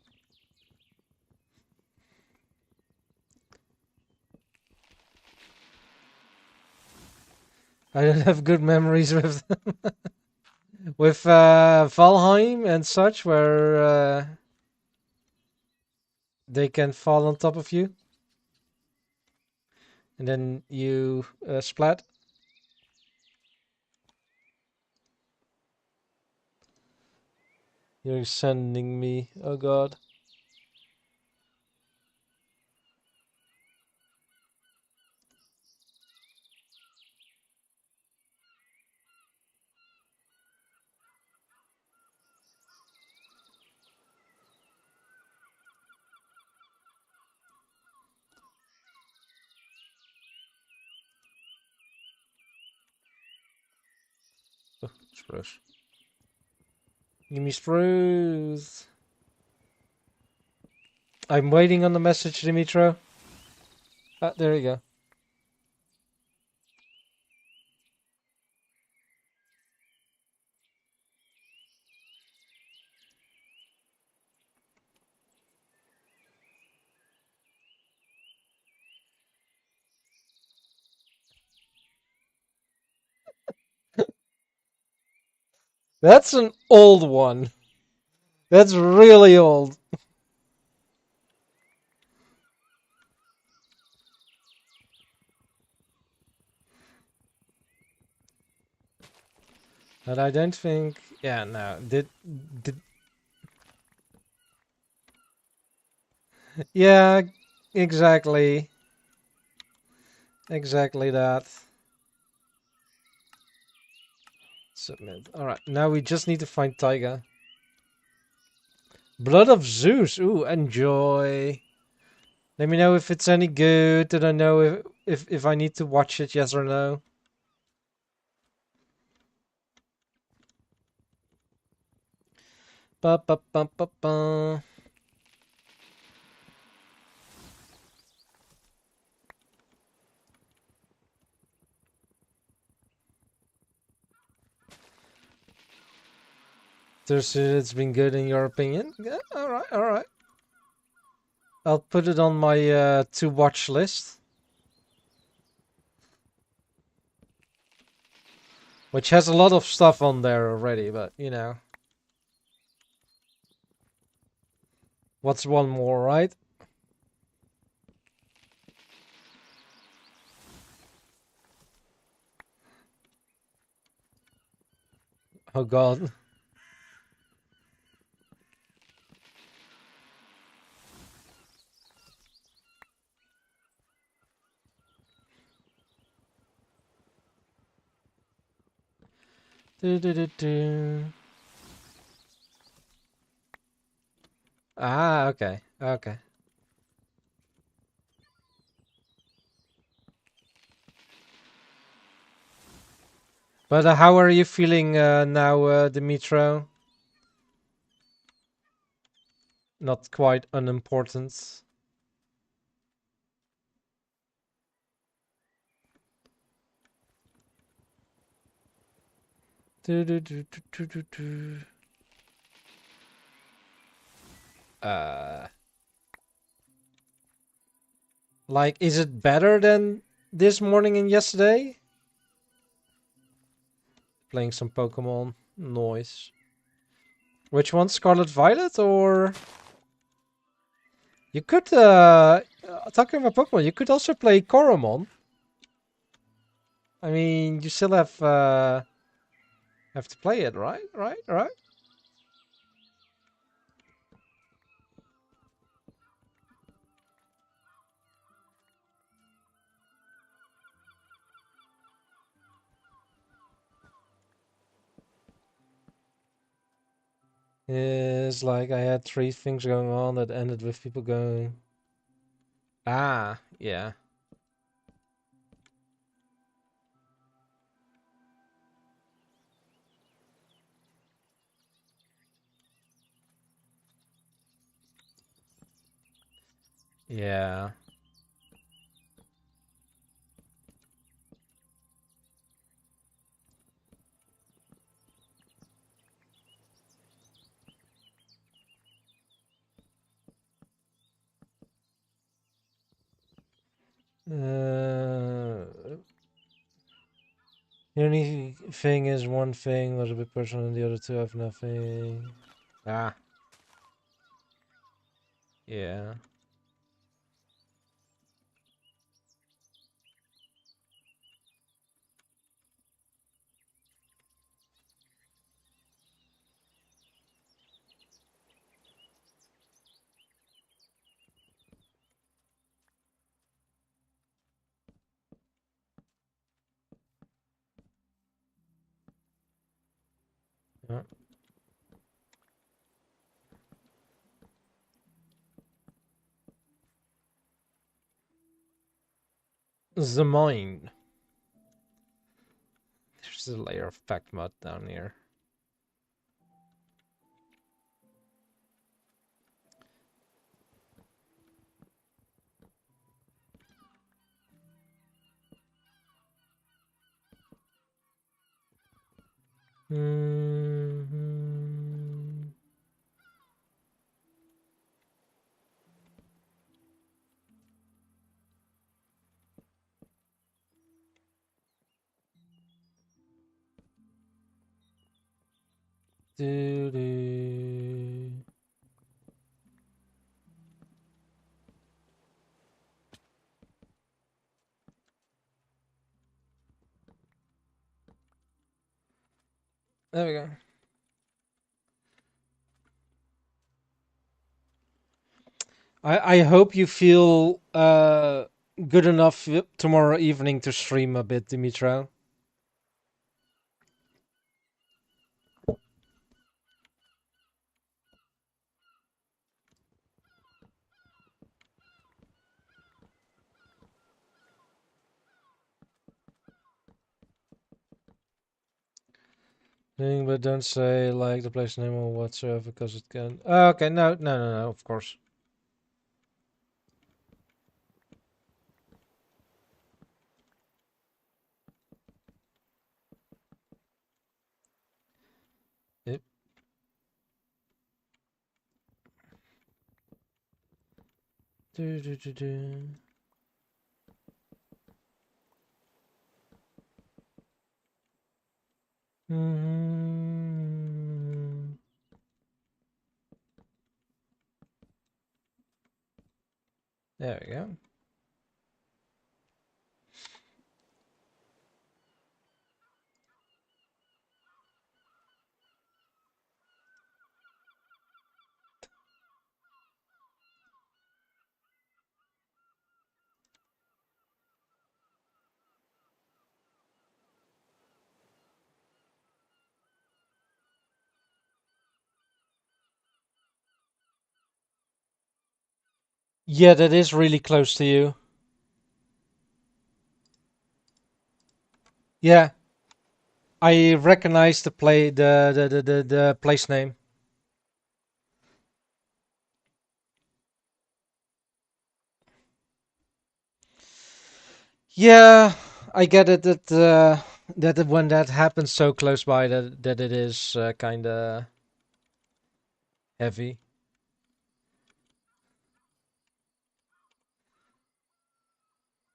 I don't have good memories with with Valheim and such, where they can fall on top of you, and then you splat. You're sending me. Oh god. Oh, spruce. Give me spruce. I'm waiting on the message, Dimitro. Ah, there you go. That's an old one. That's really old. But I don't think. Yeah, no. Did. Yeah, exactly. Exactly that. Submit. Alright, now we just need to find Taiga. Blood of Zeus. Ooh, enjoy. Let me know if it's any good. Did I know if I need to watch it, yes or no? Ba ba ba ba ba. It's been good in your opinion? Yeah, alright, alright. I'll put it on my to watch list. Which has a lot of stuff on there already, but you know. What's one more, right? Oh god. Do, do, do, do. Ah, okay. Okay. But how are you feeling now, Dimitro? not quite unimportant. Do, do, do, do, do, do, do. Like, is it better than this morning and yesterday? Playing some Pokemon. Noise. Which one? Scarlet Violet or... You could, talking about Pokemon, you could also play Coromon. I mean, you still have to play it, right? Right? It's like I had 3 things going on that ended with people going... Ah, yeah. Yeah. The only thing is one thing was a bit personal and the other two have nothing. Ah, yeah. Yeah. The mine. There's a layer of packed mud down here. Mm-hmm. Doo-doo. There we go. I hope you feel good enough tomorrow evening to stream a bit, Dimitro. But don't say like the place name or whatsoever because it can. Okay, no, of course. Yep. Do, do, do, do. Mm-hmm. There we go. Yeah, that is really close to you. Yeah, I recognize the place name. Yeah, I get it that when that happens so close by that it is kind of heavy.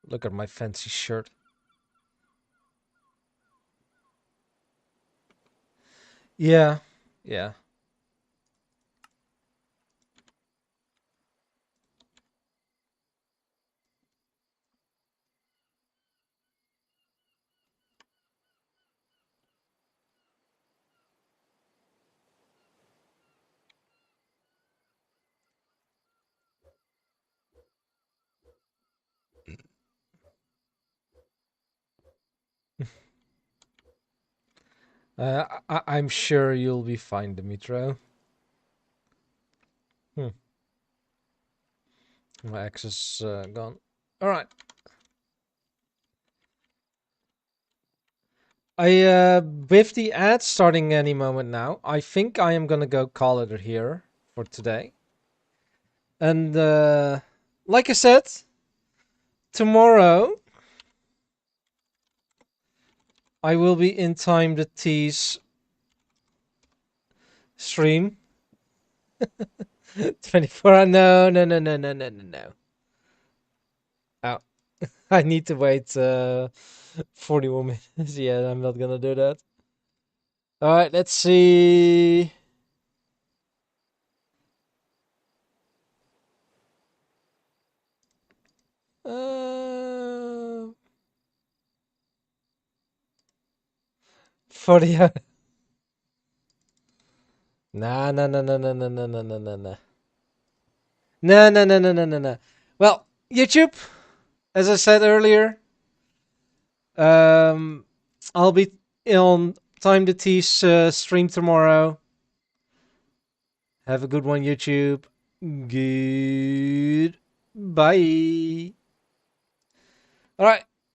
Look at my fancy shirt. Yeah, yeah. I'm sure you'll be fine, Dimitro. Hmm. My X is gone. All right. With the ad starting any moment now, I think I am gonna go call it here for today. And like I said, tomorrow I will be in time to tease stream 24. No, no, no, no, no, no, no, no. Oh, I need to wait 41 minutes. Yeah, I'm not gonna do that. All right, let's see. Uh, 40. Nah, no, no, no, no, no, no, no, no, no, no. No, no, no, no, no, no, no. Well, YouTube, as I said earlier, um, I'll be on Time to Tease stream tomorrow. Have a good one, YouTube. Good. Bye. All right.